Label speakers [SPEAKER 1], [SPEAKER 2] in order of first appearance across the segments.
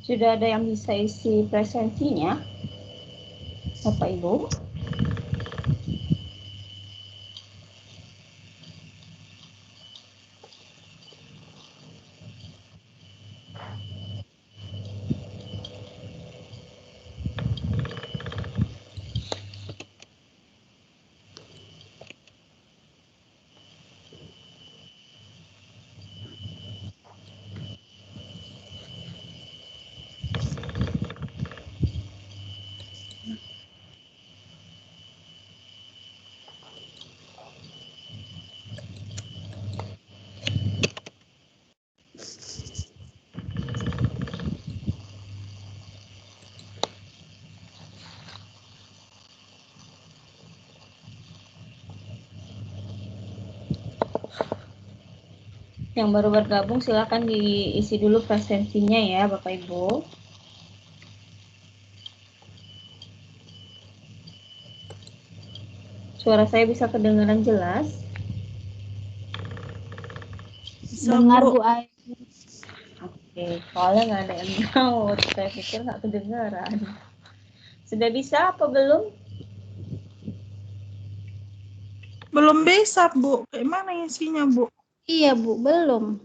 [SPEAKER 1] Sudah ada yang bisa isi presentinya, Bapak Ibu? Yang baru bergabung silakan diisi dulu presentinya ya Bapak Ibu. Suara saya bisa kedengaran jelas?
[SPEAKER 2] Dengar Bu Ai.
[SPEAKER 1] Oke, soalnya nggak ada yang nyaut. Saya pikir nggak kedengaran. Sudah bisa apa belum?
[SPEAKER 3] Belum bisa, Bu. Kayak mana isinya, Bu?
[SPEAKER 2] Iya Bu, belum.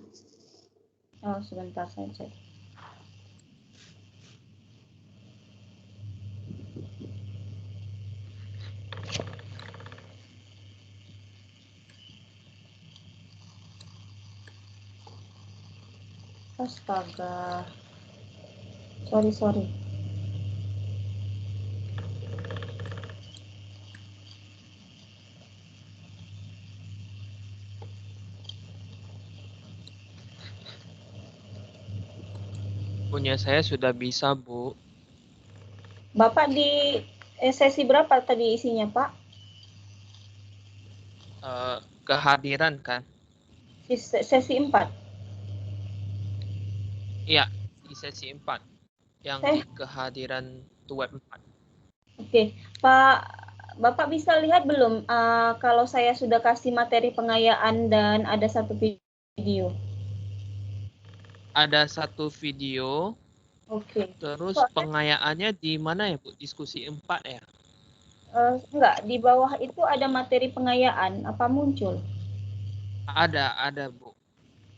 [SPEAKER 1] Oh, sebentar saya cek. Astaga. Sorry.
[SPEAKER 4] Punya saya sudah bisa, Bu.
[SPEAKER 1] Bapak di sesi berapa tadi isinya, Pak?
[SPEAKER 4] Kehadiran kan?
[SPEAKER 1] Sesi 4.
[SPEAKER 4] Iya, di sesi 4. Yang di kehadiran web 4.
[SPEAKER 1] Oke, Bapak bisa lihat belum kalau saya sudah kasih materi pengayaan dan ada satu video?
[SPEAKER 4] Ada satu video.
[SPEAKER 1] Oke.
[SPEAKER 4] Terus pengayaannya di mana ya, Bu? Diskusi 4 ya?
[SPEAKER 1] Enggak, di bawah itu ada materi pengayaan. Apa muncul?
[SPEAKER 4] Ada, Bu.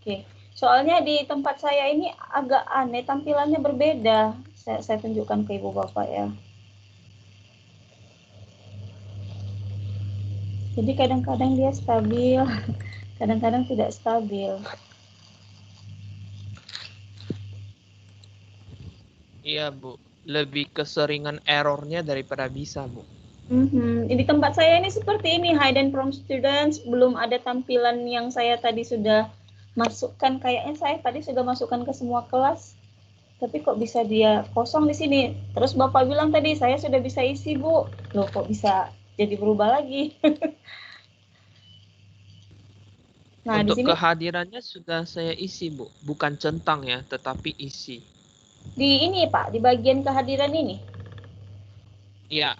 [SPEAKER 1] Oke. Soalnya di tempat saya ini agak aneh, tampilannya berbeda. Saya tunjukkan ke Ibu Bapak ya. Jadi kadang-kadang dia stabil, kadang-kadang tidak stabil.
[SPEAKER 4] Iya, Bu. Lebih keseringan errornya daripada bisa, Bu.
[SPEAKER 1] Di tempat saya ini seperti ini, hidden from students, belum ada tampilan yang saya tadi sudah masukkan. Kayaknya saya tadi sudah masukkan ke semua kelas, tapi kok bisa dia kosong di sini. Terus Bapak bilang tadi, saya sudah bisa isi, Bu. Loh, kok bisa jadi berubah lagi? Nah,
[SPEAKER 4] Untuk
[SPEAKER 1] di sini
[SPEAKER 4] kehadirannya sudah saya isi, Bu. Bukan centang ya, tetapi isi.
[SPEAKER 1] di ini, Pak, di bagian kehadiran ini.
[SPEAKER 4] Iya.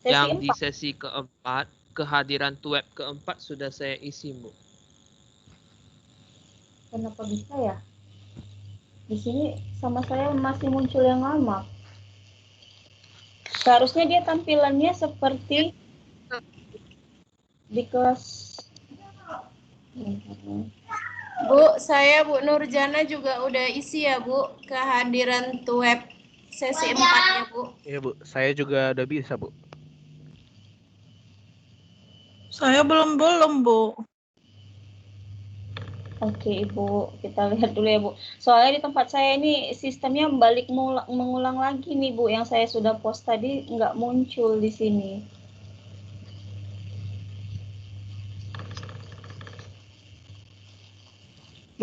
[SPEAKER 1] Sesi
[SPEAKER 4] Yang
[SPEAKER 1] 4.
[SPEAKER 4] di sesi keempat, kehadiran web keempat sudah saya isi, Bu.
[SPEAKER 1] Kenapa bisa ya? Di sini sama saya masih muncul yang lama. Seharusnya dia tampilannya seperti di kelas.
[SPEAKER 2] Bu, saya Bu Nurjana juga udah isi ya Bu, kehadiran web sesi 4-nya Bu.
[SPEAKER 5] Iya Bu, saya juga udah bisa Bu.
[SPEAKER 3] Saya belum, Bu.
[SPEAKER 1] Oke Ibu, kita lihat dulu ya Bu. Soalnya di tempat saya ini sistemnya mengulang lagi nih Bu, yang saya sudah post tadi nggak muncul di sini.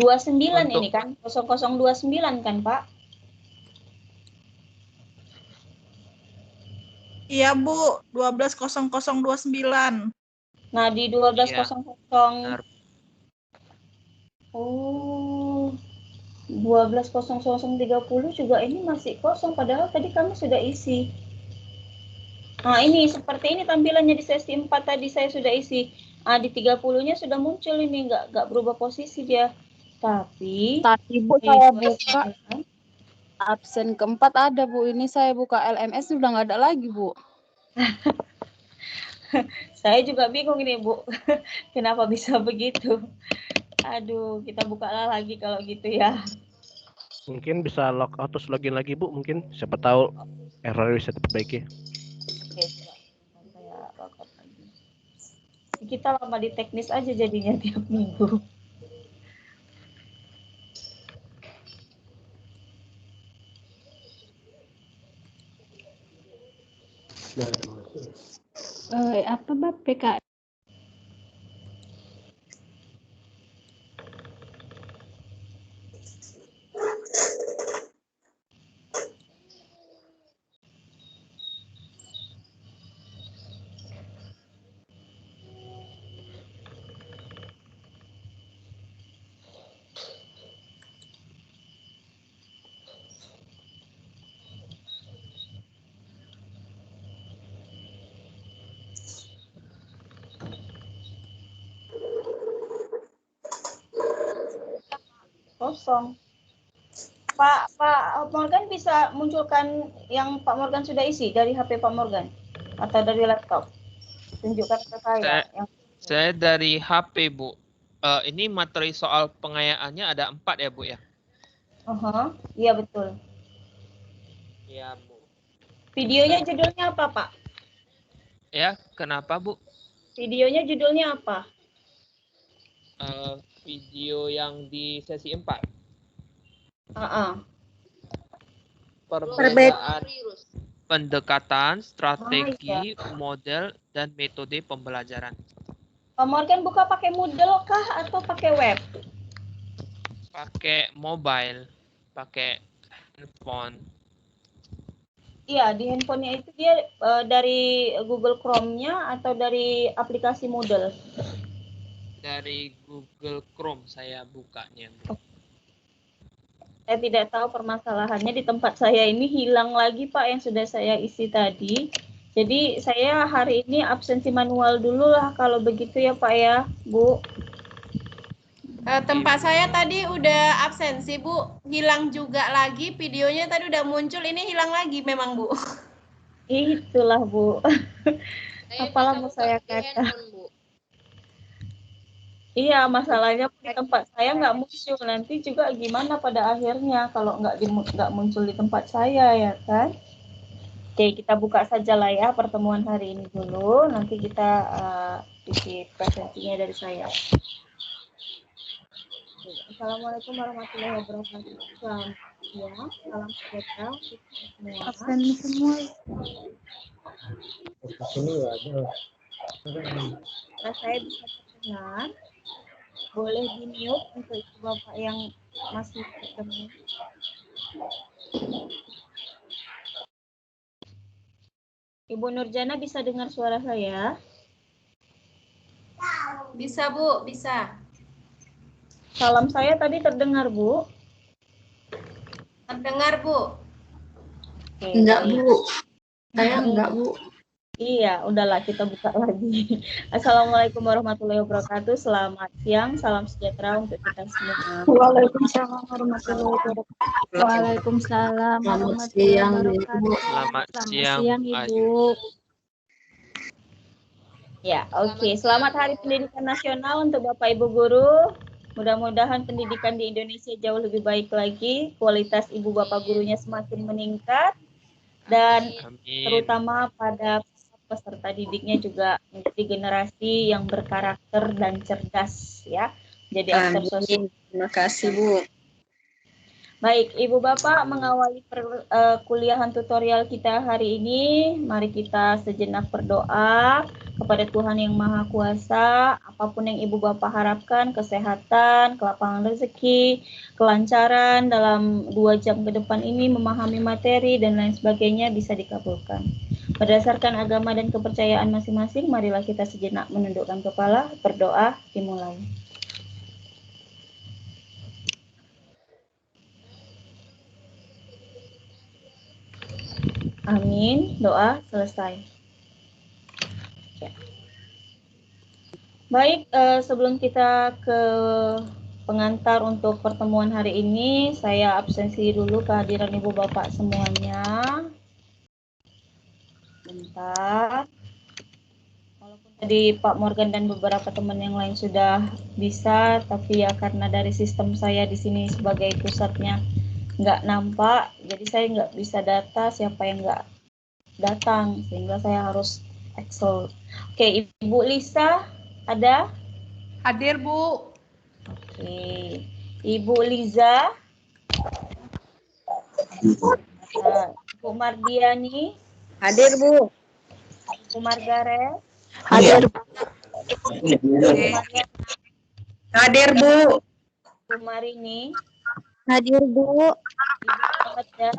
[SPEAKER 1] Ini kan, 0029 kan Pak?
[SPEAKER 3] Iya Bu, 12.0029.
[SPEAKER 1] Nah di 12.00 Oh, 12.0030 juga ini masih kosong, padahal tadi kami sudah isi. Nah ini seperti ini tampilannya di sesi 4 tadi saya sudah isi. Di 30-nya sudah muncul ini, nggak berubah posisi dia. Tapi
[SPEAKER 2] Tadi Bu saya buka.
[SPEAKER 6] absen keempat ada Bu. Ini saya buka LMS sudah nggak ada lagi Bu.
[SPEAKER 1] Saya juga bingung ini Bu, kenapa bisa begitu? Aduh, kita buka lagi kalau gitu ya.
[SPEAKER 5] Mungkin bisa log out terus login lagi Bu, mungkin siapa tahu error bisa diperbaiki.
[SPEAKER 1] Oke, saya login lagi. Kita lama di teknis aja jadinya tiap minggu.
[SPEAKER 6] Apa Bab PK?
[SPEAKER 1] Kosong. Pak Morgan bisa munculkan yang Pak Morgan sudah isi dari HP Pak Morgan atau dari laptop? Tunjukkan ke saya.
[SPEAKER 4] Saya dari HP, Bu. Ini materi soal pengayaannya ada 4 ya, Bu ya?
[SPEAKER 1] Iya betul.
[SPEAKER 4] Iya, Bu.
[SPEAKER 1] Videonya judulnya apa, Pak?
[SPEAKER 4] Ya, kenapa, Bu?
[SPEAKER 1] Videonya judulnya apa?
[SPEAKER 4] Video yang di sesi 4.
[SPEAKER 1] Perbedaan
[SPEAKER 4] pendekatan, strategi, model, dan metode pembelajaran.
[SPEAKER 1] Pak Morgan buka pakai Moodle kah atau pakai web?
[SPEAKER 4] Pakai mobile, pakai handphone.
[SPEAKER 1] Iya, di handphonenya itu dia dari Google Chrome-nya atau dari aplikasi Moodle?
[SPEAKER 4] Dari Google Chrome saya bukanya.
[SPEAKER 1] Saya tidak tahu permasalahannya di tempat saya ini hilang lagi Pak yang sudah saya isi tadi. Jadi saya hari ini absensi manual dulu lah kalau begitu ya Pak ya, Bu.
[SPEAKER 2] Tempat saya tadi udah absensi Bu, hilang juga lagi videonya tadi udah muncul, ini hilang lagi memang Bu.
[SPEAKER 1] Itulah Bu. Apalah mau saya kata. Iya, masalahnya di tempat saya nggak muncul. Nanti juga gimana pada akhirnya kalau nggak muncul di tempat saya ya kan? Oke, kita buka saja lah ya pertemuan hari ini dulu. Nanti kita isi presentasinya dari saya. Assalamualaikum warahmatullahi wabarakatuh. Salam sejahtera untuk semua.
[SPEAKER 6] Absen semua.
[SPEAKER 1] Nah, saya bisa terdengar. Boleh di-mute untuk ibu bapak yang masih bertemu. Ibu Nurjana bisa dengar suara saya?
[SPEAKER 2] Bisa Bu, bisa.
[SPEAKER 1] Salam saya tadi terdengar Bu?
[SPEAKER 2] Terdengar Bu?
[SPEAKER 1] Oke,
[SPEAKER 7] enggak
[SPEAKER 1] baik.
[SPEAKER 7] Bu, saya enggak Bu.
[SPEAKER 1] Iya, udahlah kita buka lagi. Assalamualaikum warahmatullahi wabarakatuh. Selamat siang, salam sejahtera untuk kita semua.
[SPEAKER 6] Waalaikumsalam warahmatullahi wabarakatuh. Waalaikumsalam warahmatullahi wabarakatuh.
[SPEAKER 4] Selamat siang,
[SPEAKER 6] Ibu.
[SPEAKER 1] Ya, oke. Selamat Hari Pendidikan Nasional untuk Bapak Ibu Guru. Mudah-mudahan pendidikan di Indonesia jauh lebih baik lagi, kualitas ibu bapak gurunya semakin meningkat, dan terutama pada peserta didiknya juga menjadi generasi yang berkarakter dan cerdas ya. Jadi aktor sosial.
[SPEAKER 7] Terima kasih Bu.
[SPEAKER 1] Baik, Ibu Bapak mengawali kuliahan tutorial kita hari ini. Mari kita sejenak berdoa kepada Tuhan Yang Maha Kuasa. Apapun yang Ibu Bapak harapkan, kesehatan, kelapangan rezeki, kelancaran dalam 2 jam ke depan ini, memahami materi dan lain sebagainya bisa dikabulkan. Berdasarkan agama dan kepercayaan masing-masing, marilah kita sejenak menundukkan kepala, berdoa, dimulai. Amin. Doa selesai. Ya. Baik, sebelum kita ke pengantar untuk pertemuan hari ini. Saya absensi dulu kehadiran Ibu Bapak semuanya. Bentar. Walaupun tadi Pak Morgan dan beberapa teman yang lain sudah bisa, tapi ya karena dari sistem saya di sini sebagai pusatnya nggak nampak, jadi saya nggak bisa data siapa yang nggak datang, sehingga saya harus Excel. Oke, Ibu Lisa ada?
[SPEAKER 3] Hadir, Bu.
[SPEAKER 1] Oke, Ibu Liza, Ibu Mardiani,
[SPEAKER 7] Hadir, Bu.
[SPEAKER 1] Ibu Margaret,
[SPEAKER 7] Hadir.
[SPEAKER 1] Ibu
[SPEAKER 7] Hadir, Bu.
[SPEAKER 1] Marini,
[SPEAKER 7] Hadir, Bu.
[SPEAKER 1] Ibu Ada,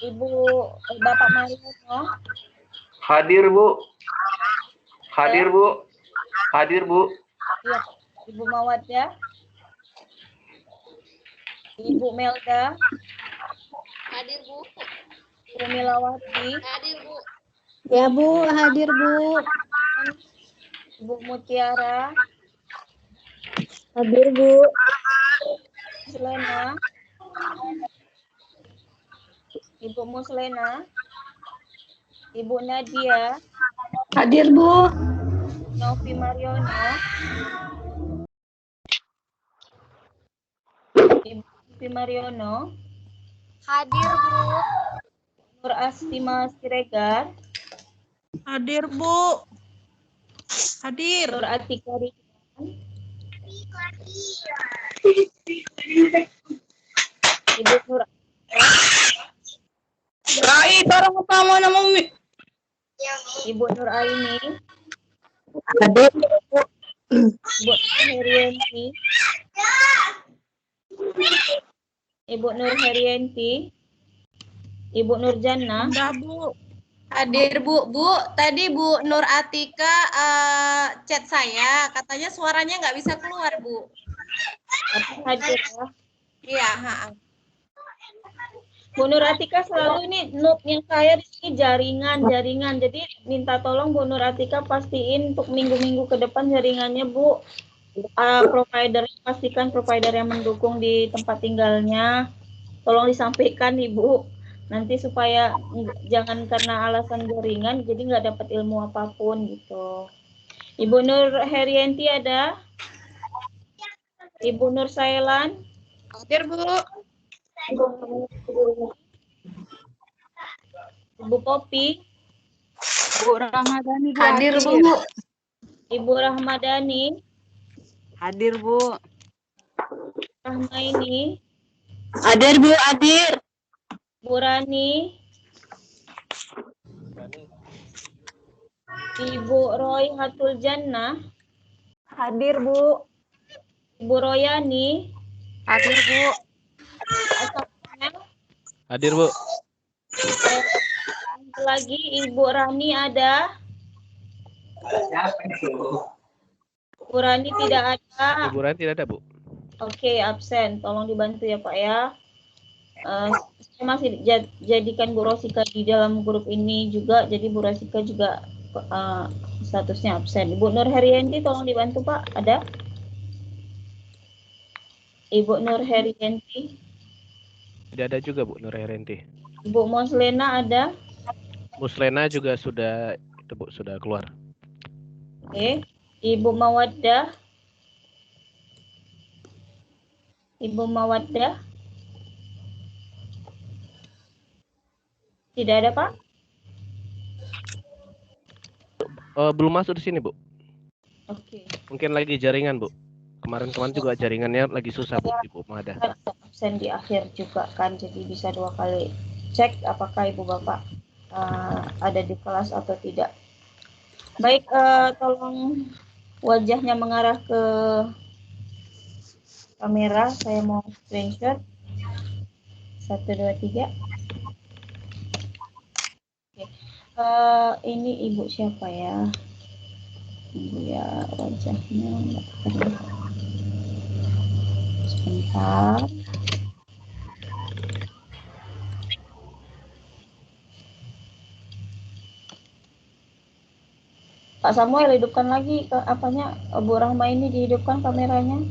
[SPEAKER 1] Ibu Bapak Mariono,
[SPEAKER 8] Hadir, Bu. Hadir, Bu. Hadir, Bu.
[SPEAKER 1] ya, Ibu Mawaddah, Ibu Melda,
[SPEAKER 2] Hadir, Bu.
[SPEAKER 1] Ibu Milawati,
[SPEAKER 2] Hadir, Bu.
[SPEAKER 7] Ya, Bu. Hadir, Bu.
[SPEAKER 1] Ibu Mutiara,
[SPEAKER 7] Hadir, Bu.
[SPEAKER 1] Muslena, Ibu Muslena, Ibu Nadia,
[SPEAKER 7] Hadir, Bu.
[SPEAKER 1] Novi Mariono, Ibu Novi Mariono,
[SPEAKER 2] Hadir, Bu.
[SPEAKER 1] Nur Astima Siregar,
[SPEAKER 3] Hadir, Bu. Hadir.
[SPEAKER 1] Nur Atika Ridwan, Ibu Nur
[SPEAKER 3] Rai, dorong apa mau namun?
[SPEAKER 1] Ibu Nur Aini,
[SPEAKER 7] Hadir.
[SPEAKER 1] Ibu Herianti, Ibu Nur Herianti, Ibu Nur Jannah,
[SPEAKER 3] Udah, Bu.
[SPEAKER 2] Hadir, Bu. Bu, tadi Bu Nur Atika chat saya, katanya suaranya nggak bisa keluar, Bu.
[SPEAKER 1] tapi hadir ya.
[SPEAKER 2] Iya,
[SPEAKER 1] Bu Nur Atika selalu ini note-nya saya di sini jaringan. Jadi minta tolong Bu Nur Atika pastiin untuk minggu-minggu ke depan jaringannya Bu. Provider pastikan provider yang mendukung di tempat tinggalnya. Tolong disampaikan Ibu. Nanti supaya jangan karena alasan jaringan jadi nggak dapat ilmu apapun gitu. Ibu Nur Herianti ada? Ibu Nur Sailan?
[SPEAKER 2] hadir, Bu.
[SPEAKER 1] Ibu Popi?
[SPEAKER 6] Bu Ramadhani, Bu.
[SPEAKER 7] Hadir, Bu.
[SPEAKER 1] Ibu Rahmadani?
[SPEAKER 6] Hadir, Bu.
[SPEAKER 1] Rahmaini?
[SPEAKER 7] Hadir, Bu. Hadir.
[SPEAKER 1] Bu Rani? Ibu Roy Hatul Jannah?
[SPEAKER 6] Hadir, Bu.
[SPEAKER 1] Ibu Royani?
[SPEAKER 6] Hadir, Bu.
[SPEAKER 1] Asapnya?
[SPEAKER 5] Hadir, Bu.
[SPEAKER 1] Lagi Ibu Rani ada? Bu Rani tidak ada.
[SPEAKER 5] Ibu Rani tidak ada, Bu.
[SPEAKER 1] Oke, absen. Tolong dibantu ya Pak ya. Saya masih jadikan Bu Rosika di dalam grup ini juga, jadi Bu Rosika juga statusnya absen. Ibu Nur Herianti tolong dibantu Pak, ada? Ibu Nur Herianti.
[SPEAKER 5] Tidak ada juga, Bu, Nur Herianti.
[SPEAKER 1] Ibu Moslena ada?
[SPEAKER 5] Muslena juga sudah itu, Bu, sudah keluar.
[SPEAKER 1] Oke. Ibu Mawaddah. Ibu Mawaddah. Tidak ada, Pak?
[SPEAKER 5] Belum masuk di sini, Bu.
[SPEAKER 1] Oke.
[SPEAKER 5] Mungkin lagi jaringan, Bu. Kemarin-kemarin juga jaringannya lagi susah, Bu, di Bu Mada.
[SPEAKER 1] Absen di akhir juga kan, jadi bisa 2 kali cek apakah Ibu Bapak ada di kelas atau tidak. Baik, tolong wajahnya mengarah ke kamera, saya mau screenshot. 1, 2, 3. Oke. Ini Ibu siapa ya? Ibu ya, wajahnya nggak terlihat. Sebentar. Pak Samuel hidupkan lagi apanya, Bu Rahma ini dihidupkan kameranya.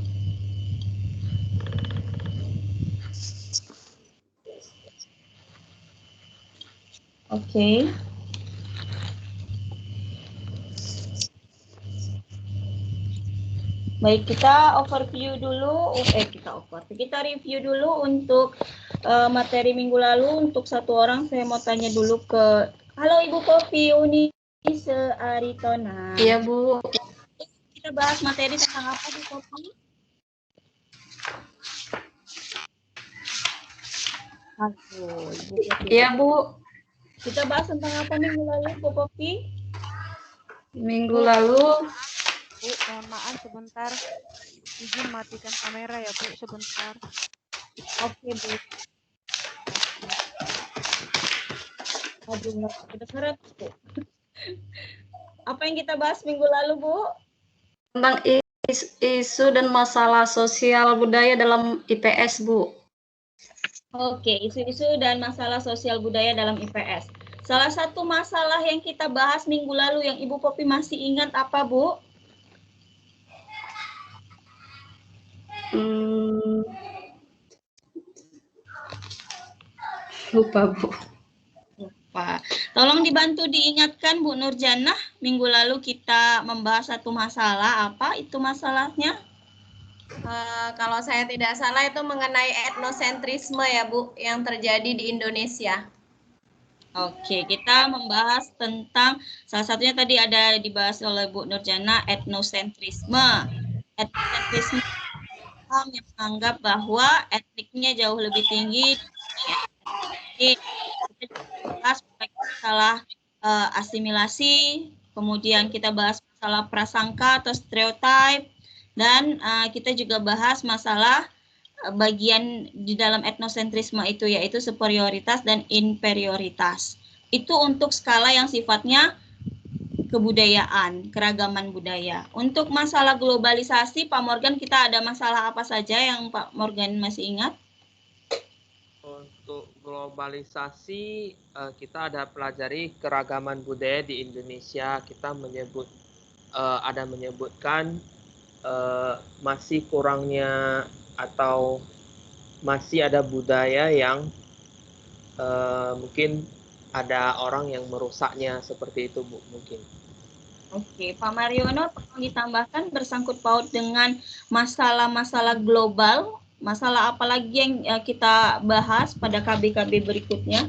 [SPEAKER 1] Oke. Baik, kita overview dulu, kita review dulu untuk materi minggu lalu. Untuk satu orang saya mau tanya dulu ke, halo Ibu Popi Unise Aritona.
[SPEAKER 2] Iya, Bu.
[SPEAKER 1] Kita bahas materi tentang apa Bu Popi? Halo, Ibu Popi.
[SPEAKER 2] Iya, Bu.
[SPEAKER 1] Kita bahas tentang apa minggu lalu Bu Popi?
[SPEAKER 2] Minggu lalu
[SPEAKER 6] Bu, mohon maaf sebentar. Izin matikan kamera ya, Bu, sebentar.
[SPEAKER 1] Oke, Bu. Aduh, nggak kedengeran, Bu. Apa yang kita bahas minggu lalu, Bu?
[SPEAKER 7] Tentang isu dan masalah sosial budaya dalam IPS, Bu.
[SPEAKER 1] Oke, isu-isu dan masalah sosial budaya dalam IPS. Salah satu masalah yang kita bahas minggu lalu yang Ibu Popi masih ingat apa, Bu?
[SPEAKER 7] Lupa, Bu.
[SPEAKER 1] Lupa. Tolong dibantu diingatkan, Bu Nurjanah. Minggu lalu kita membahas satu masalah. Apa itu masalahnya?
[SPEAKER 2] kalau saya tidak salah itu mengenai etnosentrisme ya, Bu, yang terjadi di Indonesia.
[SPEAKER 1] Oke, kita membahas tentang salah satunya tadi ada dibahas oleh Bu Nurjana, etnosentrisme. Etnosentrisme yang menganggap bahwa etniknya jauh lebih tinggi. Kita bahas masalah asimilasi, kemudian kita bahas masalah prasangka atau stereotip, dan kita juga bahas masalah bagian di dalam etnosentrisme itu, yaitu superioritas dan inferioritas. Itu untuk skala yang sifatnya kebudayaan, keragaman budaya. Untuk masalah globalisasi, Pak Morgan, kita ada masalah apa saja yang Pak Morgan masih ingat?
[SPEAKER 4] Untuk globalisasi, kita ada pelajari keragaman budaya di Indonesia. Kita menyebutkan masih kurangnya atau masih ada budaya yang mungkin ada orang yang merusaknya, seperti itu, Bu, mungkin.
[SPEAKER 1] Oke, Pak Mariono, tolong ditambahkan bersangkut paut dengan masalah-masalah global. Masalah apa lagi yang kita bahas pada KB-KB berikutnya?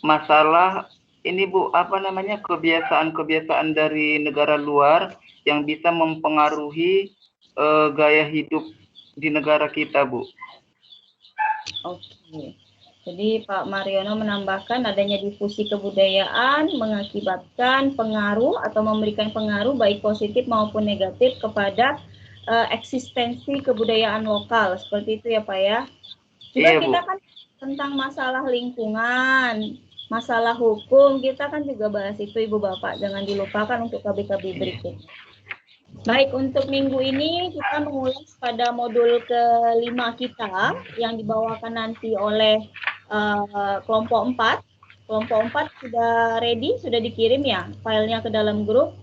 [SPEAKER 8] Masalah ini, Bu, apa namanya, kebiasaan-kebiasaan dari negara luar yang bisa mempengaruhi gaya hidup di negara kita, Bu.
[SPEAKER 1] Oke. Jadi Pak Mariono menambahkan adanya difusi kebudayaan mengakibatkan pengaruh atau memberikan pengaruh baik positif maupun negatif kepada eksistensi kebudayaan lokal. Seperti itu ya Pak ya. Juga
[SPEAKER 8] Iya,
[SPEAKER 1] kita
[SPEAKER 8] Bu.
[SPEAKER 1] kan tentang masalah lingkungan, masalah hukum, kita kan juga bahas itu Ibu Bapak. Jangan dilupakan untuk KB-KB berikutnya. Baik, untuk minggu ini kita mengulas pada modul ke-5 kita yang dibawakan nanti oleh kelompok 4. Kelompok 4 sudah ready, sudah dikirim ya filenya ke dalam grup?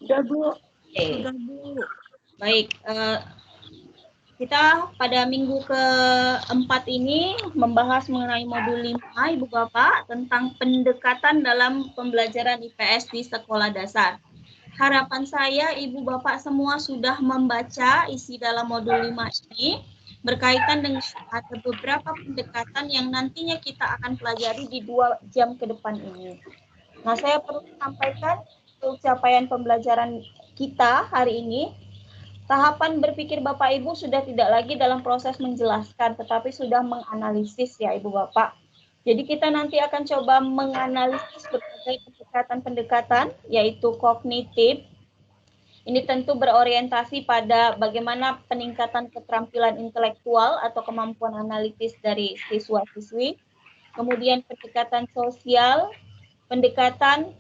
[SPEAKER 7] Sudah, Bu.
[SPEAKER 1] Oke.
[SPEAKER 3] Sudah, Bu.
[SPEAKER 1] Baik, kita pada minggu ke-4 ini membahas mengenai modul 5 Ibu Bapak tentang pendekatan dalam pembelajaran IPS di sekolah dasar. Harapan saya Ibu Bapak semua sudah membaca isi dalam modul 5 ini berkaitan dengan ada beberapa pendekatan yang nantinya kita akan pelajari di 2 jam ke depan ini. Nah, saya perlu sampaikan untuk capaian pembelajaran kita hari ini. Tahapan berpikir Bapak Ibu sudah tidak lagi dalam proses menjelaskan, tetapi sudah menganalisis ya Ibu Bapak. Jadi kita nanti akan coba menganalisis berbagai pendekatan-pendekatan, yaitu kognitif. Ini tentu berorientasi pada bagaimana peningkatan keterampilan intelektual atau kemampuan analitis dari siswa-siswi. Kemudian pendekatan sosial, pendekatan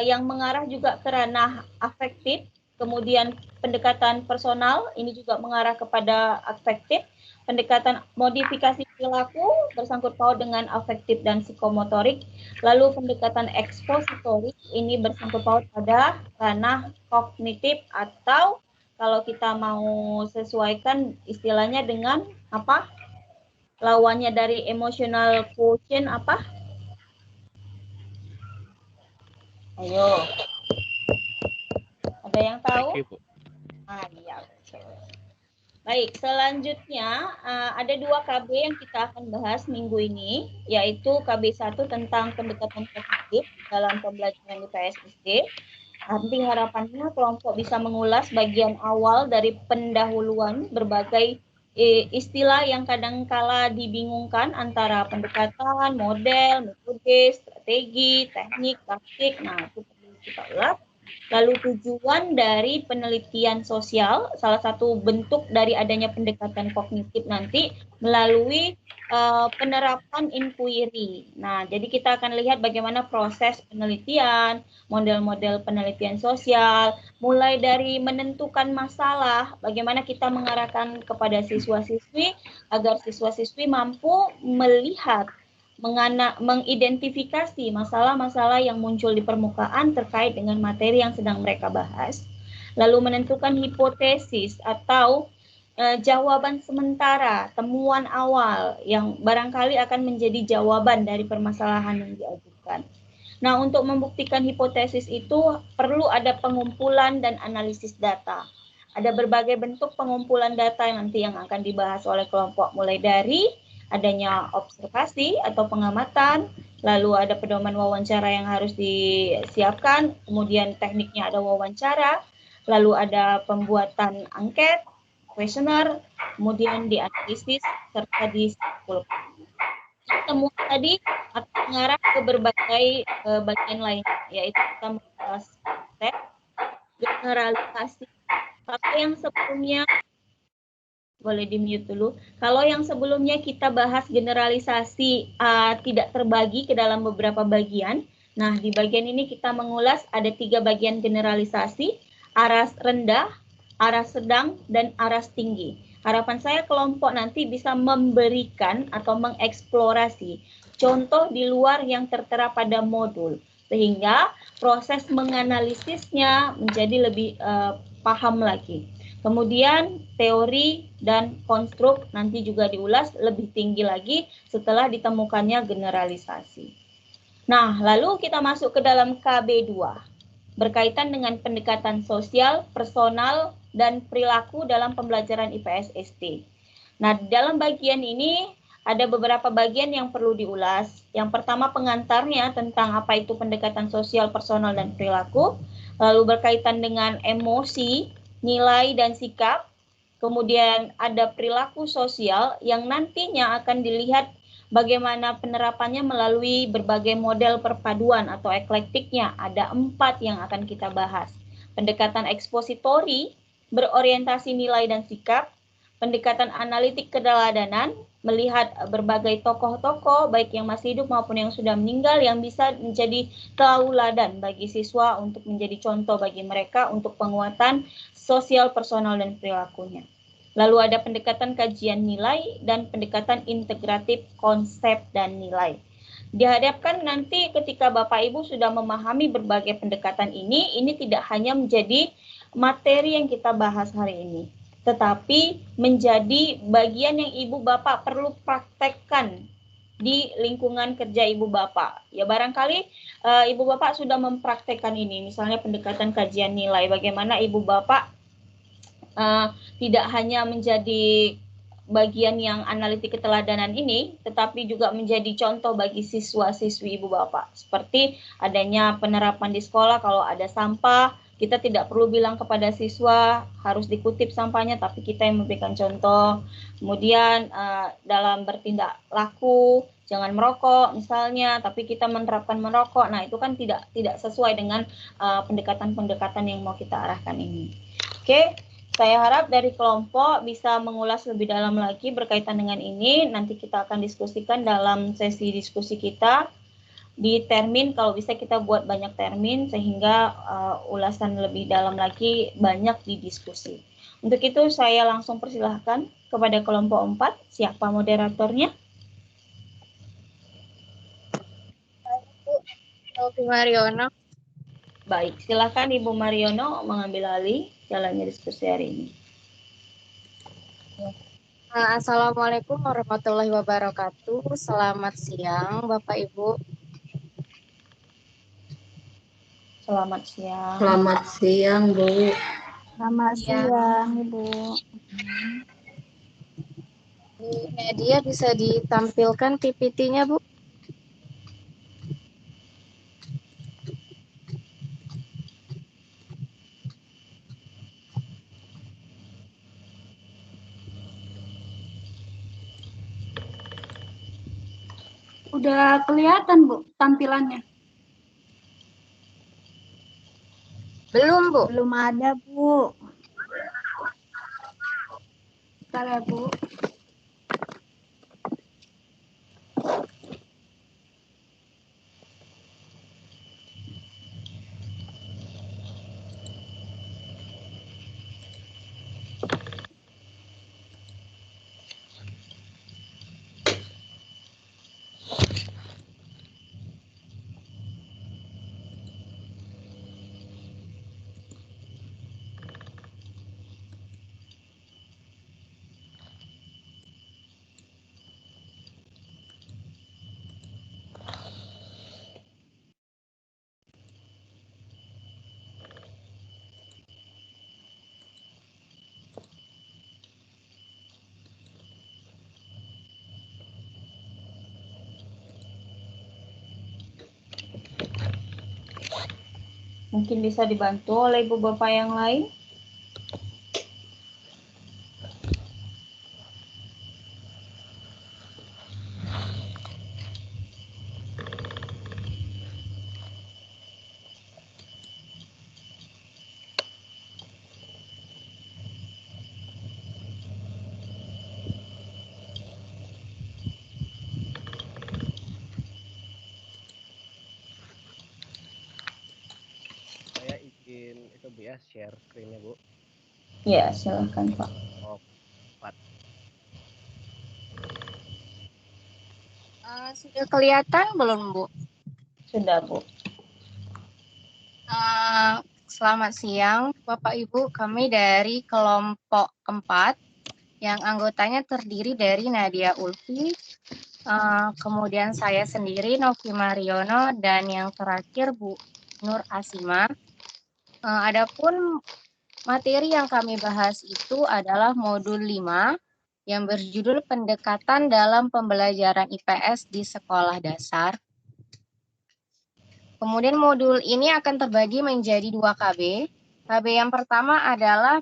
[SPEAKER 1] yang mengarah juga ke ranah afektif. Kemudian pendekatan personal, ini juga mengarah kepada afektif. Pendekatan modifikasi perilaku bersangkut paut dengan afektif dan psikomotorik. Lalu pendekatan ekspositorik ini bersangkut paut pada ranah kognitif, atau kalau kita mau sesuaikan istilahnya dengan apa? Lawannya dari emotional quotient apa? Ayo. Ada yang tahu?
[SPEAKER 5] IQ, Bu.
[SPEAKER 1] Iya, betul. Baik, selanjutnya ada 2 KB yang kita akan bahas minggu ini, yaitu KB 1 tentang pendekatan kognitif dalam pembelajaran IPS SD. Nanti harapannya kelompok bisa mengulas bagian awal dari pendahuluan berbagai istilah yang kadangkala dibingungkan antara pendekatan, model, metode, strategi, teknik, taktik. Nah, itu perlu kita ulas. Lalu tujuan dari penelitian sosial, salah satu bentuk dari adanya pendekatan kognitif nanti melalui penerapan inquiry. Nah, jadi kita akan lihat bagaimana proses penelitian, model-model penelitian sosial, mulai dari menentukan masalah, bagaimana kita mengarahkan kepada siswa-siswi agar siswa-siswi mampu melihat, mengidentifikasi masalah-masalah yang muncul di permukaan terkait dengan materi yang sedang mereka bahas, lalu menentukan hipotesis atau jawaban sementara, temuan awal yang barangkali akan menjadi jawaban dari permasalahan yang diajukan. Nah, untuk membuktikan hipotesis itu perlu ada pengumpulan dan analisis data. Ada berbagai bentuk pengumpulan data yang nanti yang akan dibahas oleh kelompok, mulai dari adanya observasi atau pengamatan, lalu ada pedoman wawancara yang harus disiapkan, kemudian tekniknya ada wawancara, lalu ada pembuatan angket, kuesioner, kemudian dianalisis serta disimpulkan. Semua tadi akan mengarah ke berbagai bagian lainnya, yaitu kita membahas konsep, generalisasi. Kalau yang sebelumnya boleh di-mute dulu. Kalau yang sebelumnya kita bahas generalisasi tidak terbagi ke dalam beberapa bagian. Nah, di bagian ini kita mengulas ada 3 bagian generalisasi, aras rendah, aras sedang, dan aras tinggi. Harapan saya kelompok nanti bisa memberikan atau mengeksplorasi contoh di luar yang tertera pada modul, sehingga proses menganalisisnya menjadi lebih paham lagi. Kemudian teori dan konstruk nanti juga diulas lebih tinggi lagi setelah ditemukannya generalisasi. Nah, lalu kita masuk ke dalam KB2, berkaitan dengan pendekatan sosial, personal, dan perilaku dalam pembelajaran IPS SD. Nah, dalam bagian ini ada beberapa bagian yang perlu diulas. Yang pertama pengantarnya tentang apa itu pendekatan sosial, personal, dan perilaku. Lalu berkaitan dengan emosi, nilai dan sikap, kemudian ada perilaku sosial yang nantinya akan dilihat bagaimana penerapannya melalui berbagai model perpaduan atau eklektiknya. Ada 4 yang akan kita bahas. Pendekatan ekspositori, berorientasi nilai dan sikap, pendekatan analitik keteladanan, melihat berbagai tokoh-tokoh baik yang masih hidup maupun yang sudah meninggal yang bisa menjadi tauladan bagi siswa untuk menjadi contoh bagi mereka untuk penguatan sosial, personal, dan perilakunya. Lalu ada pendekatan kajian nilai dan pendekatan integratif konsep dan nilai. Dihadapkan nanti ketika Bapak Ibu sudah memahami berbagai pendekatan ini tidak hanya menjadi materi yang kita bahas hari ini, tetapi menjadi bagian yang Ibu Bapak perlu praktekkan di lingkungan kerja Ibu Bapak. Ya barangkali Ibu Bapak sudah mempraktekkan ini, misalnya pendekatan kajian nilai, bagaimana Ibu Bapak tidak hanya menjadi bagian yang analitik keteladanan ini, tetapi juga menjadi contoh bagi siswa-siswi Ibu Bapak. Seperti adanya penerapan di sekolah, kalau ada sampah, kita tidak perlu bilang kepada siswa harus dikutip sampahnya, tapi kita yang memberikan contoh. Kemudian dalam bertindak laku, jangan merokok misalnya, tapi kita menerapkan merokok. Nah, itu kan tidak sesuai dengan pendekatan-pendekatan yang mau kita arahkan ini. Oke. Saya harap dari kelompok bisa mengulas lebih dalam lagi berkaitan dengan ini. Nanti kita akan diskusikan dalam sesi diskusi kita di termin. Kalau bisa kita buat banyak termin sehingga ulasan lebih dalam lagi banyak didiskusi. Untuk itu saya langsung persilahkan kepada kelompok 4. Siapa moderatornya?
[SPEAKER 2] Novi Mariono.
[SPEAKER 1] Baik, silakan Ibu Mariono mengambil alih jalannya diskusi hari ini.
[SPEAKER 2] Assalamualaikum warahmatullahi wabarakatuh. Selamat siang, Bapak Ibu.
[SPEAKER 1] Selamat siang.
[SPEAKER 7] Selamat siang, Bu.
[SPEAKER 9] Selamat siang, Ibu.
[SPEAKER 2] Bu Nadia bisa ditampilkan PPT-nya, Bu?
[SPEAKER 9] Udah kelihatan, Bu, tampilannya?
[SPEAKER 2] Belum, Bu.
[SPEAKER 9] Belum ada, Bu. Bentar ya, Bu.
[SPEAKER 1] Mungkin bisa dibantu oleh Ibu Bapak yang lain.
[SPEAKER 5] Saya izin itu Bu ya, share screen-nya Bu.
[SPEAKER 1] Ya, silakan Pak.
[SPEAKER 5] Oh, 4.
[SPEAKER 2] Sudah kelihatan belum, Bu?
[SPEAKER 1] Sudah, Bu.
[SPEAKER 2] Selamat siang, Bapak Ibu. Kami dari kelompok 4 yang anggotanya terdiri dari Nadia Ulfi, kemudian saya sendiri Novi Mariono, dan yang terakhir Bu Nur Asima. Adapun materi yang kami bahas itu adalah modul 5 yang berjudul pendekatan dalam pembelajaran IPS di sekolah dasar. Kemudian modul ini akan terbagi menjadi 2 KB. KB yang pertama adalah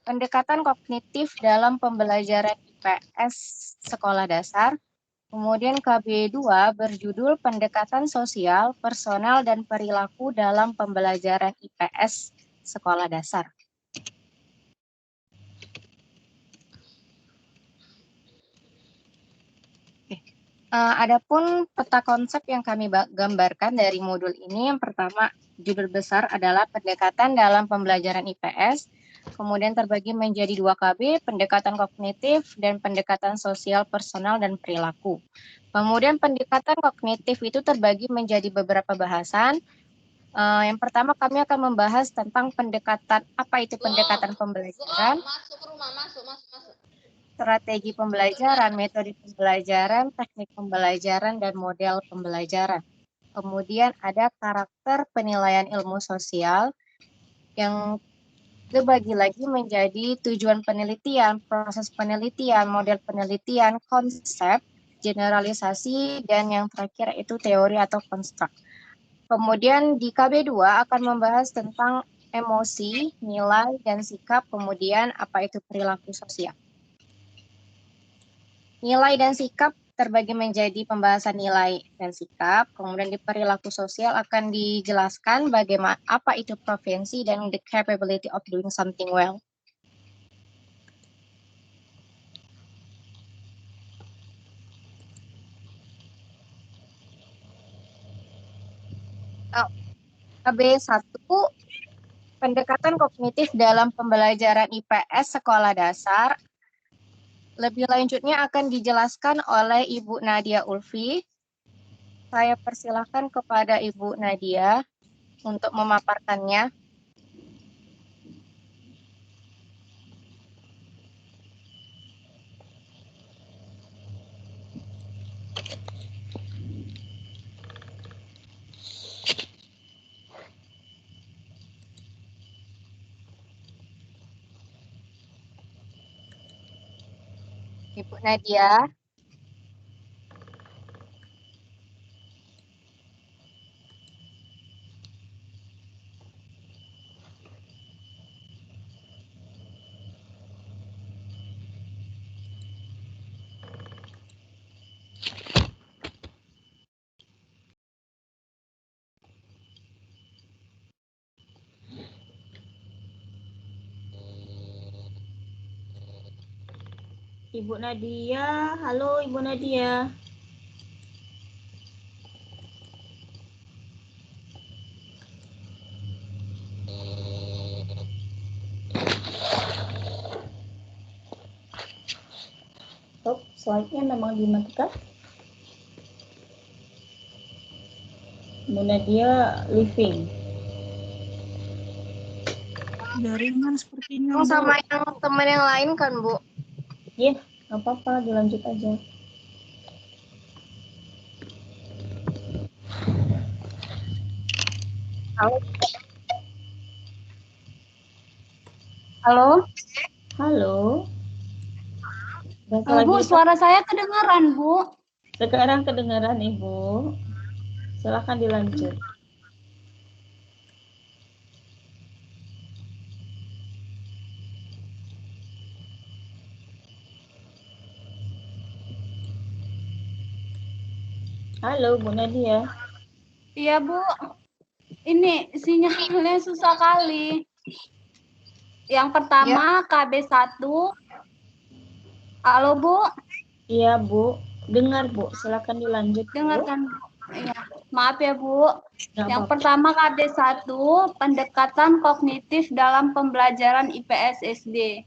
[SPEAKER 2] pendekatan kognitif dalam pembelajaran IPS sekolah dasar. Kemudian KB 2 berjudul pendekatan sosial, personal, dan perilaku dalam pembelajaran IPS sekolah dasar. Adapun peta konsep yang kami gambarkan dari modul ini, yang pertama judul besar adalah pendekatan dalam pembelajaran IPS, kemudian terbagi menjadi 2 KB, pendekatan kognitif dan pendekatan sosial, personal, dan perilaku. Kemudian pendekatan kognitif itu terbagi menjadi beberapa bahasan. Yang pertama kami akan membahas tentang pendekatan, apa itu pendekatan pembelajaran, strategi pembelajaran, metode pembelajaran, teknik pembelajaran, dan model pembelajaran. Kemudian ada karakter penilaian ilmu sosial yang terbagi lagi menjadi tujuan penelitian, proses penelitian, model penelitian, konsep, generalisasi, dan yang terakhir itu teori atau konstruk. Kemudian di KB2 akan membahas tentang emosi, nilai, dan sikap, kemudian apa itu perilaku sosial. Nilai dan sikap terbagi menjadi pembahasan nilai dan sikap, kemudian di perilaku sosial akan dijelaskan bagaimana apa itu proficiency dan the capability of doing something well. KB1, pendekatan kognitif dalam pembelajaran IPS sekolah dasar. Lebih lanjutnya akan dijelaskan oleh Ibu Nadia Ulfi. saya persilahkan kepada Ibu Nadia untuk memaparkannya. Ibu Nadia.
[SPEAKER 1] Ibu Nadia, halo Ibu Nadia. Oh, slide-nya memang dimatikan. Ibu Nadia living.
[SPEAKER 3] Jaringan sepertinya, Bu.
[SPEAKER 2] Sama yang teman yang lain kan, Bu?
[SPEAKER 1] Iya, nggak apa-apa, dilanjut aja.
[SPEAKER 2] Halo.
[SPEAKER 9] Halo?
[SPEAKER 1] Halo.
[SPEAKER 9] Bu, suara saya kedengaran, Bu.
[SPEAKER 1] Sekarang kedengaran, Ibu. Silakan dilanjut. Halo, Bu Nadia.
[SPEAKER 9] Iya, Bu. Ini sinyalnya susah kali. Yang pertama KB1. Halo, Bu.
[SPEAKER 1] Iya, Bu. Dengar, Bu. Silakan dilanjut, Bu.
[SPEAKER 9] Dengarkan, Bu. Iya. Maaf ya, Bu.
[SPEAKER 1] Nggak
[SPEAKER 9] Yang
[SPEAKER 1] apa-apa.
[SPEAKER 9] pertama KB1, pendekatan kognitif dalam pembelajaran IPS SD.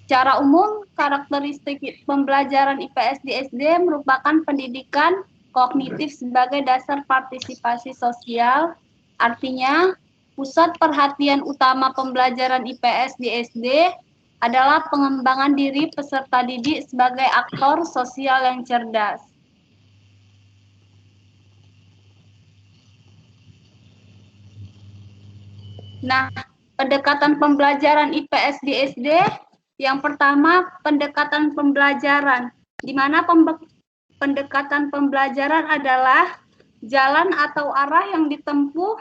[SPEAKER 9] Secara umum, karakteristik pembelajaran IPS di SD merupakan pendidikan kognitif sebagai dasar partisipasi sosial. Artinya, pusat perhatian utama pembelajaran IPS di SD adalah pengembangan diri peserta didik sebagai aktor sosial yang cerdas. Nah, pendekatan pembelajaran IPS di SD, yang pertama pendekatan pembelajaran, di mana pendekatan pembelajaran adalah jalan atau arah yang ditempuh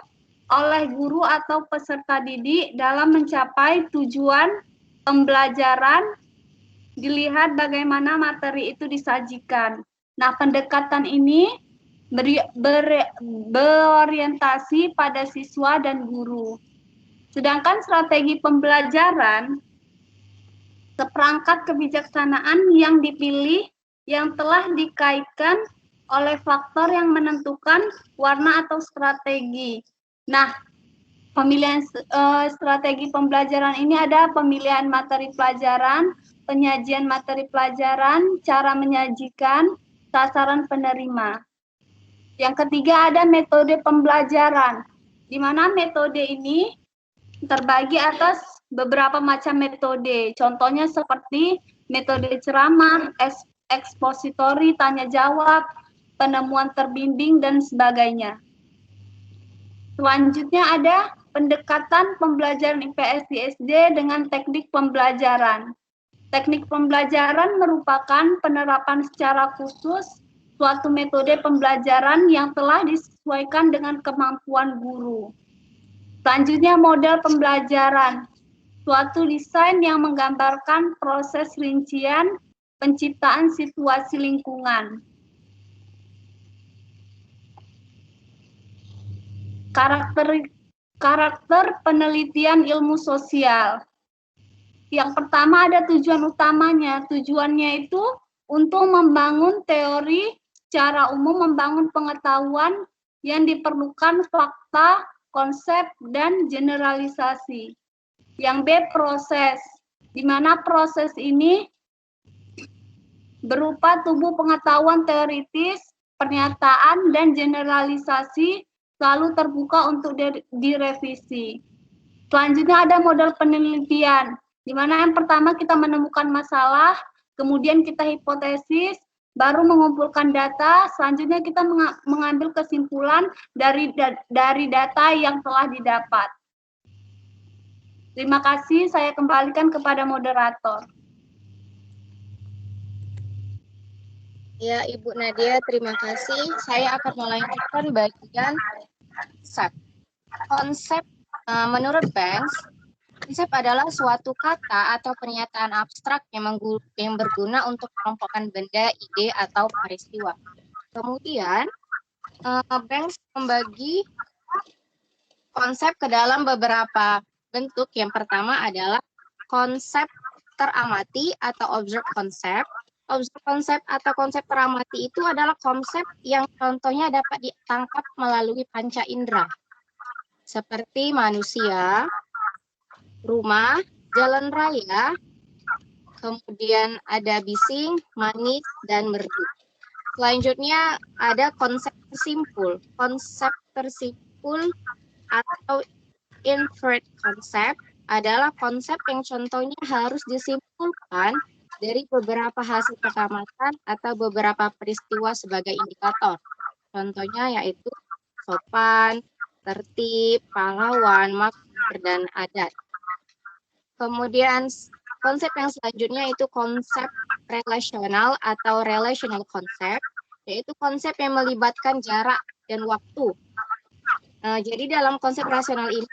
[SPEAKER 9] oleh guru atau peserta didik dalam mencapai tujuan pembelajaran, dilihat bagaimana materi itu disajikan. Nah, pendekatan ini berorientasi pada siswa dan guru. Sedangkan strategi pembelajaran, seperangkat kebijaksanaan yang dipilih yang telah dikaitkan oleh faktor yang menentukan warna atau strategi. Nah, pemilihan strategi pembelajaran ini ada pemilihan materi pelajaran, penyajian materi pelajaran, cara menyajikan, sasaran penerima. Yang ketiga ada metode pembelajaran, di mana metode ini terbagi atas beberapa macam metode. Contohnya seperti metode ceramah, ekspositori, tanya jawab, penemuan terbimbing, dan sebagainya. Selanjutnya ada pendekatan pembelajaran IPS di SD dengan teknik pembelajaran. Teknik pembelajaran merupakan penerapan secara khusus suatu metode pembelajaran yang telah disesuaikan dengan kemampuan guru. Selanjutnya model pembelajaran, suatu desain yang menggambarkan proses rincian penciptaan situasi lingkungan. Karakter penelitian ilmu sosial. Yang pertama ada tujuan utamanya. Tujuannya itu untuk membangun teori, secara umum membangun pengetahuan yang diperlukan fakta, konsep, dan generalisasi. Yang B, proses, di mana proses ini berupa tubuh pengetahuan teoritis pernyataan dan generalisasi selalu terbuka untuk direvisi. Selanjutnya ada model penelitian, di mana yang pertama kita menemukan masalah, kemudian kita hipotesis, baru mengumpulkan data, selanjutnya kita mengambil kesimpulan dari data yang telah didapat. Terima kasih, saya kembalikan kepada moderator.
[SPEAKER 2] Ya, Ibu Nadia, terima kasih. Saya akan melanjutkan bagian konsep. Konsep menurut Banks, konsep adalah suatu kata atau pernyataan abstrak yang berguna untuk mengelompokkan benda, ide, atau peristiwa. Kemudian, Banks membagi konsep ke dalam beberapa bentuk. Yang pertama adalah konsep teramati atau observed concept. Observed concept atau konsep teramati itu adalah konsep yang contohnya dapat ditangkap melalui panca indera, seperti manusia, rumah, jalan raya, kemudian ada bising, manis, dan merdu. Selanjutnya ada konsep tersimpul. Konsep tersimpul atau inferred concept adalah konsep yang contohnya harus disimpulkan dari beberapa hasil pengamatan atau beberapa peristiwa sebagai indikator. Contohnya yaitu sopan, tertib, pahlawan, makmur, dan adat. Kemudian konsep yang selanjutnya itu konsep relasional atau relational concept, yaitu konsep yang melibatkan jarak dan waktu. Jadi dalam konsep rasional ini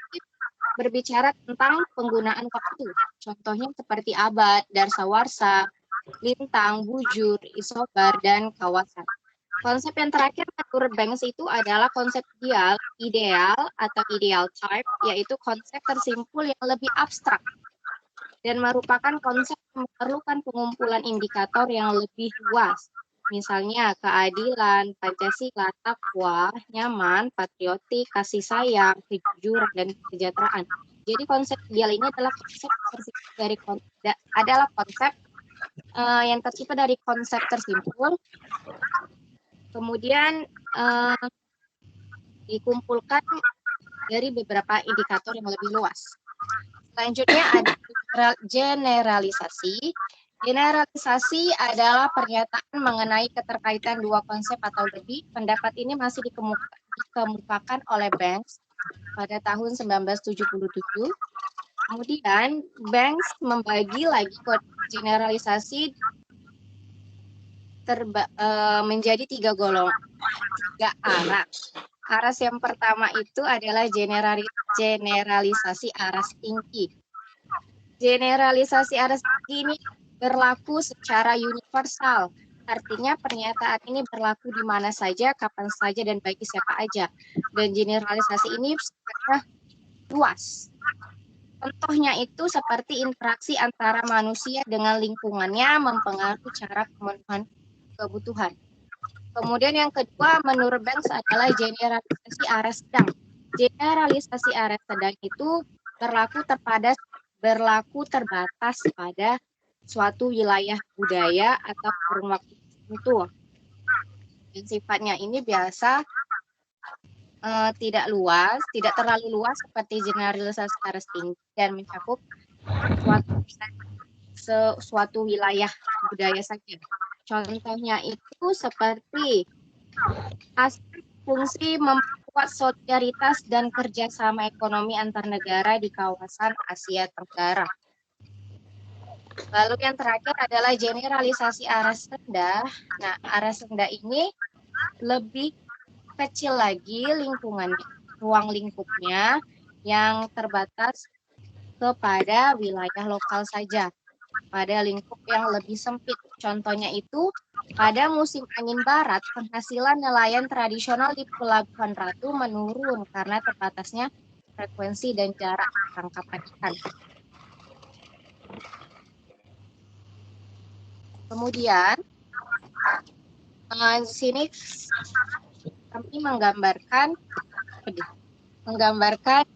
[SPEAKER 2] berbicara tentang penggunaan waktu. Contohnya seperti abad, dasawarsa, lintang, bujur, isobar, dan kawasan. Konsep yang terakhir menurut Banks itu adalah konsep ideal atau ideal type, yaitu konsep tersimpul yang lebih abstrak dan merupakan konsep yang memerlukan pengumpulan indikator yang lebih luas. Misalnya keadilan, Pancasila, takwa, nyaman, patriotik, kasih sayang, kejujuran, dan kesejahteraan. Jadi konsep ideal ini adalah konsep yang tercipta dari konsep tersimpul, kemudian dikumpulkan dari beberapa indikator yang lebih luas. Selanjutnya ada generalisasi. Generalisasi adalah pernyataan mengenai keterkaitan dua konsep atau lebih. Pendapat ini masih dikemukakan oleh Banks pada tahun 1977. Kemudian Banks membagi lagi generalisasi menjadi tiga aras. Aras yang pertama itu adalah generalisasi aras tinggi. Generalisasi aras tinggi ini berlaku secara universal. Artinya pernyataan ini berlaku di mana saja, kapan saja, dan bagi siapa aja. Dan generalisasi ini sangat luas. Contohnya itu seperti interaksi antara manusia dengan lingkungannya mempengaruhi cara pemenuhan kebutuhan. Kemudian yang kedua menurut Banks adalah generalisasi aras sedang. Generalisasi aras sedang itu berlaku terbatas pada suatu wilayah budaya atau kurun waktu tertentu. Dan sifatnya ini biasa tidak terlalu luas seperti generalisasi aras tinggi dan mencakup suatu wilayah budaya saja. Contohnya itu seperti aspek fungsi memperkuat solidaritas dan kerjasama ekonomi antar negara di kawasan Asia Tenggara. Lalu yang terakhir adalah generalisasi aras rendah. Nah, aras rendah ini lebih kecil lagi lingkungannya, ruang lingkupnya yang terbatas kepada wilayah lokal saja, pada lingkup yang lebih sempit. Contohnya itu, pada musim angin barat, penghasilan nelayan tradisional di Pelabuhan Ratu menurun karena terbatasnya frekuensi dan jarak tangkapan ikan. Kemudian, di sini kami menggambarkan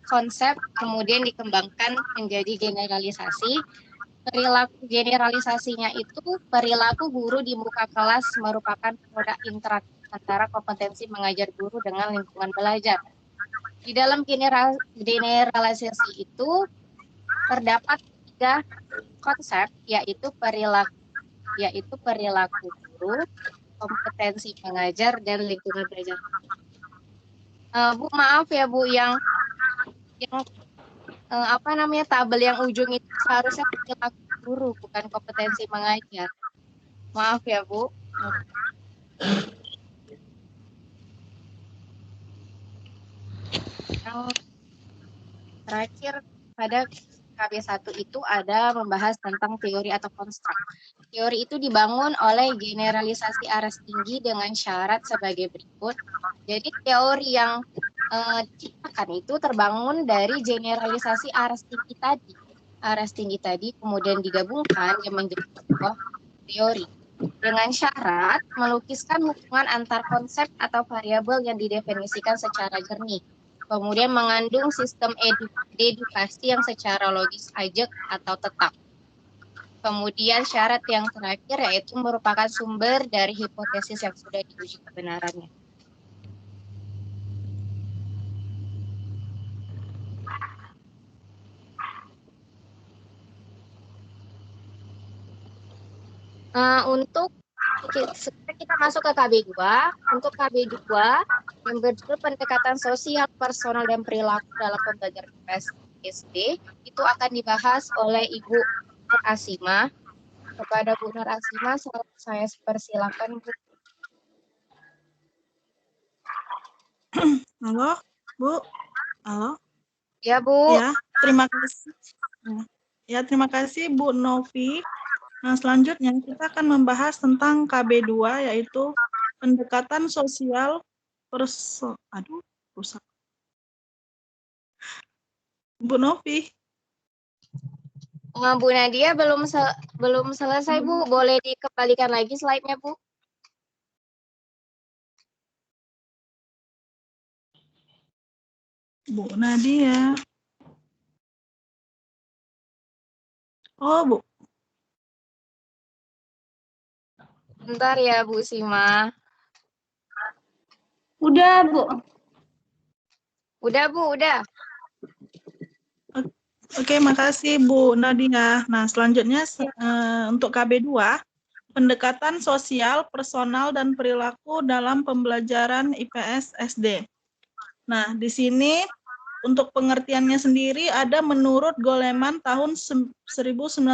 [SPEAKER 2] konsep, kemudian dikembangkan menjadi generalisasi. Perilaku generalisasinya itu perilaku guru di muka kelas merupakan produk interaksi antara kompetensi mengajar guru dengan lingkungan belajar. Di dalam generalisasi itu terdapat 3 konsep, yaitu perilaku guru, kompetensi mengajar, dan lingkungan belajar. Bu, maaf ya Bu, yang tabel yang ujung itu seharusnya perilaku guru, bukan kompetensi mengajar. Maaf ya Bu. Yang terakhir pada KB1 itu ada membahas tentang teori atau konstruk. Teori itu dibangun oleh generalisasi aras tinggi dengan syarat sebagai berikut. Jadi teori yang diciptakan itu terbangun dari generalisasi aras tinggi tadi. Aras tinggi tadi kemudian digabungkan yang menjadi sebuah teori. Dengan syarat melukiskan hubungan antar konsep atau variabel yang didefinisikan secara jernih. Kemudian mengandung sistem dedukasi yang secara logis ajak atau tetap. Kemudian syarat yang terakhir yaitu merupakan sumber dari hipotesis yang sudah diuji kebenarannya. Untuk kita masuk ke KB2. Untuk KB2 yang berjudul pendekatan sosial, personal, dan perilaku dalam pembelajaran IPS SD itu akan dibahas oleh Ibu Nur Asima. Kepada Bu Nur Asima, saya persilakan Bu.
[SPEAKER 3] Halo, Bu. Halo.
[SPEAKER 2] Ya Bu.
[SPEAKER 3] Ya, terima kasih. Ya, terima kasih Bu Novi. Nah, selanjutnya kita akan membahas tentang KB2, yaitu pendekatan sosial rusak. Bu Novi.
[SPEAKER 2] Bu Nadia belum selesai Bu, boleh dikembalikan lagi slide-nya Bu.
[SPEAKER 3] Bu Nadia. Oh, Bu.
[SPEAKER 2] Bentar ya Bu Sima.
[SPEAKER 9] Udah, Bu.
[SPEAKER 2] Udah Bu, udah.
[SPEAKER 3] Oke, makasih Bu Nadia. Nah, selanjutnya untuk KB2, pendekatan sosial, personal, dan perilaku dalam pembelajaran IPS SD. Nah, di sini untuk pengertiannya sendiri ada menurut Goleman tahun 1996,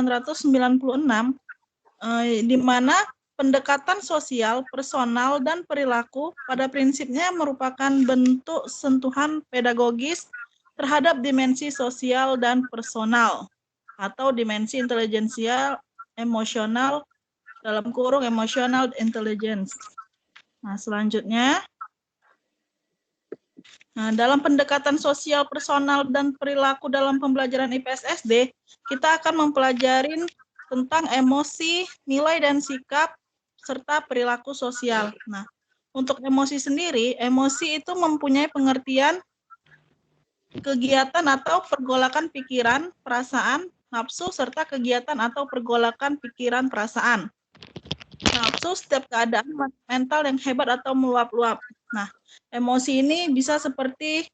[SPEAKER 3] di mana pendekatan sosial, personal, dan perilaku pada prinsipnya merupakan bentuk sentuhan pedagogis terhadap dimensi sosial dan personal atau dimensi intelijensial, emosional, dalam kurung emotional intelligence. Nah, selanjutnya, dalam pendekatan sosial, personal, dan perilaku dalam pembelajaran IPS SD, kita akan mempelajari tentang emosi, nilai dan sikap, serta perilaku sosial. Nah, untuk emosi sendiri, emosi itu mempunyai pengertian kegiatan atau pergolakan pikiran, perasaan, nafsu, serta kegiatan atau pergolakan pikiran, perasaan. Nafsu, setiap keadaan mental yang hebat atau meluap-luap. Nah, emosi ini bisa seperti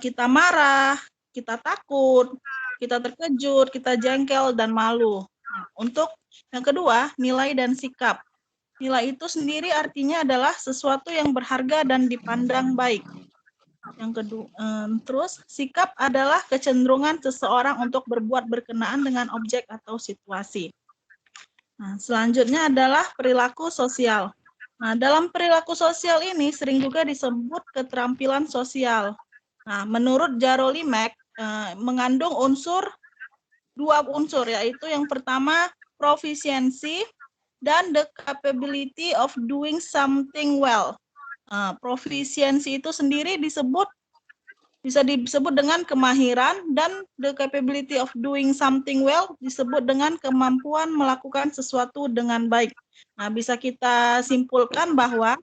[SPEAKER 3] kita marah, kita takut, kita terkejut, kita jengkel, dan malu. Nah, untuk yang kedua, nilai dan sikap. Nilai itu sendiri artinya adalah sesuatu yang berharga dan dipandang baik. Yang kedua, terus sikap adalah kecenderungan seseorang untuk berbuat berkenaan dengan objek atau situasi. Nah, selanjutnya adalah perilaku sosial. Nah, dalam perilaku sosial ini sering juga disebut keterampilan sosial. Nah, menurut Jaroli Mack, mengandung dua unsur, yaitu yang pertama profisiensi dan the capability of doing something well. Profisiensi itu sendiri bisa disebut dengan kemahiran, dan the capability of doing something well disebut dengan kemampuan melakukan sesuatu dengan baik. Nah, bisa kita simpulkan bahwa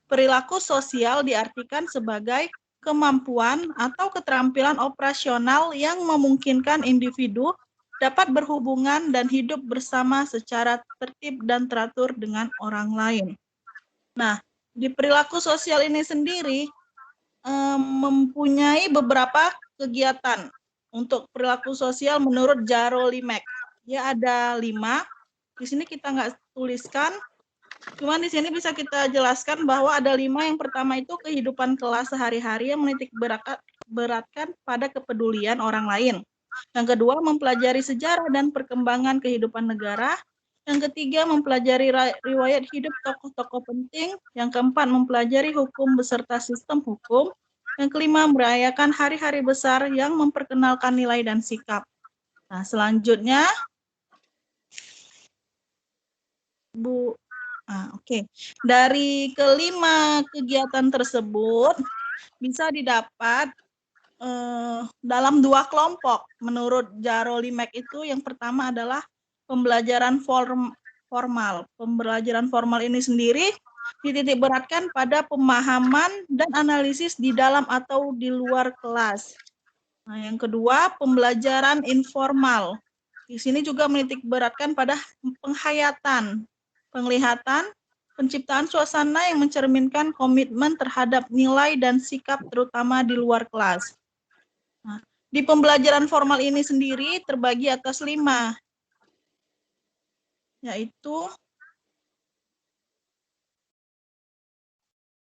[SPEAKER 3] perilaku sosial diartikan sebagai kemampuan atau keterampilan operasional yang memungkinkan individu dapat berhubungan dan hidup bersama secara tertib dan teratur dengan orang lain. Nah, di perilaku sosial ini sendiri mempunyai beberapa kegiatan untuk perilaku sosial menurut Jaro Limek. Ya, ada 5. Di sini kita nggak tuliskan, cuman di sini bisa kita jelaskan bahwa ada 5. Yang pertama itu kehidupan kelas sehari-hari yang menitik beratkan pada kepedulian orang lain. Yang kedua, mempelajari sejarah dan perkembangan kehidupan negara. Yang ketiga, mempelajari riwayat hidup tokoh-tokoh penting. Yang keempat, mempelajari hukum beserta sistem hukum. Yang kelima, merayakan hari-hari besar yang memperkenalkan nilai dan sikap. Nah, selanjutnya, oke. Dari kelima kegiatan tersebut bisa didapat dalam 2 kelompok. Menurut Jaro Limek itu yang pertama adalah pembelajaran formal. Pembelajaran formal ini sendiri dititik beratkan pada pemahaman dan analisis di dalam atau di luar kelas. Nah, yang kedua, pembelajaran informal. Di sini juga menitik beratkan pada penghayatan, penglihatan, penciptaan suasana yang mencerminkan komitmen terhadap nilai dan sikap terutama di luar kelas. Nah, di pembelajaran formal ini sendiri terbagi atas 5, yaitu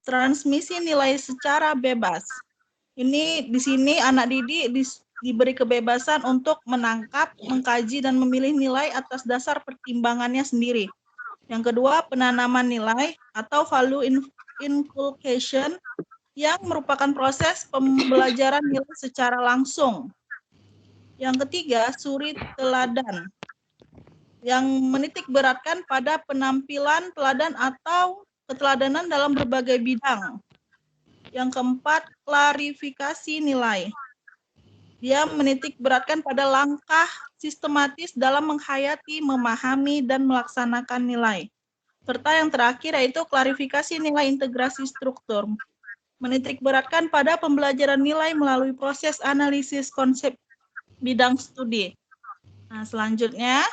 [SPEAKER 3] transmisi nilai secara bebas. Ini di sini anak didik diberi kebebasan untuk menangkap, mengkaji, dan memilih nilai atas dasar pertimbangannya sendiri. Yang kedua, penanaman nilai atau value inculcation yang merupakan proses pembelajaran nilai secara langsung. Yang ketiga, suri teladan yang menitik beratkan pada penampilan teladan atau keteladanan dalam berbagai bidang. Yang keempat, klarifikasi nilai. Dia menitik beratkan pada langkah sistematis dalam menghayati, memahami, dan melaksanakan nilai. Serta yang terakhir yaitu klarifikasi nilai integrasi struktur. Menitik beratkan pada pembelajaran nilai melalui proses analisis konsep bidang studi. Nah, selanjutnya,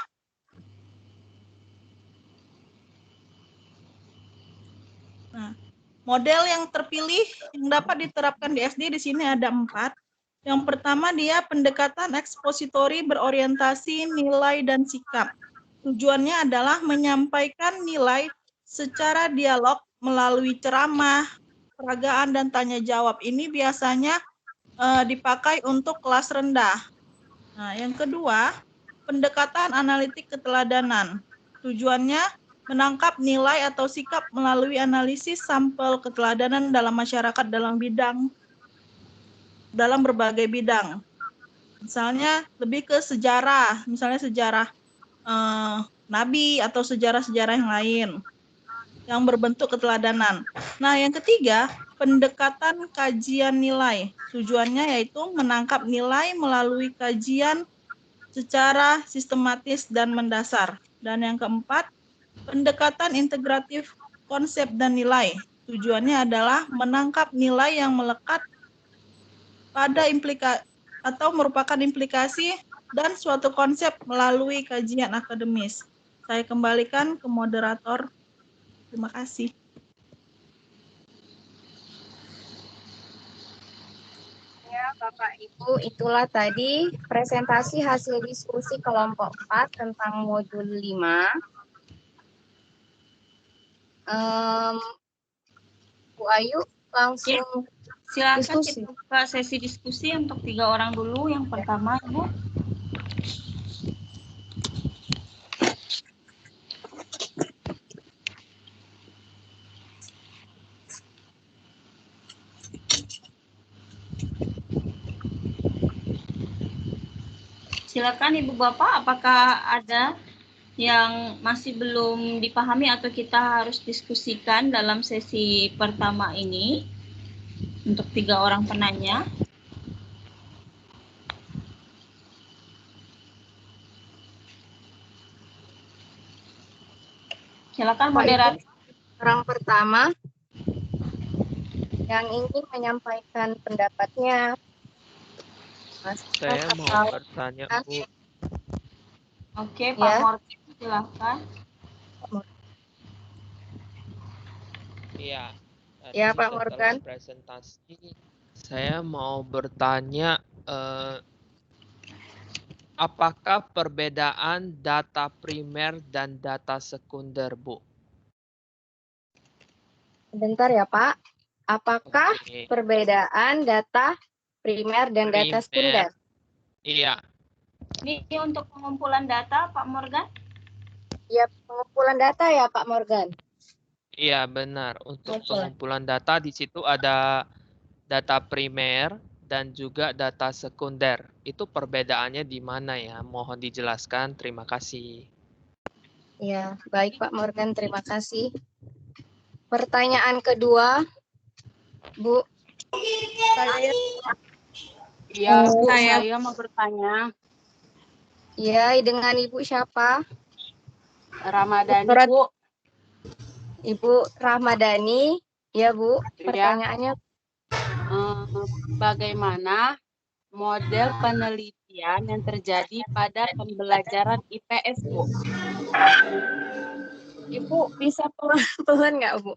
[SPEAKER 3] model yang terpilih yang dapat diterapkan di SD di sini ada 4. Yang pertama, dia pendekatan ekspositori berorientasi nilai dan sikap. Tujuannya adalah menyampaikan nilai secara dialog melalui ceramah, peragaan, dan tanya jawab. Ini biasanya dipakai untuk kelas rendah. Nah, yang kedua, pendekatan analitik keteladanan. Tujuannya menangkap nilai atau sikap melalui analisis sampel keteladanan dalam masyarakat dalam berbagai bidang. Misalnya lebih ke sejarah, misalnya sejarah Nabi atau sejarah-sejarah yang lain yang berbentuk keteladanan. Nah, yang ketiga, pendekatan kajian nilai. Tujuannya yaitu menangkap nilai melalui kajian secara sistematis dan mendasar. Dan yang keempat, pendekatan integratif konsep dan nilai. Tujuannya adalah menangkap nilai yang melekat pada atau merupakan implikasi dan suatu konsep melalui kajian akademis. Saya kembalikan ke moderator. Terima kasih.
[SPEAKER 2] Ya, Bapak Ibu, itulah tadi presentasi hasil diskusi kelompok 4 tentang modul 5. Bu Ayu, langsung
[SPEAKER 1] Silakan
[SPEAKER 2] diskusi.
[SPEAKER 1] kita buka sesi diskusi untuk 3 orang dulu. Yang pertama, Ibu. Silakan Ibu Bapak, apakah ada yang masih belum dipahami atau kita harus diskusikan dalam sesi pertama ini untuk 3 orang penanya? Silakan moderator.
[SPEAKER 2] Orang pertama yang ingin menyampaikan pendapatnya.
[SPEAKER 4] Saya mau bertanya, Bu.
[SPEAKER 1] Oke, Pak
[SPEAKER 2] Ya.
[SPEAKER 1] Morgan, silakan.
[SPEAKER 4] Iya.
[SPEAKER 2] Ya,
[SPEAKER 4] Tadi
[SPEAKER 2] Pak
[SPEAKER 4] setelah
[SPEAKER 2] Morgan.
[SPEAKER 4] presentasi, saya mau bertanya, apakah perbedaan data primer dan data sekunder, Bu?
[SPEAKER 2] Bentar ya, Pak. Apakah
[SPEAKER 4] Oke.
[SPEAKER 2] perbedaan data primer dan data sekunder?
[SPEAKER 4] Iya.
[SPEAKER 1] Ini untuk pengumpulan data, Pak Morgan?
[SPEAKER 2] Ya, pengumpulan data ya, Pak Morgan.
[SPEAKER 4] Iya, benar. Untuk
[SPEAKER 2] Pengumpulan.
[SPEAKER 4] pengumpulan data di situ ada data primer dan juga data sekunder. Itu perbedaannya di mana ya? Mohon dijelaskan. Terima kasih.
[SPEAKER 2] Ya, baik Pak Morgan, terima kasih. Pertanyaan kedua, Bu.
[SPEAKER 10] Ya, Bu,
[SPEAKER 2] saya
[SPEAKER 10] mau bertanya.
[SPEAKER 2] Ya, dengan Ibu siapa?
[SPEAKER 10] Ramadhani,
[SPEAKER 2] Surat-
[SPEAKER 10] Bu.
[SPEAKER 2] Ibu Rahmadani. Ya, Bu. Pertanyaannya,
[SPEAKER 10] Bagaimana model penelitian yang terjadi pada pembelajaran IPS, Bu?
[SPEAKER 2] Ibu bisa pelan-pelan nggak, Bu?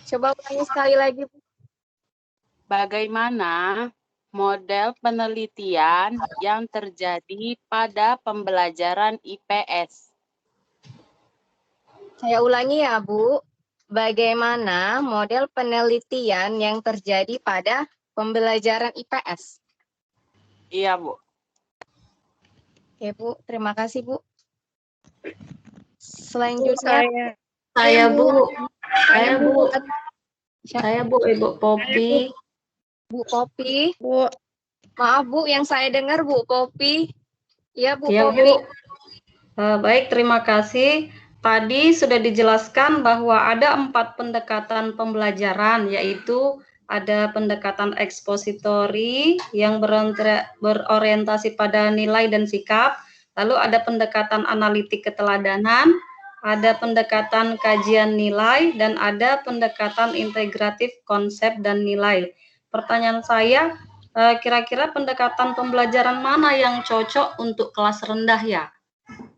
[SPEAKER 2] Coba ulangi sekali lagi, Bu.
[SPEAKER 10] Bagaimana model penelitian yang terjadi pada pembelajaran IPS?
[SPEAKER 2] Saya ulangi ya, Bu. Bagaimana model penelitian yang terjadi pada pembelajaran IPS?
[SPEAKER 10] Iya, Bu.
[SPEAKER 2] Oke, Bu. Terima kasih, Bu. Selanjutnya,
[SPEAKER 7] Saya Bu, Ibu Popi.
[SPEAKER 2] Bu Popi. Bu. Maaf, Bu, yang saya dengar Bu Popi. Ya, Bu
[SPEAKER 7] Ya,
[SPEAKER 2] Popi.
[SPEAKER 7] Bu. Baik, terima kasih. Tadi sudah dijelaskan bahwa ada 4 pendekatan pembelajaran, yaitu ada pendekatan ekspositori yang berorientasi pada nilai dan sikap, lalu ada pendekatan analitik keteladanan, ada pendekatan kajian nilai, dan ada pendekatan integratif konsep dan nilai. Pertanyaan saya, kira-kira pendekatan pembelajaran mana yang cocok untuk kelas rendah ya?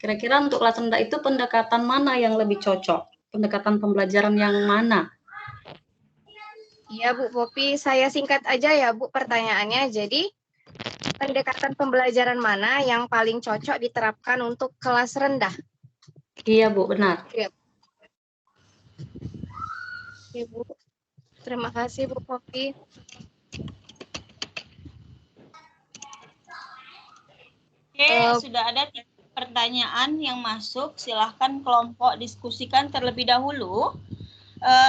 [SPEAKER 7] Kira-kira untuk kelas rendah itu pendekatan mana yang lebih cocok? Pendekatan pembelajaran yang mana?
[SPEAKER 2] Iya, Bu Popi. Saya singkat aja ya, Bu, pertanyaannya. Jadi, pendekatan pembelajaran mana yang paling cocok diterapkan untuk kelas rendah?
[SPEAKER 7] Iya, Bu, benar.
[SPEAKER 2] Iya. Oke, Bu. Terima kasih, Bu Popi.
[SPEAKER 1] Oke, sudah ada pertanyaan yang masuk. Silahkan kelompok diskusikan terlebih dahulu.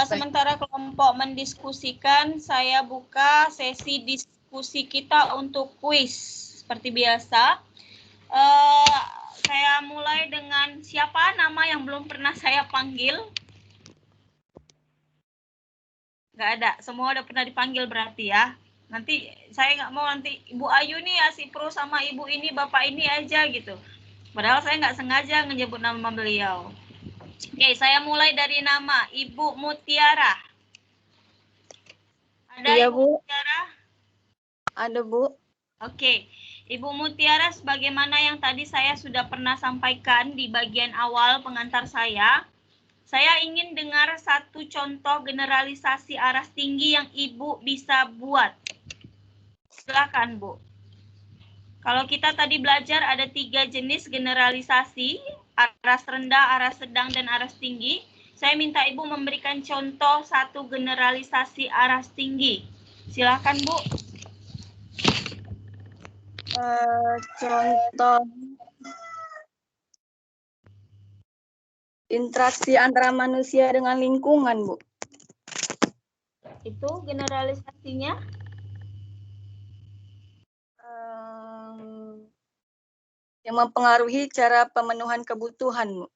[SPEAKER 1] Sementara kelompok mendiskusikan, saya buka sesi diskusi kita untuk kuis. Seperti biasa, saya mulai dengan siapa nama yang belum pernah saya panggil? Nggak ada, semua udah pernah dipanggil berarti ya. Nanti saya nggak mau nanti Ibu Ayu nih asik pro sama Ibu ini, Bapak ini aja gitu. Padahal saya nggak sengaja menyebut nama beliau. Oke, saya mulai dari nama Ibu Mutiara. Ada
[SPEAKER 2] Iya,
[SPEAKER 1] Ibu
[SPEAKER 2] Bu.
[SPEAKER 1] Mutiara?
[SPEAKER 2] Ada, Bu.
[SPEAKER 1] Oke, Ibu Mutiara, sebagaimana yang tadi saya sudah pernah sampaikan di bagian awal pengantar saya ingin dengar satu contoh generalisasi aras tinggi yang Ibu bisa buat. Silakan, Bu. Kalau kita tadi belajar ada 3 jenis generalisasi, aras rendah, aras sedang, dan aras tinggi. Saya minta Ibu memberikan contoh satu generalisasi aras tinggi. Silakan, Bu.
[SPEAKER 11] Contoh interaksi antara manusia dengan lingkungan, Bu.
[SPEAKER 1] Itu generalisasinya?
[SPEAKER 11] Yang mempengaruhi cara pemenuhan kebutuhan, Bu.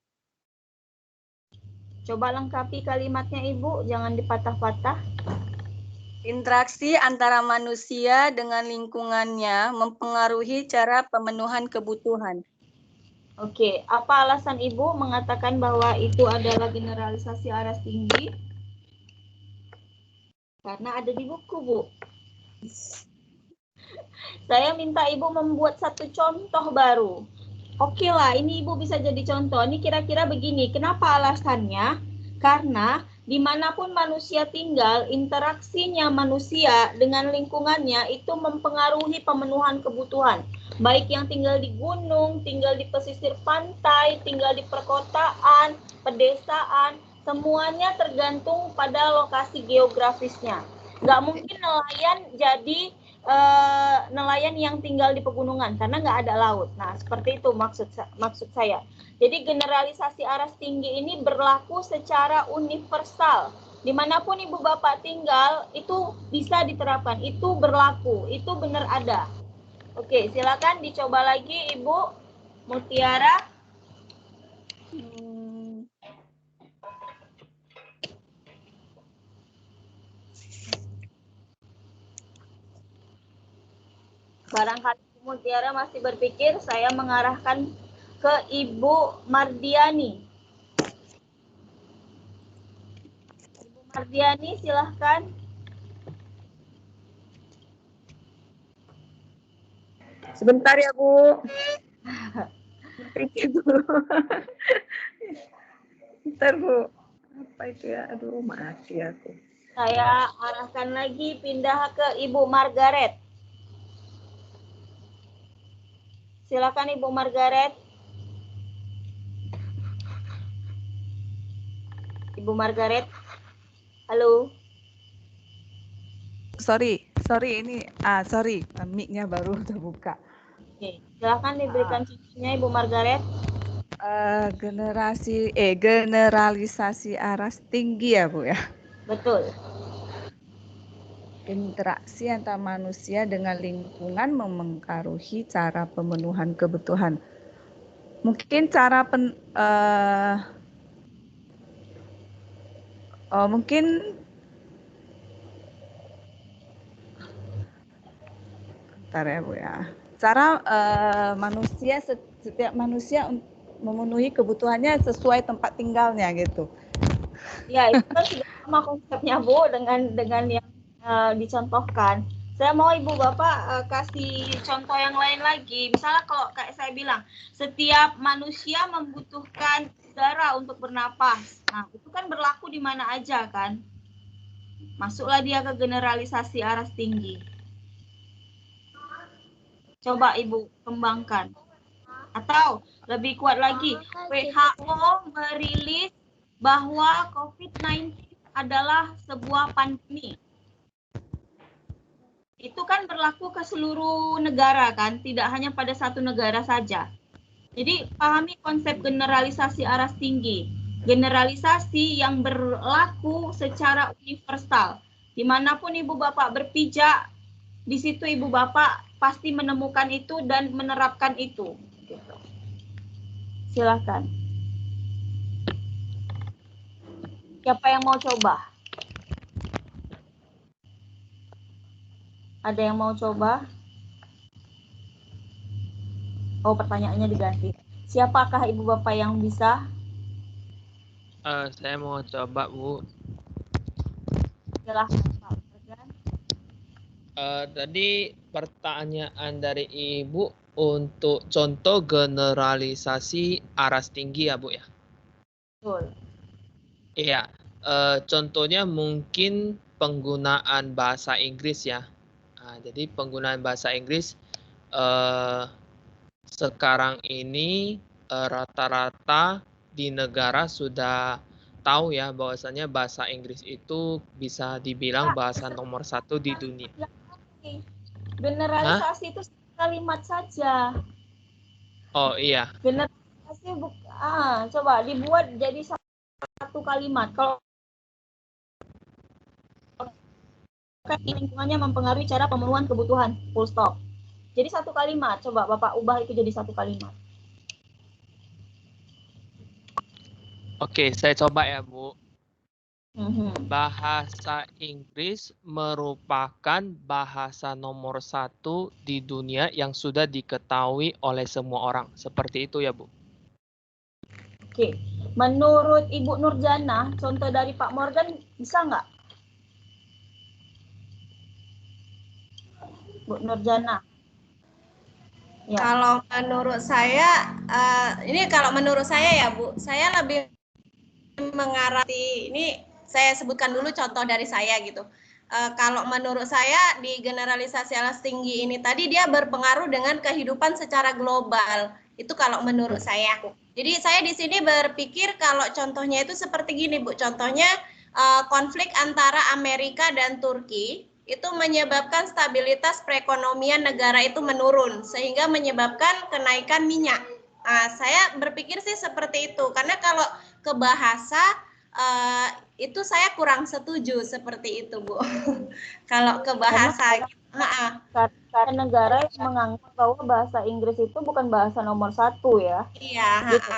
[SPEAKER 1] Coba lengkapi kalimatnya, Ibu, jangan dipatah-patah.
[SPEAKER 11] Interaksi antara manusia dengan lingkungannya mempengaruhi cara pemenuhan kebutuhan.
[SPEAKER 1] Oke, apa alasan Ibu mengatakan bahwa itu adalah generalisasi aras tinggi? Karena ada di buku, Bu. Saya minta Ibu membuat satu contoh baru. Oke lah, ini Ibu bisa jadi contoh. Ini kira-kira begini. Kenapa alasannya? Karena dimanapun manusia tinggal, interaksinya manusia dengan lingkungannya itu mempengaruhi pemenuhan kebutuhan. Baik yang tinggal di gunung, tinggal di pesisir pantai, tinggal di perkotaan, pedesaan, semuanya tergantung pada lokasi geografisnya. Nggak mungkin nelayan jadi nelayan yang tinggal di pegunungan karena nggak ada laut. Nah, seperti itu maksud saya. Jadi generalisasi aras tinggi ini berlaku secara universal. Dimanapun ibu bapak tinggal itu bisa diterapkan, itu berlaku, itu benar ada. Oke, silakan dicoba lagi Ibu Mutiara. Barangkali Ibu Mutiara masih berpikir, saya mengarahkan ke Ibu Mardiani. Ibu Mardiani, silahkan.
[SPEAKER 12] Sebentar ya, Bu. Pikir dulu. Bentar, Bu. Apa itu ya? Aduh, mati aku.
[SPEAKER 1] Saya arahkan lagi, pindah ke Ibu Margaret. Silakan Ibu Margaret. Ibu Margaret. Halo.
[SPEAKER 13] Sorry ini mic-nya baru terbuka.
[SPEAKER 1] Oke, silakan diberikan cincinnya Ibu Margaret.
[SPEAKER 13] Generalisasi aras tinggi ya, Bu ya.
[SPEAKER 1] Betul.
[SPEAKER 13] Interaksi antara manusia dengan lingkungan mempengaruhi cara pemenuhan kebutuhan. Mungkin cara bentar ya, Bu ya. Cara setiap manusia memenuhi kebutuhannya sesuai tempat tinggalnya gitu.
[SPEAKER 1] Ya, itu kan sudah sama konsepnya, Bu, dengan yang dicontohkan. Saya mau Ibu Bapak kasih contoh yang lain lagi. Misalnya kalau kayak saya bilang, setiap manusia membutuhkan udara untuk bernapas. Nah, itu kan berlaku di mana aja kan? Masuklah dia ke generalisasi aras tinggi. Coba Ibu kembangkan. Atau lebih kuat lagi, WHO merilis bahwa COVID-19 adalah sebuah pandemi. Itu kan berlaku ke seluruh negara kan, tidak hanya pada satu negara saja. Jadi pahami konsep generalisasi aras tinggi. Generalisasi yang berlaku secara universal. Dimanapun Ibu Bapak berpijak, di situ Ibu Bapak pasti menemukan itu dan menerapkan itu. Gitu. Silakan. Siapa yang mau coba? Ada yang mau coba? Oh, pertanyaannya diganti. Siapakah Ibu Bapak yang bisa?
[SPEAKER 4] Saya mau coba, Bu.
[SPEAKER 1] Silahkan, Pak Morgan.
[SPEAKER 4] Tadi pertanyaan dari Ibu untuk contoh generalisasi aras tinggi ya, Bu ya?
[SPEAKER 1] Betul.
[SPEAKER 4] Iya, contohnya mungkin penggunaan bahasa Inggris ya. Nah, jadi penggunaan bahasa Inggris sekarang ini rata-rata di negara sudah tahu ya bahwasanya bahasa Inggris itu bisa dibilang bahasa nomor 1 di dunia.
[SPEAKER 1] Generalisasi itu kalimat saja.
[SPEAKER 4] Oh iya.
[SPEAKER 1] Generalisasi coba dibuat jadi satu kalimat. Kalau lingkungannya mempengaruhi cara pemenuhan kebutuhan, full stop. Jadi satu kalimat, coba Bapak ubah itu jadi satu kalimat.
[SPEAKER 4] Oke, saya coba ya, Bu. Bahasa Inggris merupakan bahasa nomor 1 di dunia yang sudah diketahui oleh semua orang. Seperti itu ya, Bu.
[SPEAKER 1] Oke, menurut Ibu Nurjana, contoh dari Pak Morgan bisa nggak? Bu Nurjana.
[SPEAKER 14] Ya. Kalau menurut saya, kalau menurut saya ya Bu, saya lebih mengarati ini saya sebutkan dulu contoh dari saya gitu. Kalau menurut saya di generalisasi alas tinggi ini tadi dia berpengaruh dengan kehidupan secara global. Itu kalau menurut saya. Jadi saya di sini berpikir kalau contohnya itu seperti gini, Bu. Contohnya konflik antara Amerika dan Turki itu menyebabkan stabilitas perekonomian negara itu menurun sehingga menyebabkan kenaikan minyak. Saya berpikir sih seperti itu karena kalau ke bahasa itu saya kurang setuju seperti itu, Bu. Kalau ke bahasa
[SPEAKER 1] karena negara yang menganggap bahwa bahasa Inggris itu bukan bahasa nomor 1 ya.
[SPEAKER 14] Iya.
[SPEAKER 1] Gitu.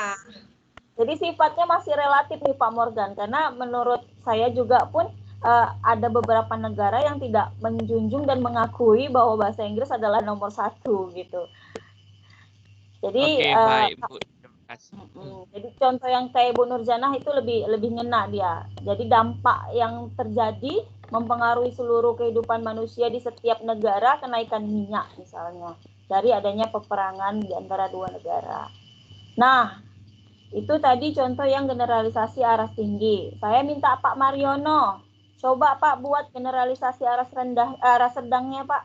[SPEAKER 1] Jadi sifatnya masih relatif nih Pak Morgan, karena menurut saya juga pun ada beberapa negara yang tidak menjunjung dan mengakui bahwa bahasa Inggris adalah nomor 1 gitu. Jadi
[SPEAKER 4] baik Bu. Terima kasih.
[SPEAKER 1] Jadi contoh yang kayak Bu Nurjanah itu lebih ngena dia. Jadi dampak yang terjadi mempengaruhi seluruh kehidupan manusia di setiap negara, kenaikan minyak misalnya dari adanya peperangan di antara dua negara. Nah, itu tadi contoh yang generalisasi aras tinggi. Saya minta Pak Mariono, coba Pak buat generalisasi aras sedangnya Pak.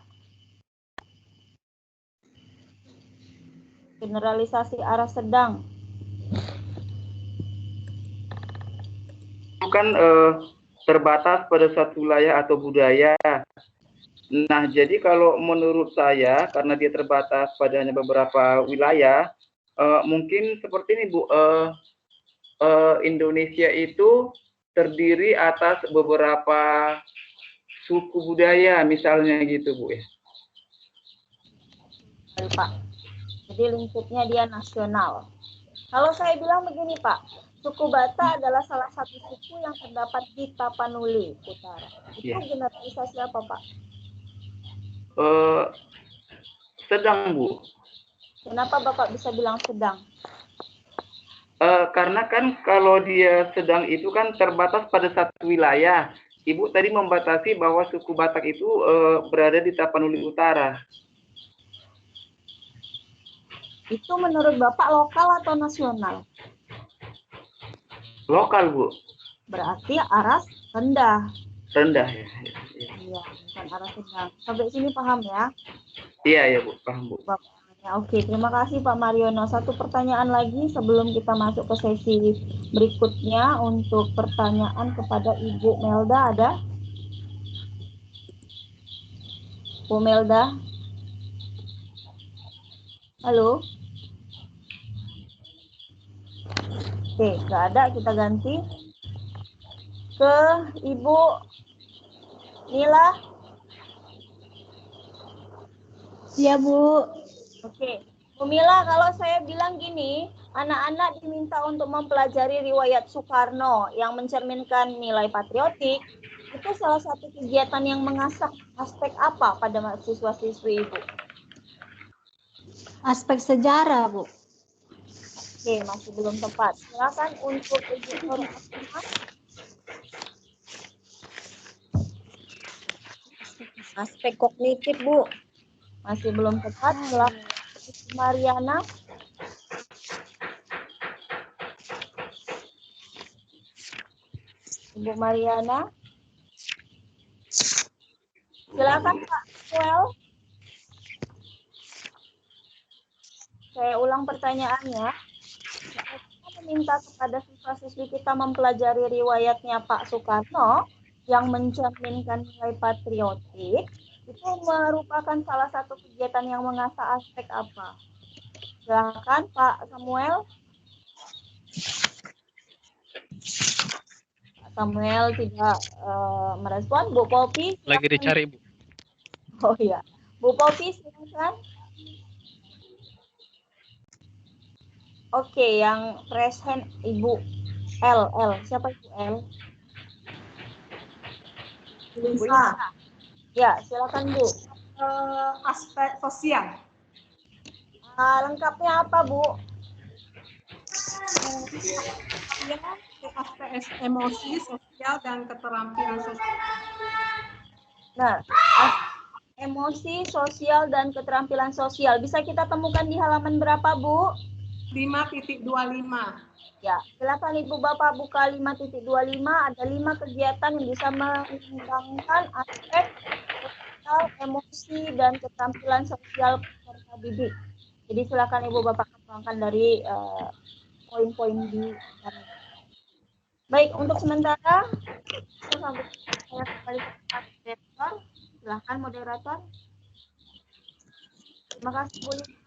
[SPEAKER 1] Generalisasi aras sedang.
[SPEAKER 8] Bukan terbatas pada satu wilayah atau budaya. Nah, jadi kalau menurut saya, karena dia terbatas pada hanya beberapa wilayah, mungkin seperti ini Bu, Indonesia itu terdiri atas beberapa suku budaya, misalnya gitu Bu ya.
[SPEAKER 1] Pak. Jadi lingkupnya dia nasional. Kalau saya bilang begini Pak, suku Batak adalah salah satu suku yang terdapat di Tapanuli Utara. Itu generalisasi apa Pak?
[SPEAKER 8] Sedang Bu.
[SPEAKER 1] Kenapa Bapak bisa bilang sedang?
[SPEAKER 8] Karena kan kalau dia sedang itu kan terbatas pada satu wilayah. Ibu tadi membatasi bahwa suku Batak itu berada di Tapanuli Utara.
[SPEAKER 1] Itu menurut Bapak lokal atau nasional?
[SPEAKER 8] Lokal Bu.
[SPEAKER 1] Berarti aras rendah.
[SPEAKER 8] Rendah ya.
[SPEAKER 1] Iya, bukan aras sedang. Sampai sini paham ya?
[SPEAKER 8] Iya ya Bu, paham Bu.
[SPEAKER 1] Oke, terima kasih Pak Mariono. Satu pertanyaan lagi sebelum kita masuk ke sesi berikutnya untuk pertanyaan kepada Ibu Melda ada? Bu Melda? Halo? Oke, nggak ada, kita ganti ke Ibu Nila.
[SPEAKER 15] Iya, Bu.
[SPEAKER 1] Oke, Bu Mila, kalau saya bilang gini, anak-anak diminta untuk mempelajari riwayat Soekarno yang mencerminkan nilai patriotik, itu salah satu kegiatan yang mengasah aspek apa pada mahasiswa-siswi Ibu?
[SPEAKER 15] Aspek sejarah, Bu.
[SPEAKER 1] Oke, masih belum tepat. Silakan untuk Ibu Nur. Aspek kognitif, Bu. Masih belum tepat. Silakan Ibu Mariana. Ibu Mariana. Silakan Pak Well. Saya ulang pertanyaannya. Kita meminta kepada siswa-siswi kita mempelajari riwayatnya Pak Soekarno yang mencerminkan nilai patriotik. Itu merupakan salah satu kegiatan yang mengasah aspek apa? Silakan Pak Samuel. Pak Samuel tidak merespon. Bu Popi.
[SPEAKER 5] Lagi dicari Bu.
[SPEAKER 1] Oh iya. Bu Popi silakan. Oke, yang raise hand Ibu L. Siapa Ibu L?
[SPEAKER 16] Lisa.
[SPEAKER 1] Ya, silakan Bu.
[SPEAKER 16] Aspek sosial.
[SPEAKER 1] Lengkapnya apa Bu?
[SPEAKER 16] Ya, aspek emosi, sosial, dan keterampilan sosial.
[SPEAKER 1] Nah, emosi, sosial, dan keterampilan sosial. Bisa kita temukan di halaman berapa Bu?
[SPEAKER 16] 5.25.
[SPEAKER 1] Ya, silakan Ibu Bapak buka 5.25. Ada 5 kegiatan yang bisa mengembangkan aspek sosial, emosi, dan keterampilan sosial peserta didik. Jadi silakan Ibu Bapak kembangkan dari poin-poin di sana. Baik, untuk sementara saya kembali ke moderator. Silakan moderator. Terima kasih Bu Lina.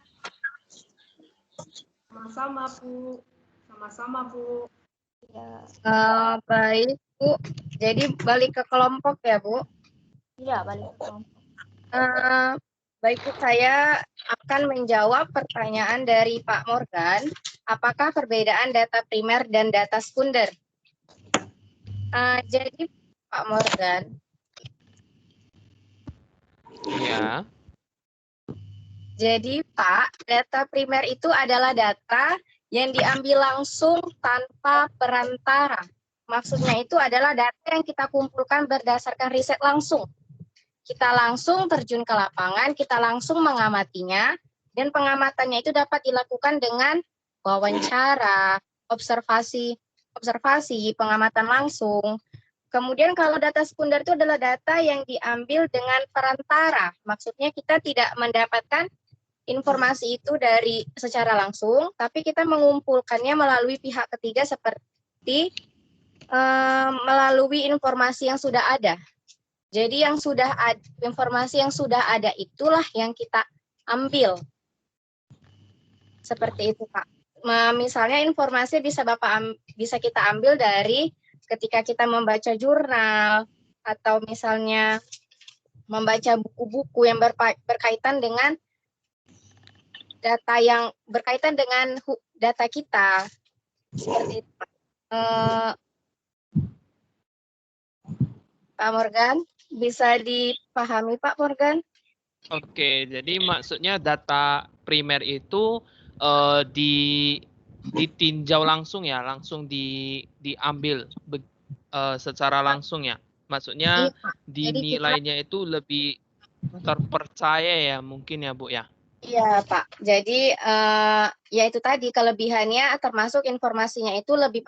[SPEAKER 16] Sama-sama Bu. Sama-sama Bu.
[SPEAKER 1] Ya.
[SPEAKER 2] Baik Bu, jadi balik ke kelompok ya Bu.
[SPEAKER 1] Iya, balik ke kelompok.
[SPEAKER 2] Baik Bu, saya akan menjawab pertanyaan dari Pak Morgan. Apakah perbedaan data primer dan data sekunder? Jadi Pak Morgan.
[SPEAKER 4] Ya.
[SPEAKER 2] Jadi Pak, data primer itu adalah data yang diambil langsung tanpa perantara. Maksudnya itu adalah data yang kita kumpulkan berdasarkan riset langsung. Kita langsung terjun ke lapangan, kita langsung mengamatinya, dan pengamatannya itu dapat dilakukan dengan wawancara, observasi, pengamatan langsung. Kemudian kalau data sekunder itu adalah data yang diambil dengan perantara. Maksudnya kita tidak mendapatkan informasi itu dari secara langsung, tapi kita mengumpulkannya melalui pihak ketiga seperti melalui informasi yang sudah ada. Jadi yang sudah ada, informasi yang sudah ada itulah yang kita ambil. Seperti itu Pak. Misalnya informasi bisa kita ambil dari ketika kita membaca jurnal atau misalnya membaca buku-buku yang berkaitan dengan data yang berkaitan dengan data kita. Seperti itu Pak. Pak Morgan, bisa dipahami Pak Morgan?
[SPEAKER 4] Oke, jadi maksudnya data primer itu ditinjau langsung ya, langsung diambil secara langsung ya. Maksudnya dinilainya itu lebih terpercaya ya mungkin ya Bu ya.
[SPEAKER 2] Iya Pak, jadi ya itu tadi kelebihannya termasuk informasinya itu lebih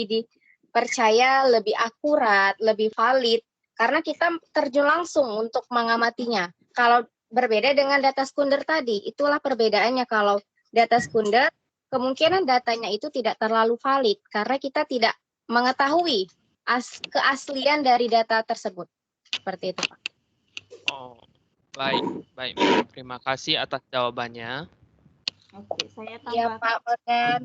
[SPEAKER 2] dipercaya, lebih akurat, lebih valid karena kita terjun langsung untuk mengamatinya. Kalau berbeda dengan data sekunder tadi, itulah perbedaannya. Kalau data sekunder kemungkinan datanya itu tidak terlalu valid karena kita tidak mengetahui keaslian dari data tersebut. Seperti itu Pak.
[SPEAKER 4] Oh. Baik. Terima kasih atas jawabannya.
[SPEAKER 1] Oke, saya tambahkan.
[SPEAKER 2] Ya, Pak Morgan.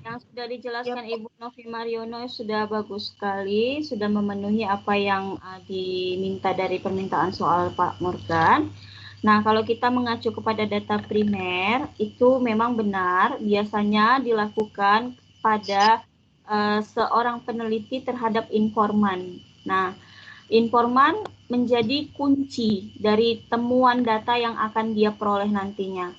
[SPEAKER 1] Yang sudah dijelaskan Ibu Novi Mariono sudah bagus sekali, sudah memenuhi apa yang diminta dari permintaan soal Pak Morgan. Nah, kalau kita mengacu kepada data primer, itu memang benar, biasanya dilakukan pada seorang peneliti terhadap informan. Nah, informan menjadi kunci dari temuan data yang akan dia peroleh nantinya.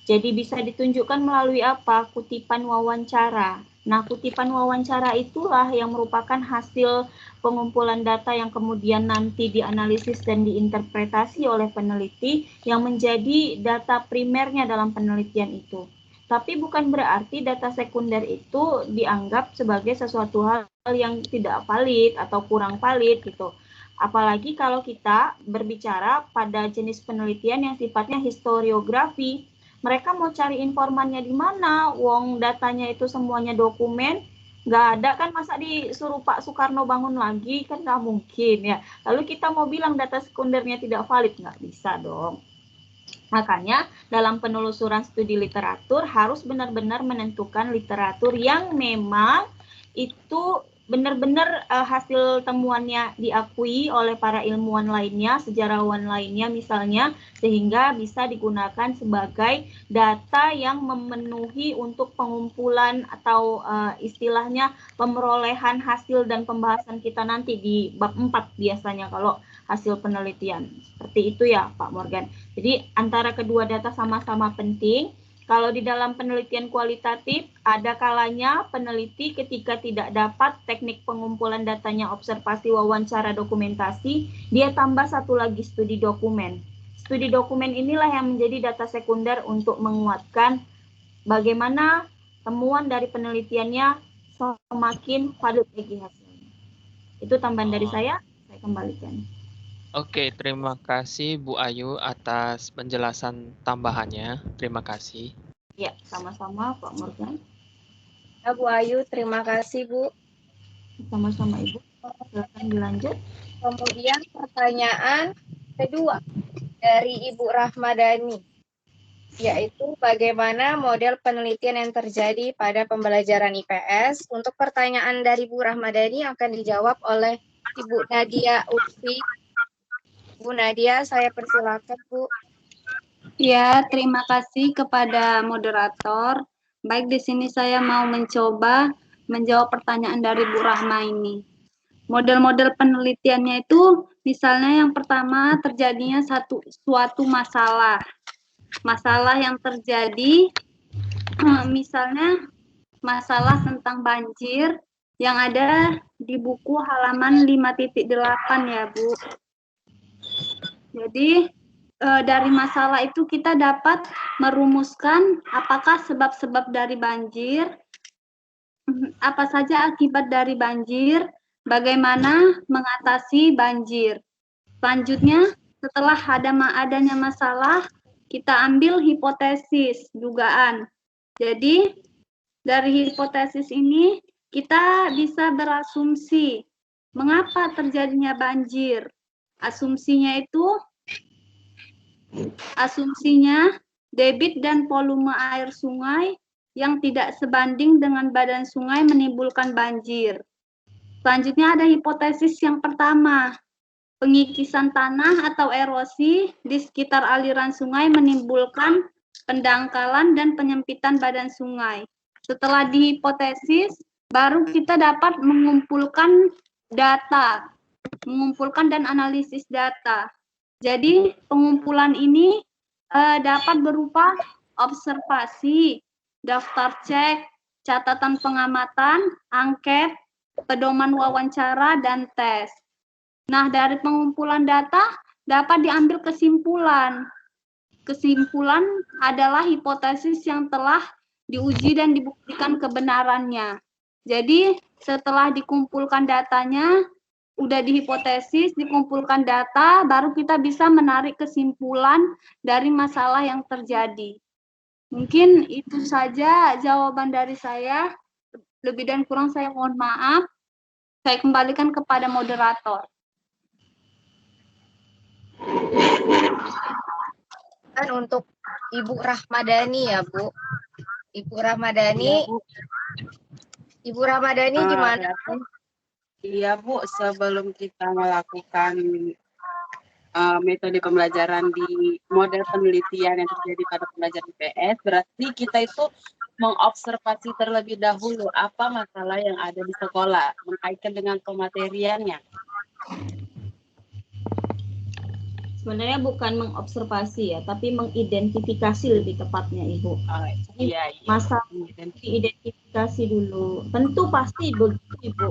[SPEAKER 1] Jadi bisa ditunjukkan melalui apa? Kutipan wawancara. Nah, kutipan wawancara itulah yang merupakan hasil pengumpulan data yang kemudian nanti dianalisis dan diinterpretasi oleh peneliti yang menjadi data primernya dalam penelitian itu. Tapi bukan berarti data sekunder itu dianggap sebagai sesuatu hal yang tidak valid atau kurang valid gitu. Apalagi kalau kita berbicara pada jenis penelitian yang sifatnya historiografi. Mereka mau cari informannya di mana? Wong datanya itu semuanya dokumen, nggak ada kan, masa disuruh Pak Soekarno bangun lagi, kan nggak mungkin ya. Lalu kita mau bilang data sekundernya tidak valid, nggak bisa dong. Makanya dalam penelusuran studi literatur harus benar-benar menentukan literatur yang memang itu benar-benar hasil temuannya diakui oleh para ilmuwan lainnya, sejarawan lainnya misalnya, sehingga bisa digunakan sebagai data yang memenuhi untuk pengumpulan atau istilahnya pemerolehan hasil dan pembahasan kita nanti di bab 4 biasanya kalau hasil penelitian. Seperti itu ya Pak Morgan. Jadi antara kedua data sama-sama penting. Kalau di dalam penelitian kualitatif, ada kalanya peneliti ketika tidak dapat teknik pengumpulan datanya observasi, wawancara, dokumentasi, dia tambah satu lagi studi dokumen. Studi dokumen inilah yang menjadi data sekunder untuk menguatkan bagaimana temuan dari penelitiannya semakin valid lagi hasilnya. Itu tambahan dari saya kembalikan.
[SPEAKER 4] Oke, terima kasih Bu Ayu atas penjelasan tambahannya. Terima kasih.
[SPEAKER 1] Ya, sama-sama Pak Morgan.
[SPEAKER 2] Ya, Bu Ayu, terima kasih Bu.
[SPEAKER 1] Sama-sama Ibu. Silakan dilanjut.
[SPEAKER 2] Kemudian pertanyaan kedua dari Ibu Rahmadani, yaitu bagaimana model penelitian yang terjadi pada pembelajaran IPS. Untuk pertanyaan dari Bu Rahmadani akan dijawab oleh Ibu Nadia Utfi. Bu Nadia, saya persilakan Bu.
[SPEAKER 9] Ya, terima kasih kepada moderator. Baik, di sini saya mau mencoba menjawab pertanyaan dari Bu Rahma ini. Model-model penelitiannya itu, misalnya yang pertama terjadinya suatu masalah. Masalah yang terjadi, misalnya masalah tentang banjir yang ada di buku halaman 5.8 ya Bu. Jadi dari masalah itu kita dapat merumuskan apakah sebab-sebab dari banjir, apa saja akibat dari banjir, bagaimana mengatasi banjir. Selanjutnya, setelah adanya masalah, kita ambil hipotesis, dugaan. Jadi, dari hipotesis ini, kita bisa berasumsi mengapa terjadinya banjir. Asumsinya debit dan volume air sungai yang tidak sebanding dengan badan sungai menimbulkan banjir. Selanjutnya ada hipotesis yang pertama, pengikisan tanah atau erosi di sekitar aliran sungai menimbulkan pendangkalan dan penyempitan badan sungai. Setelah dihipotesis, baru kita dapat mengumpulkan data, mengumpulkan dan analisis data. Jadi pengumpulan ini dapat berupa observasi, daftar cek, catatan pengamatan, angket, pedoman wawancara, dan tes. Nah, dari pengumpulan data dapat diambil kesimpulan. Kesimpulan adalah hipotesis yang telah diuji dan dibuktikan kebenarannya. Jadi, setelah dikumpulkan datanya, udah dihipotesis, dikumpulkan data, baru kita bisa menarik kesimpulan dari masalah yang terjadi. Mungkin itu saja jawaban dari saya. Lebih dan kurang saya mohon maaf. Saya kembalikan kepada moderator.
[SPEAKER 2] Dan untuk Ibu Rahmadani ya Bu. Ibu Rahmadani, Ibu Rahmadani gimana?
[SPEAKER 10] Iya Bu, sebelum kita melakukan metode pembelajaran di model penelitian yang terjadi pada pembelajaran IPS, berarti kita itu mengobservasi terlebih dahulu apa masalah yang ada di sekolah, mengkaitkan dengan pemateriannya.
[SPEAKER 1] Sebenarnya bukan mengobservasi ya, tapi mengidentifikasi lebih tepatnya Ibu.
[SPEAKER 10] Iya.
[SPEAKER 1] Masalah diidentifikasi dulu. Tentu pasti begitu Ibu.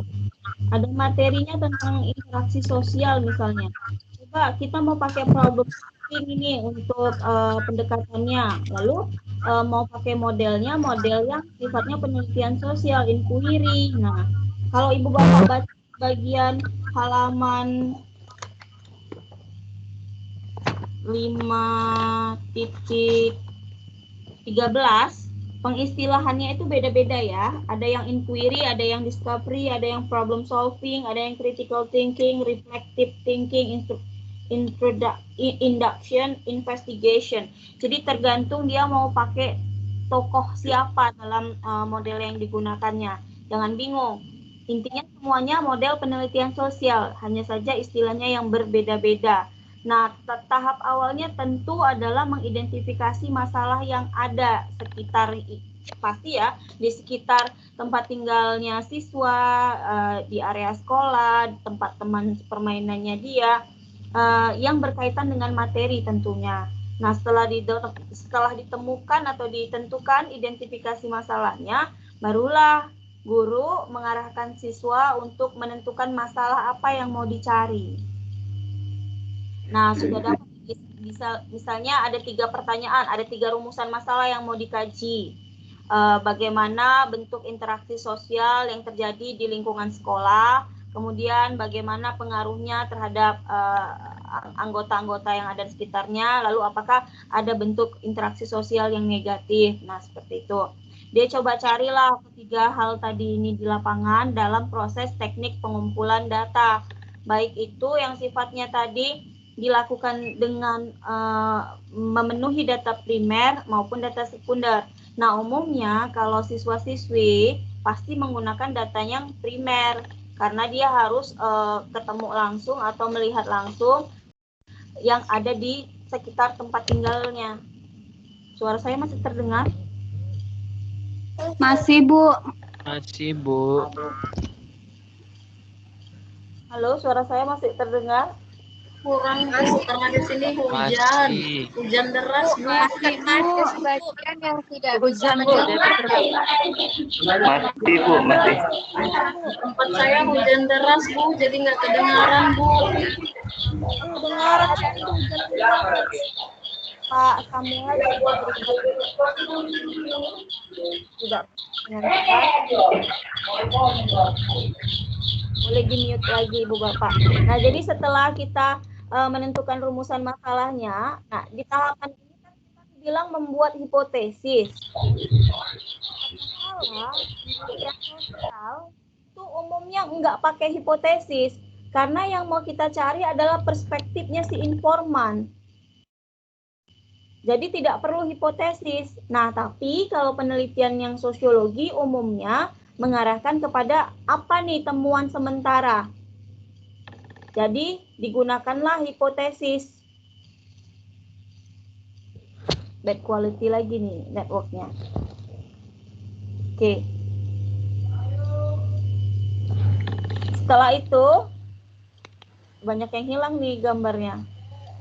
[SPEAKER 1] Ada materinya tentang interaksi sosial misalnya. Coba kita mau pakai problem solving ini untuk pendekatannya. Lalu mau pakai modelnya, model yang sifatnya penelitian sosial, inquiry. Nah, kalau Ibu Bapak baca bagian halaman 5.13, pengistilahannya itu beda-beda ya. Ada yang inquiry, ada yang discovery, ada yang problem solving, ada yang critical thinking, reflective thinking, induction, investigation. Jadi tergantung dia mau pakai tokoh siapa dalam model yang digunakannya. Jangan bingung. Intinya semuanya model penelitian sosial, hanya saja istilahnya yang berbeda-beda. Nah, tahap awalnya tentu adalah mengidentifikasi masalah yang ada sekitar, pasti ya, di sekitar tempat tinggalnya siswa, di area sekolah, tempat teman permainannya dia, yang berkaitan dengan materi tentunya. Nah, setelah ditemukan atau ditentukan identifikasi masalahnya, barulah guru mengarahkan siswa untuk menentukan masalah apa yang mau dicari. Nah, sudah dapat misalnya ada 3 pertanyaan, ada 3 rumusan masalah yang mau dikaji. Bagaimana bentuk interaksi sosial yang terjadi di lingkungan sekolah, kemudian bagaimana pengaruhnya terhadap anggota-anggota yang ada di sekitarnya, lalu apakah ada bentuk interaksi sosial yang negatif. Nah, seperti itu. Dia coba carilah 3 hal tadi ini di lapangan dalam proses teknik pengumpulan data. Baik itu yang sifatnya tadi dilakukan dengan memenuhi data primer maupun data sekunder. Nah, umumnya kalau siswa-siswi pasti menggunakan data yang primer karena dia harus ketemu langsung atau melihat langsung yang ada di sekitar tempat tinggalnya. Suara saya masih terdengar?
[SPEAKER 9] Masih, Bu.
[SPEAKER 4] Masih, Bu.
[SPEAKER 1] Halo, suara saya masih terdengar?
[SPEAKER 16] Kurang, Bu, karena di sini hujan.
[SPEAKER 4] Masih.
[SPEAKER 16] Hujan deras, Bu.
[SPEAKER 2] Ada sebagian yang tidak bisa
[SPEAKER 16] Hujan, Bu.
[SPEAKER 2] mendengar.
[SPEAKER 8] Masih, Bu, masih.
[SPEAKER 16] Tempat saya hujan deras, Bu, jadi nggak kedengaran, Bu.
[SPEAKER 1] Dengar Pak Samuel tidak boleh di-mute lagi Ibu Bapak. Nah, jadi setelah kita menentukan rumusan masalahnya, nah di tahapan ini kan kita bilang membuat hipotesis. Masalah penelitian sosial itu umumnya nggak pakai hipotesis karena yang mau kita cari adalah perspektifnya si informan. Jadi tidak perlu hipotesis. Nah, tapi kalau penelitian yang sosiologi umumnya mengarahkan kepada apa nih temuan sementara. Jadi digunakanlah hipotesis. Bad quality lagi nih networknya. Oke. Setelah itu banyak yang hilang nih gambarnya.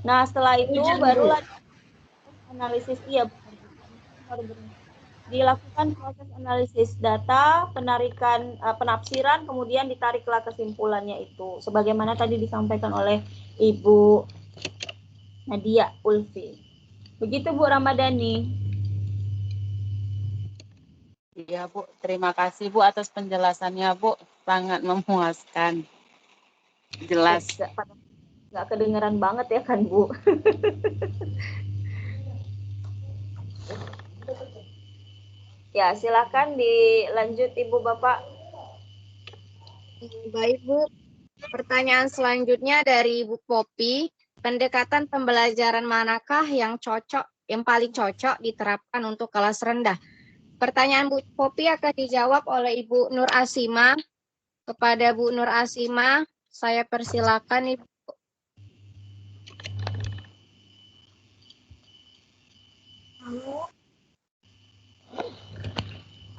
[SPEAKER 1] Nah, setelah itu barulah analisis dilakukan proses analisis data, penarikan penafsiran, kemudian ditariklah kesimpulannya itu sebagaimana tadi disampaikan oleh Ibu Nadia Ulfi. Begitu Bu Ramadhani.
[SPEAKER 10] Iya, Bu. Terima kasih, Bu, atas penjelasannya, Bu. Sangat memuaskan. Jelas.
[SPEAKER 1] Nggak kedengeran banget ya kan, Bu? Ya, silakan dilanjut Ibu Bapak.
[SPEAKER 2] Baik, Bu. Pertanyaan selanjutnya dari Ibu Popi. Pendekatan pembelajaran manakah yang paling cocok diterapkan untuk kelas rendah? Pertanyaan Bu Popi akan dijawab oleh Ibu Nur Asima. Kepada Bu Nur Asima, saya persilakan Ibu.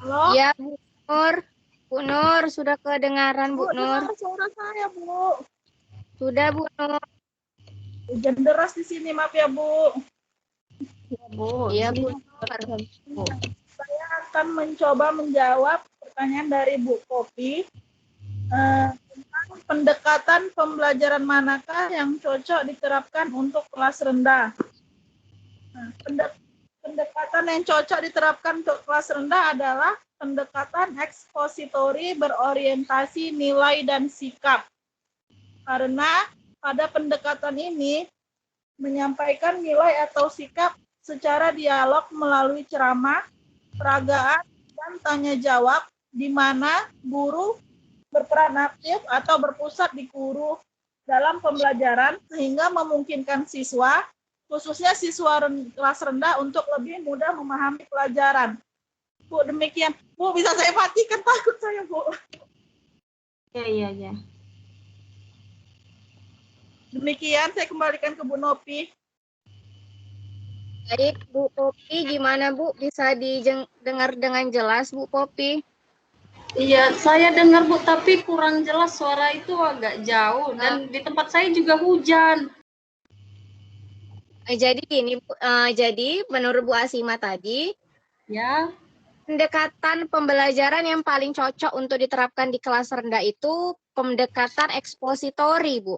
[SPEAKER 16] Halo.
[SPEAKER 2] Ya, Bu Nur. Bu Nur, sudah kedengaran Bu Nur?
[SPEAKER 16] Suara saya, Bu.
[SPEAKER 2] Sudah, Bu Nur.
[SPEAKER 3] Hujan deras di sini, maaf ya, Bu.
[SPEAKER 1] Ya, Bu.
[SPEAKER 2] Iya, Bu.
[SPEAKER 3] Saya akan mencoba menjawab pertanyaan dari Bu Popi tentang pendekatan pembelajaran manakah yang cocok diterapkan untuk kelas rendah. Nah, pendekatan yang cocok diterapkan untuk kelas rendah adalah pendekatan ekspositori berorientasi nilai dan sikap. Karena pada pendekatan ini menyampaikan nilai atau sikap secara dialog melalui ceramah, peragaan, dan tanya jawab di mana guru berperan aktif atau berpusat di guru dalam pembelajaran sehingga memungkinkan siswa, khususnya siswa kelas rendah untuk lebih mudah memahami pelajaran. Bu, demikian. Bu, bisa saya matikan, takut saya, Bu.
[SPEAKER 1] Ya.
[SPEAKER 3] Demikian, saya kembalikan ke Bu Nopi.
[SPEAKER 2] Baik, Bu Popi, gimana Bu? Bisa didengar dengan jelas, Bu Popi?
[SPEAKER 7] Iya, saya dengar Bu, tapi kurang jelas, suara itu agak jauh dan di tempat saya juga hujan.
[SPEAKER 2] Jadi ini Bu, jadi menurut Bu Asima tadi,
[SPEAKER 7] ya,
[SPEAKER 2] pendekatan pembelajaran yang paling cocok untuk diterapkan di kelas rendah itu pendekatan ekspositori, Bu.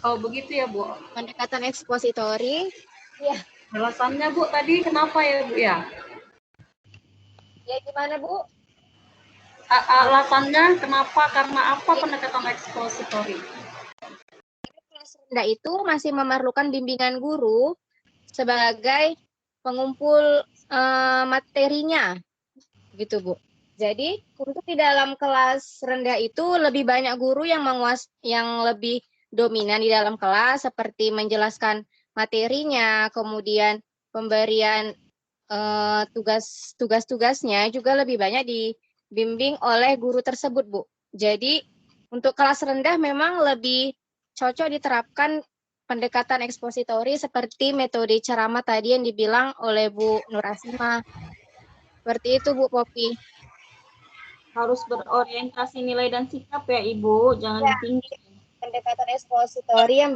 [SPEAKER 7] Oh, begitu ya, Bu.
[SPEAKER 2] Pendekatan ekspositori. Ya.
[SPEAKER 7] Alasannya, Bu, tadi kenapa ya, Bu ya?
[SPEAKER 2] Ya gimana, Bu?
[SPEAKER 7] Alasannya kenapa? Karena apa pendekatan ekspositori?
[SPEAKER 2] Kelas rendah itu masih memerlukan bimbingan guru sebagai pengumpul materinya, gitu Bu. Jadi untuk di dalam kelas rendah itu lebih banyak guru yang yang lebih dominan di dalam kelas, seperti menjelaskan materinya, kemudian pemberian tugas-tugasnya juga lebih banyak dibimbing oleh guru tersebut, Bu. Jadi untuk kelas rendah memang lebih cocok diterapkan pendekatan ekspositori seperti metode ceramah tadi yang dibilang oleh Bu Nur Asima. Seperti itu, Bu Popi.
[SPEAKER 1] Harus berorientasi nilai dan sikap ya, Ibu. Jangan tinggi.
[SPEAKER 2] Pendekatan ekspositori yang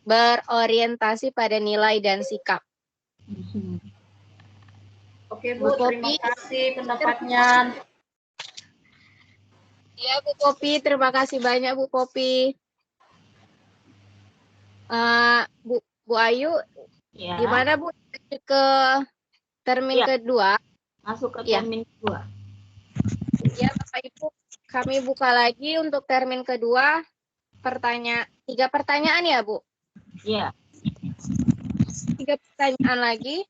[SPEAKER 2] berorientasi pada nilai dan sikap.
[SPEAKER 7] Oke, Bu, terima kasih pendapatnya.
[SPEAKER 2] Ya, Bu Popi, terima kasih banyak, Bu Popi. Bu Ayu,
[SPEAKER 1] Ya.
[SPEAKER 2] gimana Bu ke termin
[SPEAKER 1] Ya.
[SPEAKER 2] kedua?
[SPEAKER 1] Masuk ke
[SPEAKER 2] Ya.
[SPEAKER 1] termin kedua.
[SPEAKER 2] Ya, Bapak Ibu, kami buka lagi untuk termin kedua. 3 pertanyaan ya, Bu?
[SPEAKER 1] Iya.
[SPEAKER 2] 3 pertanyaan lagi.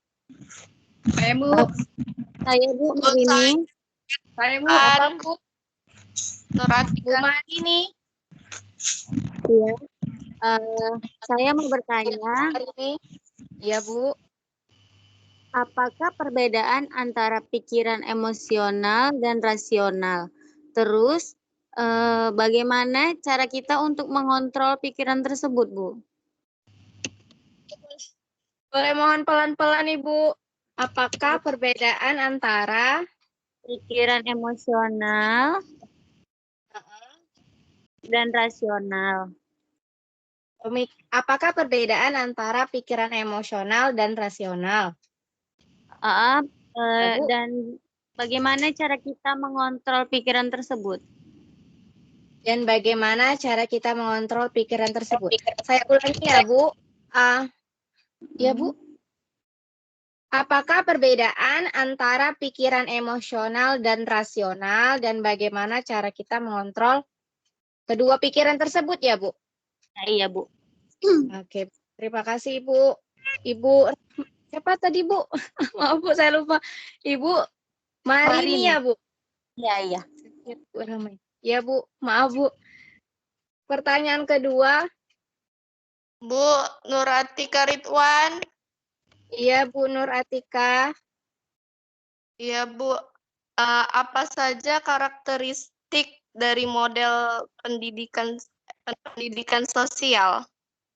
[SPEAKER 7] Saya, Bu.
[SPEAKER 2] Saya, Bu Marini.
[SPEAKER 7] Saya, Bu.
[SPEAKER 2] Apa, Bu?
[SPEAKER 14] Bu
[SPEAKER 2] Marini.
[SPEAKER 15] Iya. Saya mau bertanya,
[SPEAKER 2] Ya, Bu.
[SPEAKER 15] apakah perbedaan antara pikiran emosional dan rasional? Terus, bagaimana cara kita untuk mengontrol pikiran tersebut, Bu?
[SPEAKER 2] Boleh mohon pelan-pelan, Ibu. Apakah perbedaan antara
[SPEAKER 15] pikiran emosional dan rasional?
[SPEAKER 2] Apakah perbedaan antara pikiran emosional dan rasional?
[SPEAKER 15] Dan bagaimana cara kita mengontrol pikiran tersebut?
[SPEAKER 2] Dan bagaimana cara kita mengontrol pikiran tersebut? Saya ulangi ya, Bu. Ya, Bu. Apakah perbedaan antara pikiran emosional dan rasional dan bagaimana cara kita mengontrol kedua pikiran tersebut ya, Bu?
[SPEAKER 15] Iya, Bu.
[SPEAKER 2] Oke, terima kasih, Bu. Ibu, siapa tadi, Bu? Maaf, Bu, saya lupa. Ibu Marini ya, Bu?
[SPEAKER 15] Iya.
[SPEAKER 2] Ya, Bu. Maaf, Bu. Pertanyaan kedua.
[SPEAKER 14] Bu Nur Atika Ridwan.
[SPEAKER 2] Iya, Bu Nur Atika.
[SPEAKER 14] Iya, Bu. Apa saja karakteristik dari model pendidikan sosial,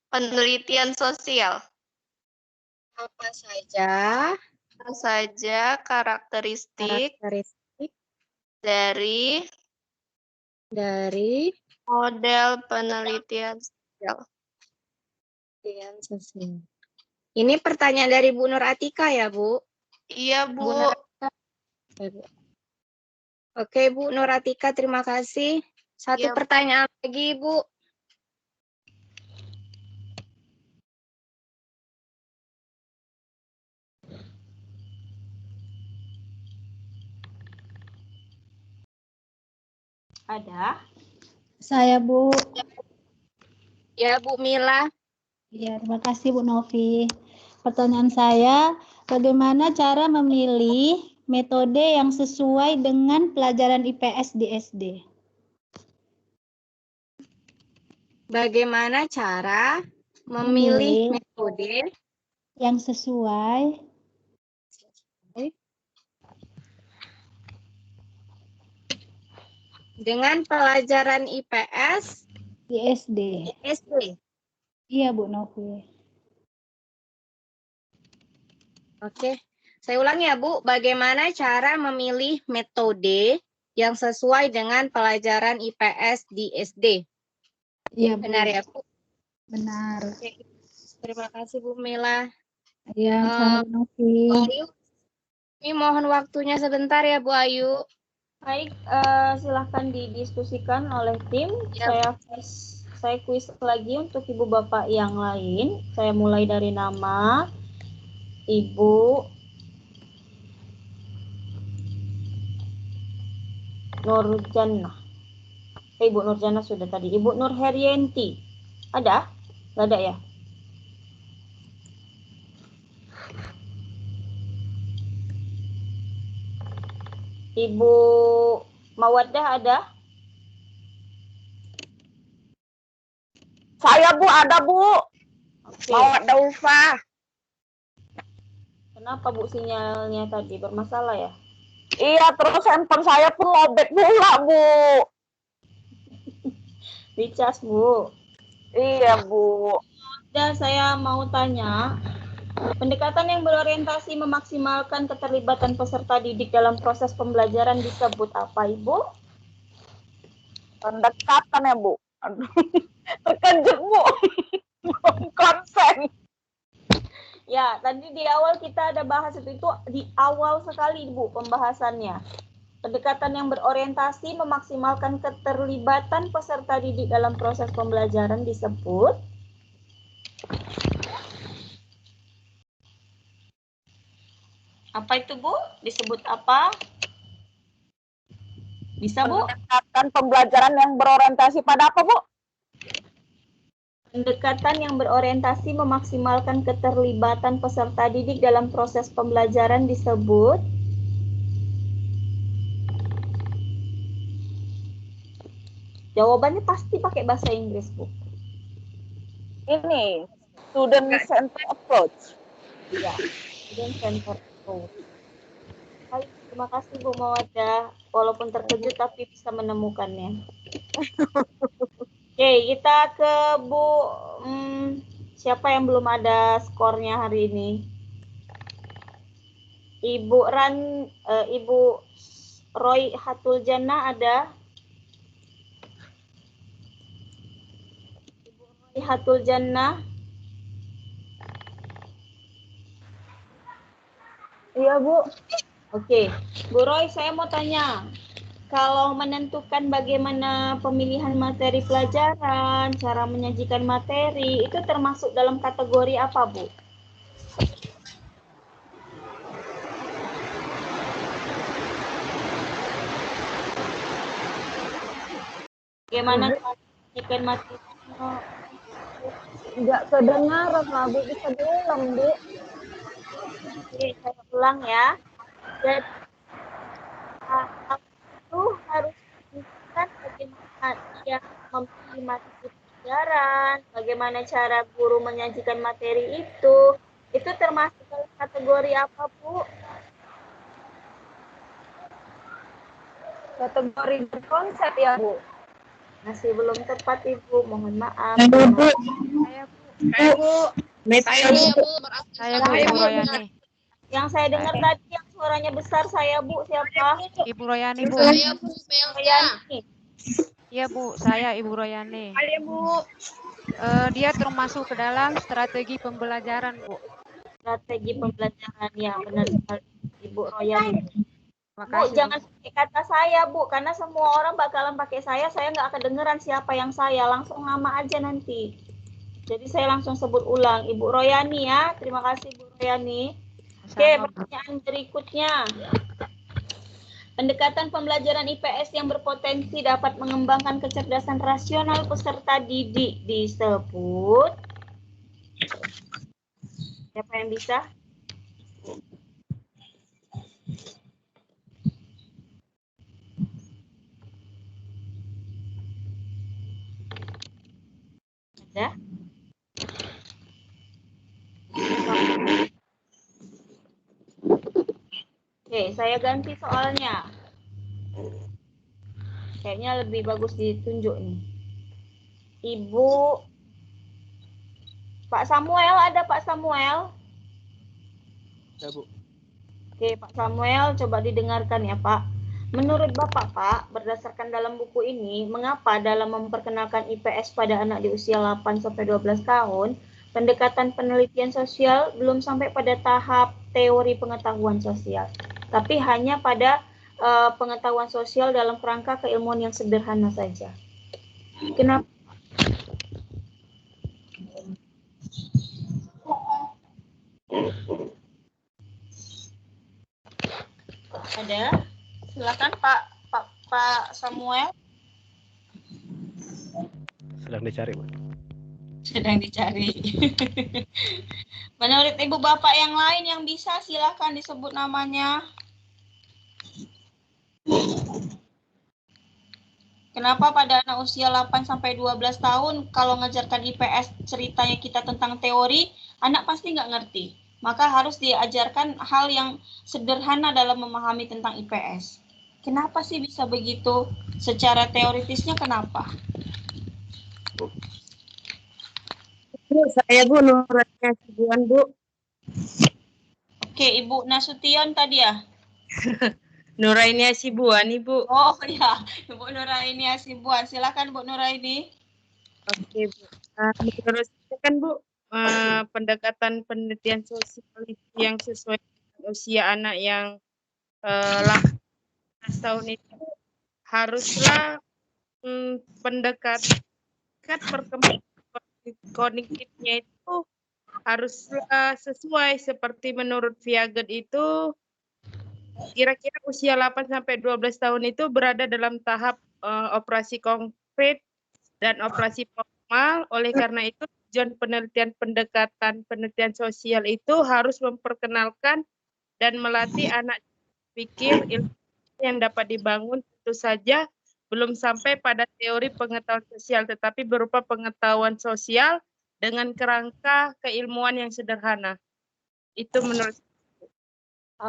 [SPEAKER 14] penelitian sosial?
[SPEAKER 2] Apa saja
[SPEAKER 14] karakteristik dari model penelitian
[SPEAKER 2] sosial. Ini pertanyaan dari Bu Nur Atika ya, Bu?
[SPEAKER 14] Iya, Bu.
[SPEAKER 2] Oke, Bu Nur Atika, terima kasih. Satu pertanyaan lagi, Bu.
[SPEAKER 1] Ada?
[SPEAKER 15] Saya, Bu.
[SPEAKER 2] Ya, Bu Mila.
[SPEAKER 15] Ya, terima kasih Bu Novi. Pertanyaan saya, bagaimana cara memilih metode yang sesuai dengan pelajaran IPS di SD?
[SPEAKER 2] Bagaimana cara memilih metode
[SPEAKER 15] yang sesuai
[SPEAKER 2] dengan pelajaran IPS
[SPEAKER 15] di SD? Iya, Bu Novi.
[SPEAKER 2] Oke, saya ulangi ya, Bu. Bagaimana cara memilih metode yang sesuai dengan pelajaran IPS di SD?
[SPEAKER 15] Iya, Bu.
[SPEAKER 2] Benar ya, Bu?
[SPEAKER 15] Benar.
[SPEAKER 2] Oke. Terima kasih, Bu Mila.
[SPEAKER 15] Iya, sama Bu Novi.
[SPEAKER 2] Ayu, ini mohon waktunya sebentar ya, Bu Ayu.
[SPEAKER 1] Baik, silahkan didiskusikan oleh tim. saya kuis lagi untuk ibu bapak yang lain. Saya mulai dari nama Ibu Nurjana. Ibu Nurjana sudah tadi. Ibu Nur Herianti. Ada? Nggak ada ya? Ibu Mawaddah ada?
[SPEAKER 17] Saya Bu, ada Bu.
[SPEAKER 1] Oke.
[SPEAKER 17] Mawaddah Ulfa.
[SPEAKER 1] Kenapa Bu sinyalnya tadi bermasalah ya?
[SPEAKER 17] Iya, terus handphone saya pun lobet pula Bu.
[SPEAKER 1] Dicas Bu.
[SPEAKER 17] Iya Bu.
[SPEAKER 1] Dan saya mau tanya, pendekatan yang berorientasi memaksimalkan keterlibatan peserta didik dalam proses pembelajaran disebut apa, Ibu?
[SPEAKER 17] Pendekatan ya Bu. Aduh, terkejut Bu. Belum konsen.
[SPEAKER 1] Ya, tadi di awal kita ada bahas itu di awal sekali Bu pembahasannya. Pendekatan yang berorientasi memaksimalkan keterlibatan peserta didik dalam proses pembelajaran disebut apa itu Bu? Disebut apa? Bisa Bu?
[SPEAKER 17] Pendekatan pembelajaran yang berorientasi pada apa Bu?
[SPEAKER 1] Pendekatan yang berorientasi memaksimalkan keterlibatan peserta didik dalam proses pembelajaran disebut jawabannya pasti pakai bahasa Inggris, Bu.
[SPEAKER 17] Ini, student center approach.
[SPEAKER 1] Ya, student center approach. Baik, terima kasih Bu Mawaddah. Walaupun terkejut tapi bisa menemukannya. Oke, kita ke Bu, siapa yang belum ada skornya hari ini? Ibu Ibu Roy Hatul Jannah ada? Ibu Roy Hatul Jannah?
[SPEAKER 17] Iya Bu.
[SPEAKER 1] Oke, Bu Roy, saya mau tanya. Kalau menentukan bagaimana pemilihan materi pelajaran, cara menyajikan materi, itu termasuk dalam kategori apa, Bu? Bagaimana menyajikan materi?
[SPEAKER 17] Enggak kedengaran lah Bu, bisa diulang Bu.
[SPEAKER 1] Oke, saya ulang ya. Jadi, itu harus menentukan bagaimana dia memilih materi pelajaran, bagaimana cara guru menyajikan materi itu termasuk dalam kategori apa, Bu?
[SPEAKER 17] Kategori berkonsep ya Bu.
[SPEAKER 1] Masih belum tepat Ibu, mohon maaf.
[SPEAKER 6] Saya Bu. Saya Bu, Ibu Royani.
[SPEAKER 1] Yang saya dengar tadi yang suaranya besar saya Bu, siapa?
[SPEAKER 6] Ibu Royani Bu.
[SPEAKER 14] Saya Bu,
[SPEAKER 1] Royani.
[SPEAKER 6] Iya Bu, saya Ibu Royani.
[SPEAKER 14] Saya Bu.
[SPEAKER 6] Dia termasuk ke dalam strategi pembelajaran Bu.
[SPEAKER 1] Strategi pembelajaran ya, benar sekali Ibu Royani. Bu,
[SPEAKER 6] Makasih,
[SPEAKER 1] jangan pakai kata saya Bu, karena semua orang bakalan pakai saya nggak kedengeran siapa yang saya, langsung nama aja nanti. Jadi saya langsung sebut ulang, Ibu Royani ya, terima kasih Bu Royani. Oke, pertanyaan berikutnya. Pendekatan pembelajaran IPS yang berpotensi dapat mengembangkan kecerdasan rasional peserta didik disebut. Siapa yang bisa? Ada? Oke, saya ganti soalnya. Kayaknya lebih bagus ditunjuk nih. Ibu Pak Samuel, ada Pak Samuel?
[SPEAKER 4] Ya, Bu.
[SPEAKER 1] Oke, Pak Samuel, coba didengarkan ya, Pak. Menurut Bapak, Pak, berdasarkan dalam buku ini, mengapa dalam memperkenalkan IPS pada anak di usia 8-12 tahun, pendekatan penelitian sosial belum sampai pada tahap teori pengetahuan sosial, tapi hanya pada pengetahuan sosial dalam kerangka keilmuan yang sederhana saja. Kenapa? Ada? Silakan Pak Samuel.
[SPEAKER 5] Sedang dicari, Bu.
[SPEAKER 1] Sedang dicari. Menurut Ibu Bapak yang lain yang bisa, silakan disebut namanya. Kenapa pada anak usia 8-12 tahun kalau ngajarkan IPS ceritanya kita tentang teori, anak pasti nggak ngerti. Maka harus diajarkan hal yang sederhana dalam memahami tentang IPS. Kenapa sih bisa begitu? Secara teoritisnya kenapa?
[SPEAKER 10] Bu, saya Bu Nurainia Hasibuan, Bu.
[SPEAKER 1] Oke, Ibu Nasution tadi ya?
[SPEAKER 10] Nurainia Hasibuan, Ibu.
[SPEAKER 1] Oh ya, Ibu Nurainia Hasibuan. Silakan Bu Nuraini.
[SPEAKER 10] Oke, Bu. Menurut saya kan Bu, pendekatan penelitian sosial yang sesuai dengan usia anak yang 18 tahun itu haruslah pendekatan perkembangan kognitifnya itu haruslah sesuai seperti menurut Piaget itu kira-kira usia 8-12 tahun itu berada dalam tahap operasi konkret dan operasi formal. Oleh karena itu tujuan penelitian pendekatan penelitian sosial itu harus memperkenalkan dan melatih anak pikir ilmu yang dapat dibangun tentu saja belum sampai pada teori pengetahuan sosial, tetapi berupa pengetahuan sosial dengan kerangka keilmuan yang sederhana. Itu menurut saya.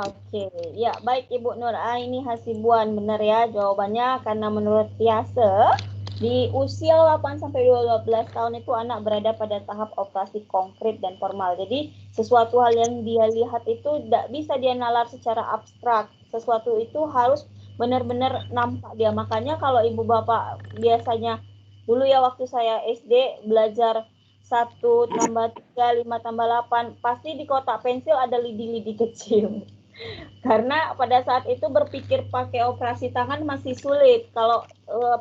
[SPEAKER 1] Oke, ya baik Ibu Nuraini Hasibuan, benar ya jawabannya, karena menurut Piase di usia 8-12 tahun itu anak berada pada tahap operasi konkret dan formal. Jadi sesuatu hal yang dia lihat itu tidak bisa dia nalar secara abstrak. Sesuatu itu harus benar-benar nampak dia. Makanya kalau ibu bapak biasanya dulu ya waktu saya SD belajar 1 tambah 3, 5 tambah 8, pasti di kotak pensil ada lidi-lidi kecil. Karena pada saat itu berpikir pakai operasi tangan masih sulit. Kalau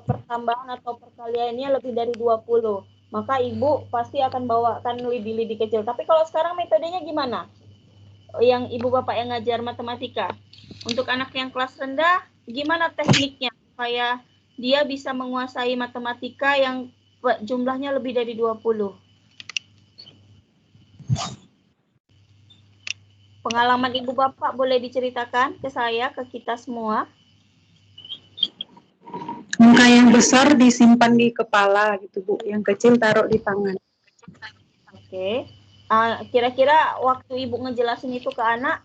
[SPEAKER 1] pertambahan atau perkaliannya lebih dari 20, maka ibu pasti akan bawakan lidi-lidi kecil. Tapi kalau sekarang metodenya gimana? Yang ibu bapak yang ngajar matematika. Untuk anak yang kelas rendah, gimana tekniknya supaya dia bisa menguasai matematika yang jumlahnya lebih dari 20? Pengalaman ibu bapak boleh diceritakan ke saya, ke kita semua?
[SPEAKER 18] Angka yang besar disimpan di kepala gitu Bu, yang kecil taruh di tangan.
[SPEAKER 1] Oke. Kira-kira waktu ibu ngejelasin itu ke anak,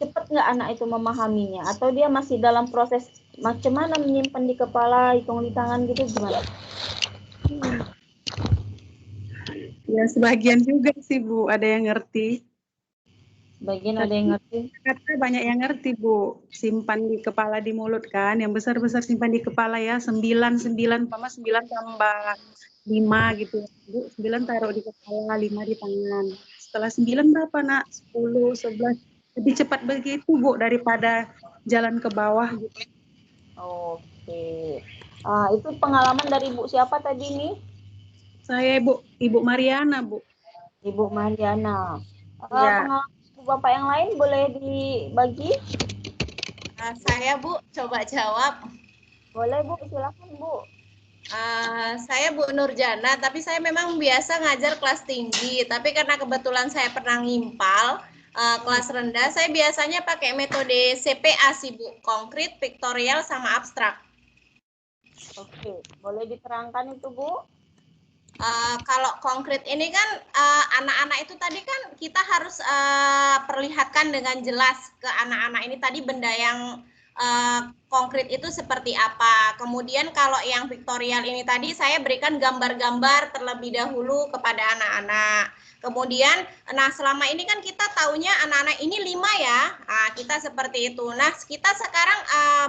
[SPEAKER 1] cepat nggak anak itu memahaminya? Atau dia masih dalam proses macam mana menyimpan di kepala, hitung di tangan gitu gimana?
[SPEAKER 18] Ya sebagian juga sih Bu, ada yang ngerti.
[SPEAKER 1] Sebagian ada yang ngerti.
[SPEAKER 18] Kata banyak yang ngerti Bu, simpan di kepala di mulut kan, yang besar-besar simpan di kepala ya, 9 tambah 5 gitu Bu, 9 taruh di kepala, 5 di tangan. Setelah 9 berapa nak? 10, 11, lebih cepat begitu Bu daripada jalan ke bawah gitu.
[SPEAKER 1] Oke. Itu pengalaman dari Ibu siapa tadi nih?
[SPEAKER 18] Saya Ibu Mariana Bu.
[SPEAKER 1] Ibu Mariana.
[SPEAKER 18] Ya.
[SPEAKER 1] Pengalaman Ibu Bapak yang lain boleh dibagi?
[SPEAKER 14] Saya Bu, coba jawab.
[SPEAKER 1] Boleh Bu, silakan Bu.
[SPEAKER 14] Saya Bu Nurjana, tapi saya memang biasa ngajar kelas tinggi. Tapi karena kebetulan saya pernah ngimpal kelas rendah, saya biasanya pakai metode CPA sih Bu, konkret, piktorial, sama abstrak.
[SPEAKER 1] Oke, boleh diterangkan itu Bu?
[SPEAKER 14] Kalau konkret ini kan anak-anak itu tadi kan kita harus perlihatkan dengan jelas ke anak-anak ini tadi benda yang konkret itu seperti apa. Kemudian kalau yang piktorial ini tadi saya berikan gambar-gambar terlebih dahulu kepada anak-anak. Kemudian, nah selama ini kan kita taunya anak-anak ini 5 ya, kita seperti itu. Nah kita sekarang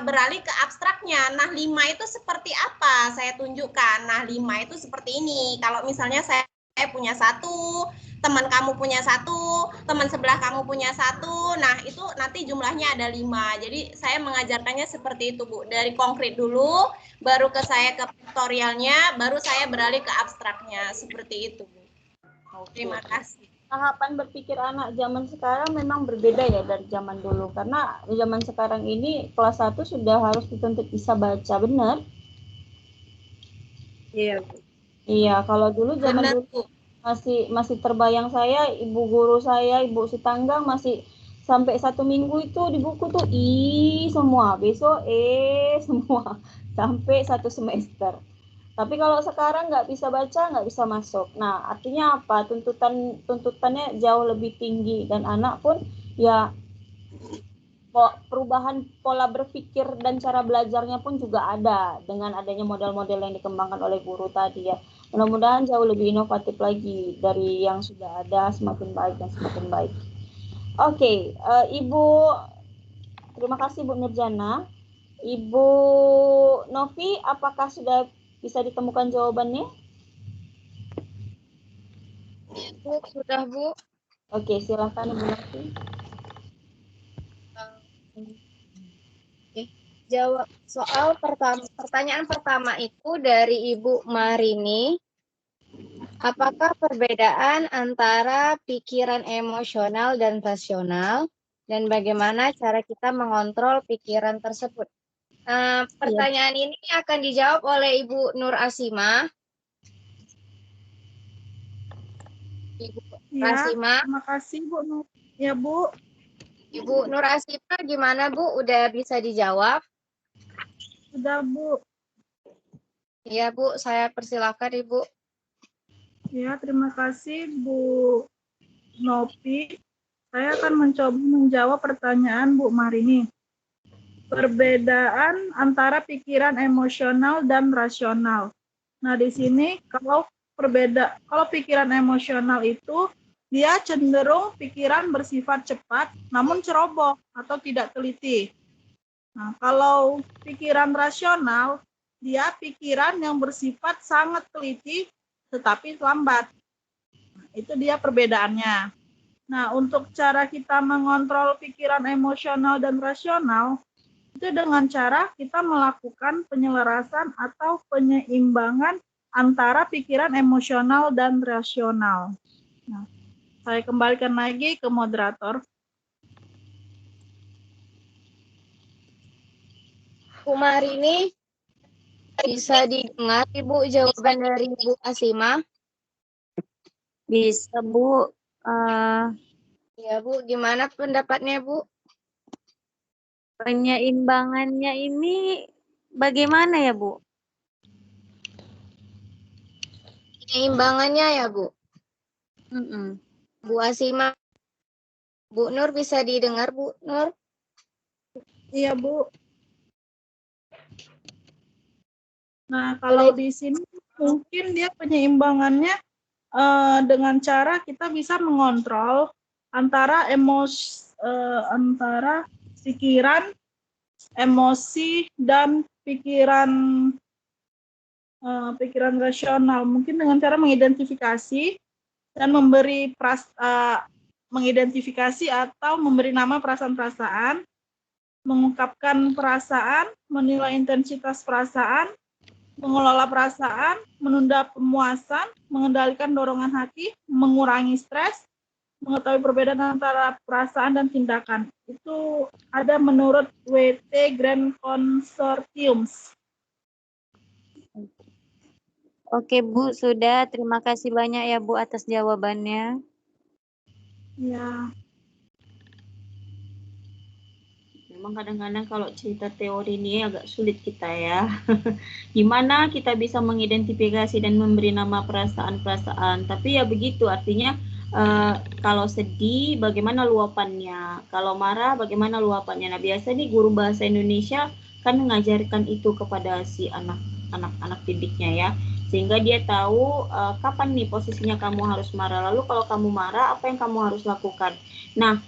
[SPEAKER 14] beralih ke abstraknya. Nah 5 itu seperti apa? Saya tunjukkan. Nah 5 itu seperti ini. Kalau misalnya saya punya satu, teman kamu punya satu, teman sebelah kamu punya satu. Nah, itu nanti jumlahnya ada 5. Jadi saya mengajarkannya seperti itu, Bu. Dari konkret dulu, baru ke saya ke vektorialnya, baru saya beralih ke abstraknya. Seperti itu, Bu. Terima kasih.
[SPEAKER 1] Tahapan berpikir anak zaman sekarang memang berbeda ya dari zaman dulu. Karena zaman sekarang ini kelas 1 sudah harus dituntut bisa baca, benar?
[SPEAKER 7] Iya, Bu.
[SPEAKER 1] Iya, kalau dulu zaman dulu masih terbayang saya, ibu guru saya, ibu Sitanggang masih sampai 1 minggu itu di buku tuh semua, besok semua sampai 1 semester. Tapi kalau sekarang nggak bisa baca, nggak bisa masuk. Nah, artinya apa? Tuntutannya jauh lebih tinggi dan anak pun ya perubahan pola berpikir dan cara belajarnya pun juga ada dengan adanya model-model yang dikembangkan oleh guru tadi ya. Mudah-mudahan jauh lebih inovatif lagi dari yang sudah ada, semakin baik dan semakin baik. Oke, Ibu, terima kasih Bu Nurjana. Ibu Novi, apakah sudah bisa ditemukan jawabannya?
[SPEAKER 2] Bu, sudah Bu.
[SPEAKER 1] Oke, silakan Ibu Novi.
[SPEAKER 2] Jawab soal pertanyaan pertama itu dari Ibu Marini. Apakah perbedaan antara pikiran emosional dan rasional dan bagaimana cara kita mengontrol pikiran tersebut? Pertanyaan ini akan dijawab oleh Ibu Nur Asima. Ibu
[SPEAKER 3] Ya,
[SPEAKER 2] Asima.
[SPEAKER 3] terima kasih Bu Nur. Ya Bu.
[SPEAKER 2] Ibu Nur Asima gimana Bu? Udah bisa dijawab?
[SPEAKER 3] Sudah Bu.
[SPEAKER 2] Iya Bu, saya persilakan Ibu.
[SPEAKER 3] Ya, terima kasih Bu Novi. Saya akan mencoba menjawab pertanyaan Bu Marini. Perbedaan antara pikiran emosional dan rasional. Nah, di sini kalau pikiran emosional itu dia cenderung pikiran bersifat cepat namun ceroboh atau tidak teliti. Nah, kalau pikiran rasional dia pikiran yang bersifat sangat teliti tetapi lambat. Nah, itu dia perbedaannya. Nah, untuk cara kita mengontrol pikiran emosional dan rasional, itu dengan cara kita melakukan penyelarasan atau penyeimbangan antara pikiran emosional dan rasional. Nah, saya kembalikan lagi ke moderator.
[SPEAKER 2] Bu Marini, bisa didengar Ibu jawaban dari Bu Asima?
[SPEAKER 19] Bisa Bu.
[SPEAKER 2] Ya Bu, gimana pendapatnya Bu?
[SPEAKER 19] Penyeimbangannya ini bagaimana ya Bu?
[SPEAKER 2] Penyeimbangannya ya Bu? Bu Asima, Bu Nur bisa didengar Bu Nur?
[SPEAKER 3] Iya Bu. Nah, kalau di sini mungkin dia penyeimbangannya dengan cara kita bisa mengontrol antara antara pikiran, emosi dan pikiran rasional. Mungkin dengan cara mengidentifikasi dan mengidentifikasi atau memberi nama perasaan-perasaan, mengungkapkan perasaan, menilai intensitas perasaan, mengelola perasaan, menunda pemuasan, mengendalikan dorongan hati, mengurangi stres, mengetahui perbedaan antara perasaan dan tindakan. Itu ada menurut W.T. Grand Consortiums.
[SPEAKER 19] Oke Bu, sudah. Terima kasih banyak ya Bu atas jawabannya.
[SPEAKER 3] Ya.
[SPEAKER 1] Memang kadang-kadang kalau cerita teori ini agak sulit kita ya. Gimana kita bisa mengidentifikasi dan memberi nama perasaan-perasaan. Tapi ya begitu, artinya kalau sedih bagaimana luapannya, kalau marah bagaimana luapannya. Nah, biasa nih guru bahasa Indonesia kan mengajarkan itu kepada si anak-anak didiknya ya, sehingga dia tahu kapan nih posisinya kamu harus marah, lalu kalau kamu marah apa yang kamu harus lakukan. Nah,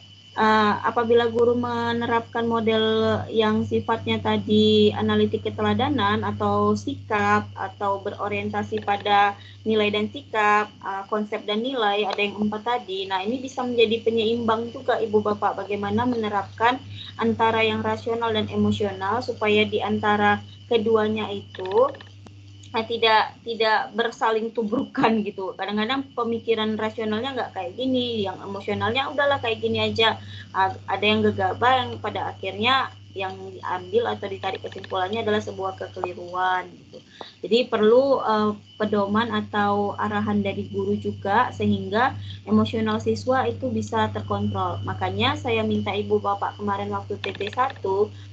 [SPEAKER 1] apabila guru menerapkan model yang sifatnya tadi analitik keteladanan atau sikap atau berorientasi pada nilai dan sikap, konsep dan nilai, ada yang 4 tadi. Nah, ini bisa menjadi penyeimbang juga Ibu Bapak bagaimana menerapkan antara yang rasional dan emosional supaya di antara keduanya itu tidak bersaling tubrukan gitu. Kadang-kadang pemikiran rasionalnya nggak kayak gini, yang emosionalnya udahlah kayak gini aja. Ada yang gegabah yang pada akhirnya yang diambil atau ditarik kesimpulannya adalah sebuah kekeliruan gitu. Jadi perlu pedoman atau arahan dari guru juga sehingga emosional siswa itu bisa terkontrol. Makanya saya minta Ibu Bapak kemarin waktu TP1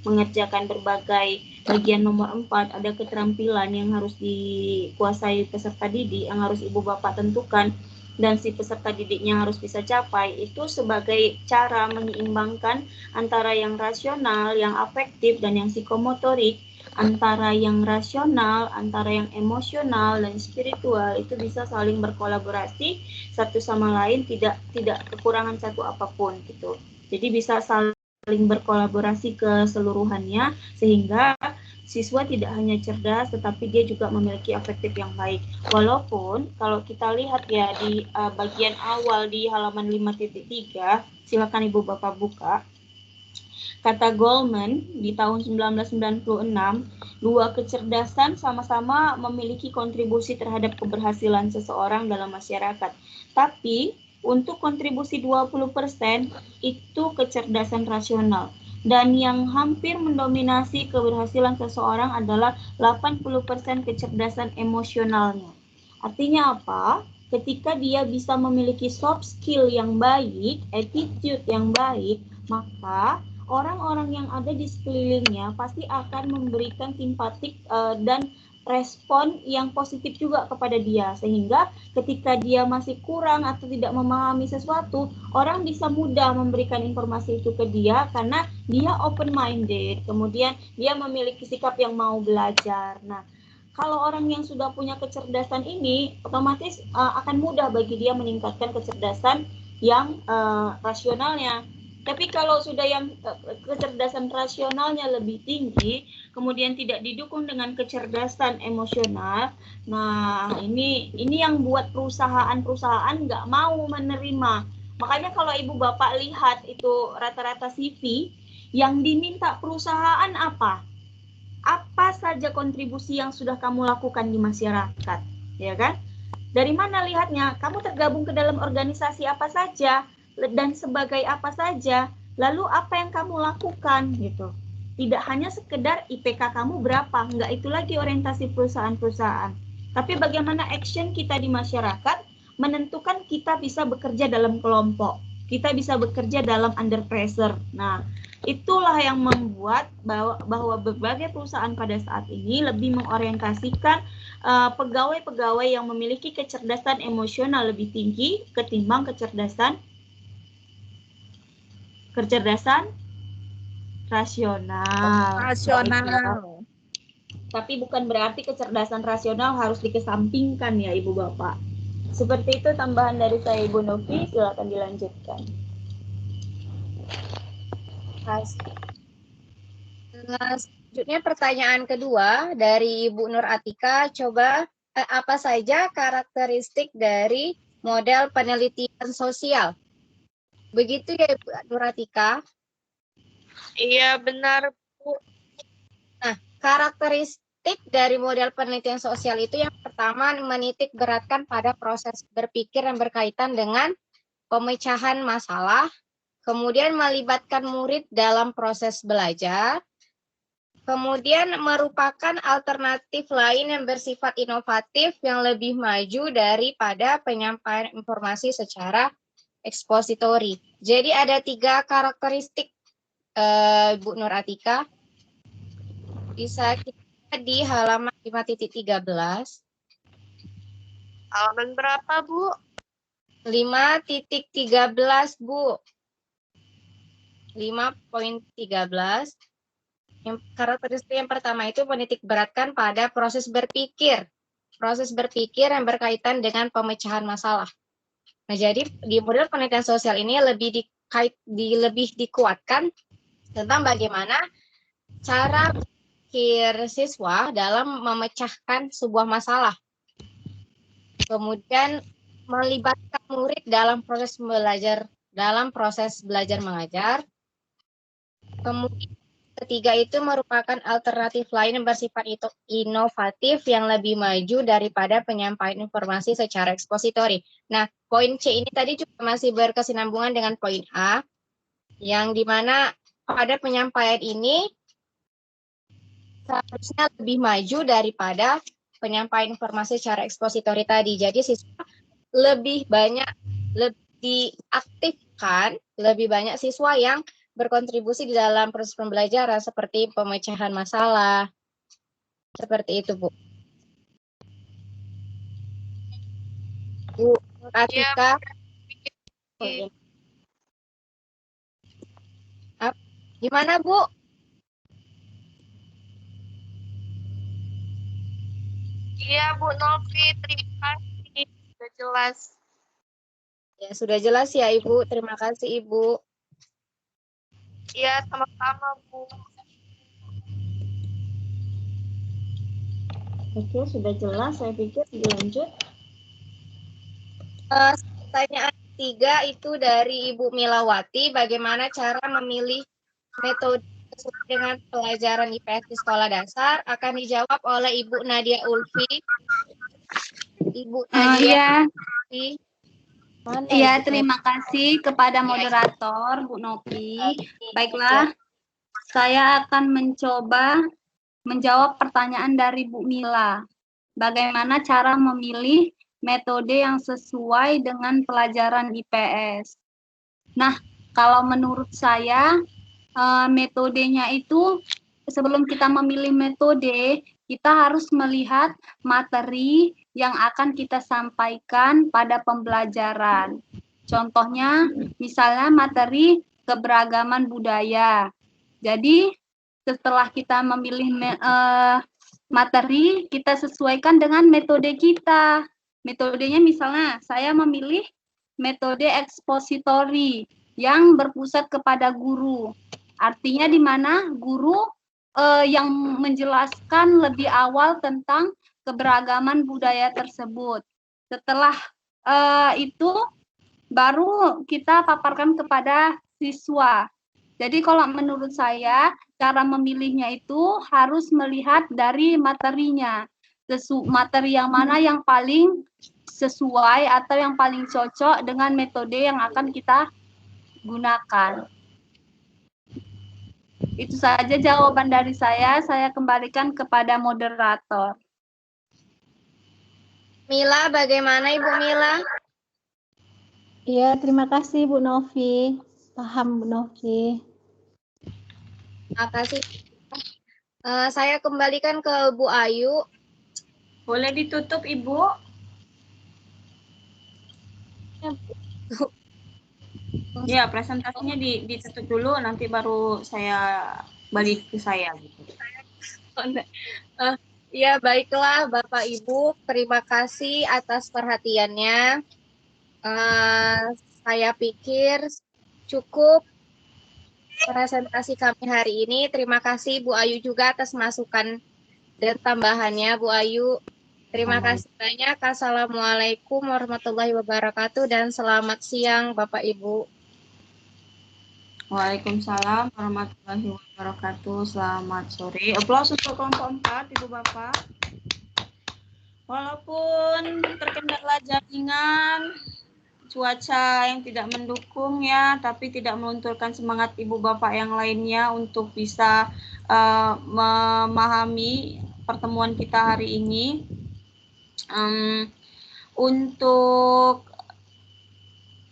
[SPEAKER 1] mengerjakan berbagai bagian nomor 4, ada keterampilan yang harus dikuasai peserta didik, yang harus Ibu Bapak tentukan dan si peserta didiknya harus bisa capai, itu sebagai cara menyeimbangkan antara yang rasional, yang afektif, dan yang psikomotorik, antara yang rasional, antara yang emosional dan spiritual, itu bisa saling berkolaborasi satu sama lain, tidak kekurangan satu apapun gitu. Jadi bisa saling berkolaborasi keseluruhannya sehingga siswa tidak hanya cerdas tetapi dia juga memiliki afektif yang baik. Walaupun kalau kita lihat ya di bagian awal di halaman 5.3, silakan Ibu Bapak buka. Kata Goldman di tahun 1996, dua kecerdasan sama-sama memiliki kontribusi terhadap keberhasilan seseorang dalam masyarakat. Tapi untuk kontribusi 20% itu kecerdasan rasional. Dan yang hampir mendominasi keberhasilan seseorang adalah 80% kecerdasan emosionalnya. Artinya apa? Ketika dia bisa memiliki soft skill yang baik, attitude yang baik, maka orang-orang yang ada di sekelilingnya pasti akan memberikan simpatik dan respon yang positif juga kepada dia, sehingga ketika dia masih kurang atau tidak memahami sesuatu, orang bisa mudah memberikan informasi itu ke dia karena dia open minded, kemudian dia memiliki sikap yang mau belajar. Nah, kalau orang yang sudah punya kecerdasan ini, otomatis akan mudah bagi dia meningkatkan kecerdasan yang rasionalnya. Tapi kalau sudah yang kecerdasan rasionalnya lebih tinggi, kemudian tidak didukung dengan kecerdasan emosional, nah ini yang buat perusahaan-perusahaan nggak mau menerima. Makanya kalau Ibu Bapak lihat itu rata-rata CV, yang diminta perusahaan apa? Apa saja kontribusi yang sudah kamu lakukan di masyarakat, ya kan? Dari mana lihatnya? Kamu tergabung ke dalam organisasi apa saja? Dan sebagai apa saja, lalu apa yang kamu lakukan gitu. Tidak hanya sekedar IPK kamu berapa, enggak itu lagi orientasi perusahaan-perusahaan. Tapi bagaimana action kita di masyarakat menentukan kita bisa bekerja dalam kelompok, kita bisa bekerja dalam under pressure. Nah, itulah yang membuat bahwa berbagai perusahaan pada saat ini lebih mengorientasikan pegawai-pegawai yang memiliki kecerdasan emosional lebih tinggi ketimbang kecerdasan rasional. Tapi bukan berarti kecerdasan rasional harus dikesampingkan ya Ibu Bapak. Seperti itu tambahan dari saya Ibu Novi, silakan dilanjutkan.
[SPEAKER 2] Selanjutnya pertanyaan kedua dari Ibu Nur Atika, coba apa saja karakteristik dari model penelitian sosial? Begitu ya Ibu Nur Atika?
[SPEAKER 20] Iya benar Bu.
[SPEAKER 2] Nah, karakteristik dari model penelitian sosial itu yang pertama menitik beratkan pada proses berpikir yang berkaitan dengan pemecahan masalah, kemudian melibatkan murid dalam proses belajar, kemudian merupakan alternatif lain yang bersifat inovatif yang lebih maju daripada penyampaian informasi secara ekspositori. Jadi ada 3 karakteristik Bu Nur Atika. Bisa kita di halaman 5.13.
[SPEAKER 20] Halaman berapa Bu?
[SPEAKER 2] 5.13 Bu. 5.13. Yang karakteristik yang pertama itu menitik beratkan pada proses berpikir. Proses berpikir yang berkaitan dengan pemecahan masalah. Nah, jadi di model penelitian sosial ini lebih lebih dikuatkan tentang bagaimana cara berpikir siswa dalam memecahkan sebuah masalah. Kemudian melibatkan murid dalam proses belajar mengajar. Kemudian ketiga itu merupakan alternatif lain yang bersifat inovatif yang lebih maju daripada penyampaian informasi secara ekspositori. Nah, poin C ini tadi juga masih berkesinambungan dengan poin A, yang dimana pada penyampaian ini seharusnya lebih maju daripada penyampaian informasi secara ekspositori tadi. Jadi siswa lebih diaktifkan, lebih banyak siswa yang berkontribusi di dalam proses pembelajaran seperti pemecahan masalah. Seperti itu, Bu. Bu Atika. Gimana, Bu?
[SPEAKER 20] Iya, Bu Novi, terima kasih. Sudah jelas.
[SPEAKER 2] Ya, sudah jelas ya, Ibu. Terima kasih, Ibu.
[SPEAKER 20] Iya, sama-sama, Bu.
[SPEAKER 1] Oke, sudah jelas. Saya pikir dilanjut.
[SPEAKER 2] Pertanyaan 3 itu dari Ibu Milawati. Bagaimana cara memilih metode sesuai dengan pelajaran IPS di sekolah dasar? Akan dijawab oleh Ibu Nadia Ulfi. Ibu Nadia Ulfi.
[SPEAKER 9] Iya, terima kasih kepada moderator Bu Novi. Baiklah, saya akan mencoba menjawab pertanyaan dari Bu Mila. Bagaimana cara memilih metode yang sesuai dengan pelajaran IPS? Nah, kalau menurut saya, metodenya itu sebelum kita memilih metode, kita harus melihat materi yang akan kita sampaikan pada pembelajaran. Contohnya, misalnya materi keberagaman budaya. Jadi, setelah kita memilih materi, kita sesuaikan dengan metode kita. Metodenya misalnya, saya memilih metode ekspositori yang berpusat kepada guru. Artinya di mana guru yang menjelaskan lebih awal tentang keberagaman budaya tersebut. Setelah itu baru kita paparkan kepada siswa. Jadi kalau menurut saya cara memilihnya itu harus melihat dari materinya. Materi yang mana yang paling sesuai atau yang paling cocok dengan metode yang akan kita gunakan. Itu saja jawaban dari saya. Saya kembalikan kepada moderator.
[SPEAKER 2] Mila, bagaimana Ibu Mila?
[SPEAKER 15] Iya, terima kasih Bu Novi. Paham Bu Novi.
[SPEAKER 2] Terima kasih. Saya kembalikan ke Bu Ayu.
[SPEAKER 1] Boleh ditutup, Ibu? Ya, presentasinya ditutup dulu, nanti baru saya balik ke saya. Gitu.
[SPEAKER 2] Ya, baiklah Bapak Ibu, terima kasih atas perhatiannya. Saya pikir cukup presentasi kami hari ini. Terima kasih Bu Ayu juga atas masukan dan tambahannya, Bu Ayu. Terima kasih banyak. Assalamualaikum warahmatullahi wabarakatuh dan selamat siang Bapak Ibu.
[SPEAKER 1] Waalaikumsalam warahmatullahi wabarakatuh. Selamat sore. Aplaus untuk kelompok 4, Ibu Bapak. Walaupun terkendala jaringan, cuaca yang tidak mendukung ya, tapi tidak melunturkan semangat Ibu Bapak yang lainnya untuk bisa memahami pertemuan kita hari ini. Untuk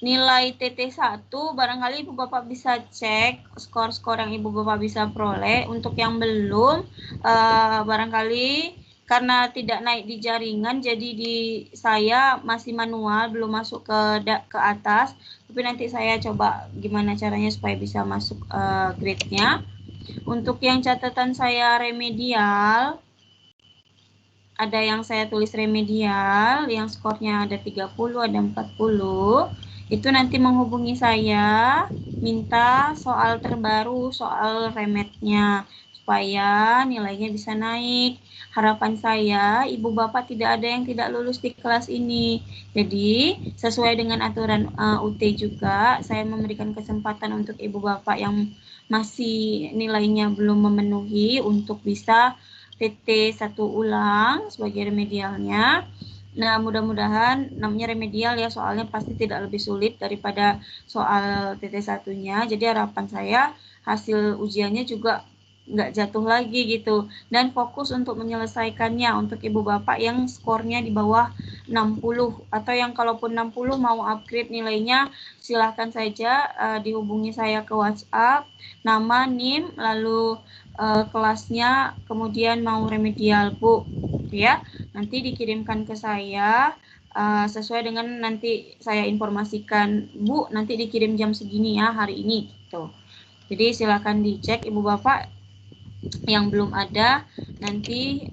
[SPEAKER 1] nilai TT1 barangkali Ibu Bapak bisa cek skor-skor yang Ibu Bapak bisa peroleh. Untuk yang belum barangkali karena tidak naik di jaringan, jadi saya masih manual, belum masuk ke atas, tapi nanti saya coba gimana caranya supaya bisa masuk grade-nya. Untuk yang catatan saya remedial, ada yang saya tulis remedial, yang skornya ada 30, ada 40. itu nanti menghubungi saya, minta soal terbaru, soal remetnya, supaya nilainya bisa naik. Harapan saya, Ibu Bapak tidak ada yang tidak lulus di kelas ini. Jadi, sesuai dengan aturan UT juga, saya memberikan kesempatan untuk Ibu Bapak yang masih nilainya belum memenuhi untuk bisa TT 1 ulang sebagai remedialnya. Nah, mudah-mudahan namanya remedial ya, soalnya pasti tidak lebih sulit daripada soal TT1-nya. Jadi harapan saya hasil ujiannya juga nggak jatuh lagi gitu. Dan fokus untuk menyelesaikannya untuk Ibu Bapak yang skornya di bawah 60. Atau yang kalaupun 60 mau upgrade nilainya, silahkan saja dihubungi saya ke WhatsApp, nama, NIM, lalu kelasnya, kemudian mau remedial, Bu. Ya, nanti dikirimkan ke saya sesuai dengan nanti saya informasikan, Bu, nanti dikirim jam segini ya hari ini tuh. Jadi silakan dicek Ibu Bapak yang belum ada, nanti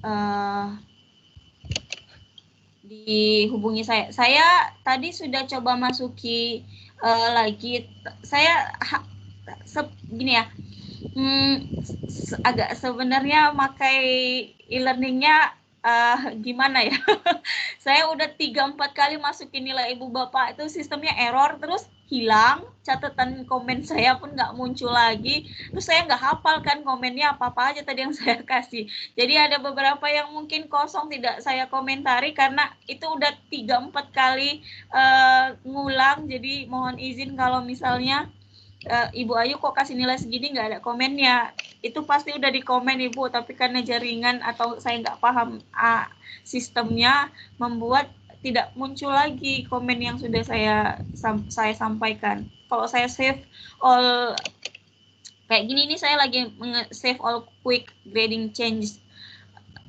[SPEAKER 1] dihubungi saya. Saya tadi sudah coba masuki lagi, saya gini ya, agak sebenarnya pakai e-learningnya gimana ya. Saya udah 3-4 kali masukin nilai Ibu Bapak, itu sistemnya error, terus hilang, catatan komen saya pun nggak muncul lagi, terus saya nggak hafal kan komennya apa-apa aja tadi yang saya kasih. Jadi ada beberapa yang mungkin kosong tidak saya komentari karena itu udah 3-4 kali ngulang, jadi mohon izin kalau misalnya Ibu Ayu kok kasih nilai segini nggak ada komennya, itu pasti udah di komen Ibu, tapi karena jaringan atau saya nggak paham sistemnya membuat tidak muncul lagi komen yang sudah saya sampaikan. Kalau saya save all kayak gini nih, saya lagi save all quick grading change,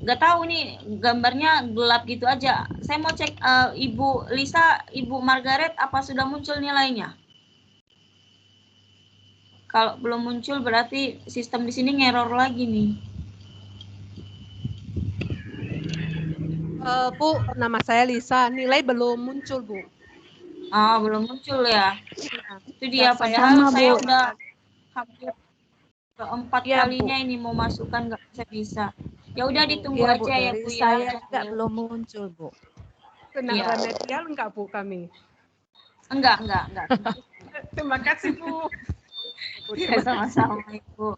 [SPEAKER 1] nggak tahu nih gambarnya gelap gitu aja. Saya mau cek Ibu Lisa, Ibu Margaret, apa sudah muncul nilainya? Kalau belum muncul berarti sistem di sini ngeror lagi nih.
[SPEAKER 21] Bu, nama saya Lisa. Nilai belum muncul, Bu.
[SPEAKER 1] Belum muncul ya. Itu dia,
[SPEAKER 21] Saya
[SPEAKER 1] padahal saya
[SPEAKER 21] Bu.
[SPEAKER 1] udah hampir keempat
[SPEAKER 21] Ya,
[SPEAKER 1] kalinya
[SPEAKER 21] Bu.
[SPEAKER 1] ini mau masukkan nggak bisa. Ya udah ditunggu
[SPEAKER 21] Iya, Bu,
[SPEAKER 1] aja ya
[SPEAKER 21] dari
[SPEAKER 1] Bu
[SPEAKER 21] saya
[SPEAKER 1] ya.
[SPEAKER 21] juga belum muncul, Bu. Kena
[SPEAKER 1] Iya.
[SPEAKER 21] remedial enggak, Bu, kami?
[SPEAKER 1] Enggak.
[SPEAKER 21] Terima kasih, Bu.
[SPEAKER 1] Oke, sama-sama Ibu.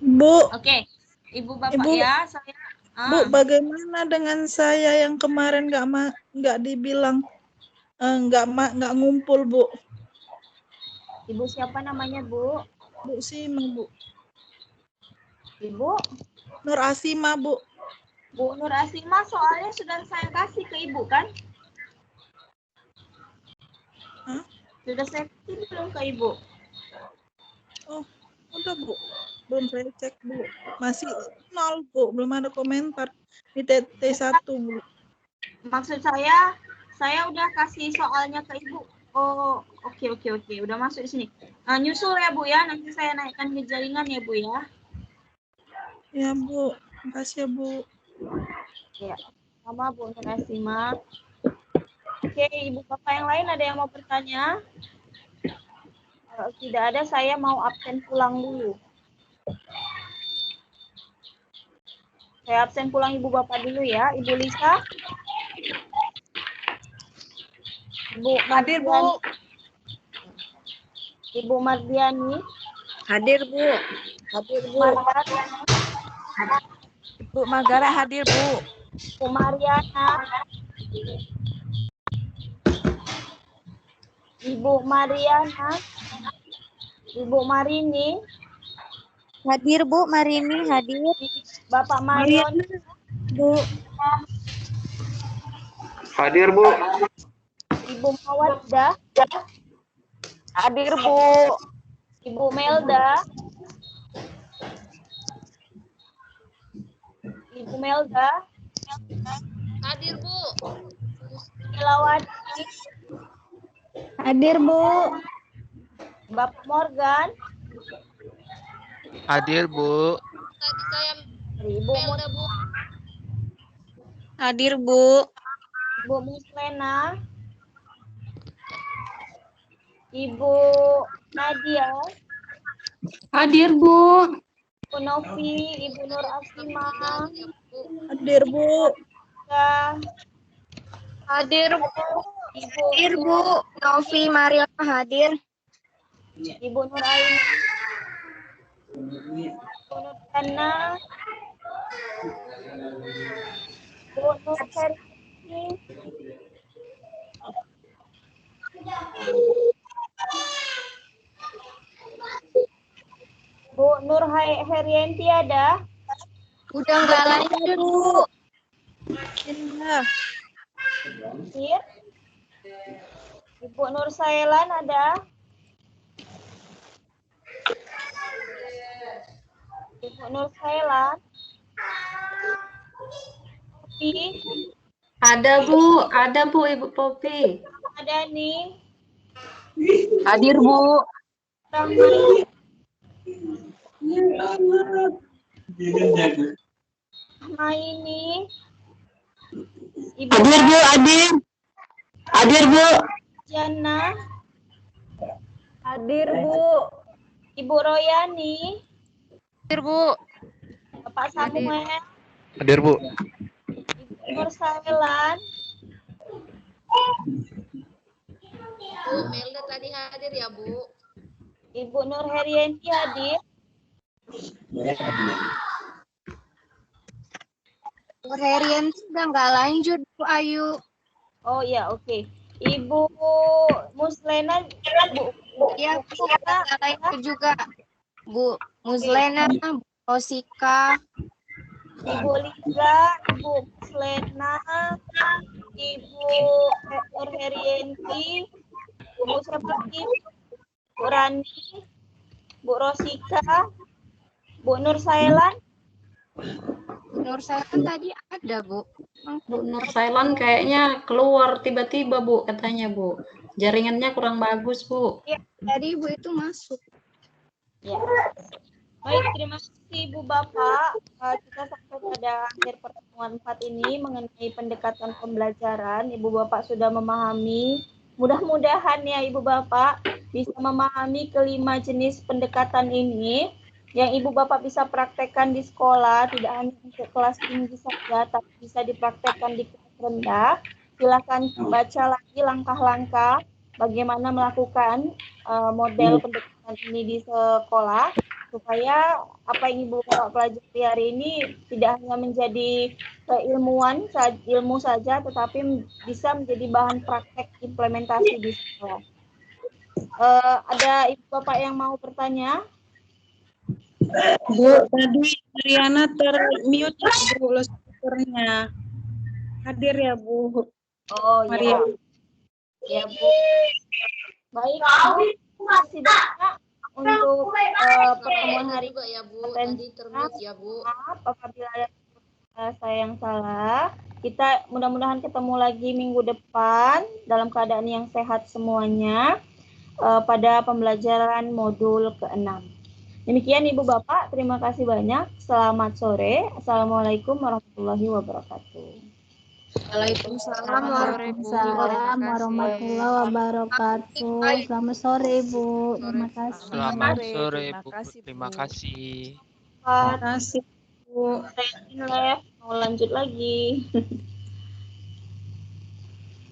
[SPEAKER 3] Bu.
[SPEAKER 1] Oke, Ibu Bapak
[SPEAKER 3] Ibu,
[SPEAKER 1] ya, saya.
[SPEAKER 3] Bu, bagaimana dengan saya yang kemarin nggak dibilang nggak ngumpul, Bu?
[SPEAKER 1] Ibu siapa namanya, Bu?
[SPEAKER 3] Bu Sima, Bu.
[SPEAKER 1] Ibu?
[SPEAKER 3] Nur Asima, Bu.
[SPEAKER 1] Bu Nur Asima, soalnya sudah saya kasih ke Ibu kan?
[SPEAKER 3] Hah?
[SPEAKER 1] Sudah saya kasih belum ke Ibu?
[SPEAKER 3] Oh, udah Bu. Belum saya cek Bu. Masih 0 Bu, belum ada komentar di TT1 Bu.
[SPEAKER 1] Maksud saya udah kasih soalnya ke Ibu. Oh, oke. Udah masuk di sini. Nyusul ya Bu ya, nanti saya naikkan ke jaringan ya Bu ya.
[SPEAKER 3] Ya Bu, makasih ya Bu.
[SPEAKER 1] Ya, sama Bu Nur Asima. Oke, Ibu Bapak yang lain ada yang mau bertanya? Kalau tidak ada, saya mau absen pulang dulu. Saya absen pulang Ibu Bapak dulu ya. Ibu Lisa. Ibu
[SPEAKER 21] Hadir, Bu.
[SPEAKER 1] Ibu Mardiani.
[SPEAKER 21] Hadir, Bu.
[SPEAKER 1] Hadir, Bu.
[SPEAKER 21] Bu Margaret hadir, Bu.
[SPEAKER 1] Bu Mariana. Ibu Mariana. Ibu Marini.
[SPEAKER 19] Hadir, Bu. Marini hadir.
[SPEAKER 1] Bapak Marion.
[SPEAKER 19] Bu.
[SPEAKER 8] Hadir, Bu.
[SPEAKER 1] Ibu Mawaddah.
[SPEAKER 17] Hadir, Bu.
[SPEAKER 1] Ibu Melda. Ibu Melda.
[SPEAKER 20] Hadir, Bu.
[SPEAKER 1] Melawati.
[SPEAKER 15] Hadir, Bu.
[SPEAKER 1] Bapak Morgan.
[SPEAKER 4] Hadir, Bu.
[SPEAKER 20] Tadi saya
[SPEAKER 1] Ibu
[SPEAKER 20] Melda, Bu.
[SPEAKER 19] Hadir, Bu.
[SPEAKER 1] Ibu Muslena. Ibu Nadia,
[SPEAKER 7] Hadir, Bu.
[SPEAKER 1] Ibu Novi, Ibu Nur Asima,
[SPEAKER 3] Hadir, Bu.
[SPEAKER 1] ya,
[SPEAKER 20] Hadir, Bu.
[SPEAKER 1] Ibu
[SPEAKER 20] Hadir, Bu. Novi Maria hadir.
[SPEAKER 1] Ibu Nur Aini, Ibu Nur Kana, Ibu Nur Ferdi, Bu Nur Herianti ada?
[SPEAKER 20] Udah nggak lanjut, Bu.
[SPEAKER 3] Iya.
[SPEAKER 1] Hadir. Ibu Nur Sailan ada? Ibu Nur Sailan. Popi.
[SPEAKER 7] Ada, Bu. Ada, Bu, Ibu Popi.
[SPEAKER 1] Ada nih.
[SPEAKER 10] Hadir, Bu.
[SPEAKER 1] Rahmai. Rahmaini. Ibu
[SPEAKER 10] Hadir, Bu. Hadir. Hadir, Bu.
[SPEAKER 1] Jana.
[SPEAKER 12] Hadir, Bu.
[SPEAKER 1] Ibu Royani.
[SPEAKER 6] Hadir, Bu.
[SPEAKER 1] Bapak Samuel.
[SPEAKER 5] Hadir, Bu.
[SPEAKER 1] Ibu Nur Sailan.
[SPEAKER 20] Bu Melda tadi hadir ya, Bu.
[SPEAKER 1] Ibu Nur Herianti hadir.
[SPEAKER 20] Bu Herian sudah nggak lanjut, Bu Ayu.
[SPEAKER 1] Oh ya, oke. Ibu Muslena, Bu.
[SPEAKER 20] Ya, Bu, nggak lanjut juga. Bu Muslena, Bu Rosika,
[SPEAKER 1] Ibu Liza, Ibu Muslena, Ibu Nur Herianti, Bu Seperti, Bu Rani, Bu Rosika, Bu Nur Sailan.
[SPEAKER 20] Nur Sailan tadi ada, Bu.
[SPEAKER 7] Bu Nur Sailan kayaknya keluar tiba-tiba, Bu, katanya, Bu. Jaringannya kurang bagus, Bu.
[SPEAKER 20] Ya, tadi Ibu itu masuk.
[SPEAKER 1] Ya. Baik, terima kasih Ibu Bapak. Kita sampai pada akhir pertemuan 4 ini mengenai pendekatan pembelajaran. Ibu Bapak sudah memahami. Mudah-mudahan ya Ibu Bapak bisa memahami kelima jenis pendekatan ini yang Ibu Bapak bisa praktekkan di sekolah, tidak hanya untuk kelas tinggi saja, tapi bisa dipraktekkan di kelas rendah. Silakan baca lagi langkah-langkah bagaimana melakukan model pendekatan ini di sekolah, supaya apa yang Ibu Bapak pelajari hari ini tidak hanya menjadi ilmu saja, tetapi bisa menjadi bahan praktek implementasi di sekolah. Ada Ibu Bapak yang mau bertanya?
[SPEAKER 18] Bu, tadi Mariana termute Bu speakernya. Hadir ya, Bu.
[SPEAKER 1] Oh
[SPEAKER 18] Maria.
[SPEAKER 1] Ya, Bu. Baik, Bu. Terima kasih banyak untuk pertemuan hari
[SPEAKER 20] juga ya, Bu. Tadi termute ya, Bu.
[SPEAKER 1] Maaf apabila ada saya yang salah. Kita mudah-mudahan ketemu lagi minggu depan dalam keadaan yang sehat semuanya pada pembelajaran modul ke-6. Demikian Ibu Bapak, terima kasih banyak. Selamat sore. Assalamualaikum warahmatullahi wabarakatuh.
[SPEAKER 20] Waalaikumsalam
[SPEAKER 15] Waalaikumsalam warahmatullahi wabarakatuh. Selamat sore, Bu. Terima kasih.
[SPEAKER 4] Selamat sore, Bu. Terima kasih.
[SPEAKER 1] Terima
[SPEAKER 18] kasih, Bu.
[SPEAKER 1] Mau lanjut lagi.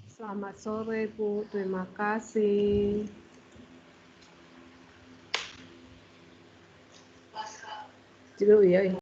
[SPEAKER 18] Selamat sore, Bu. Terima kasih. Dulu ya.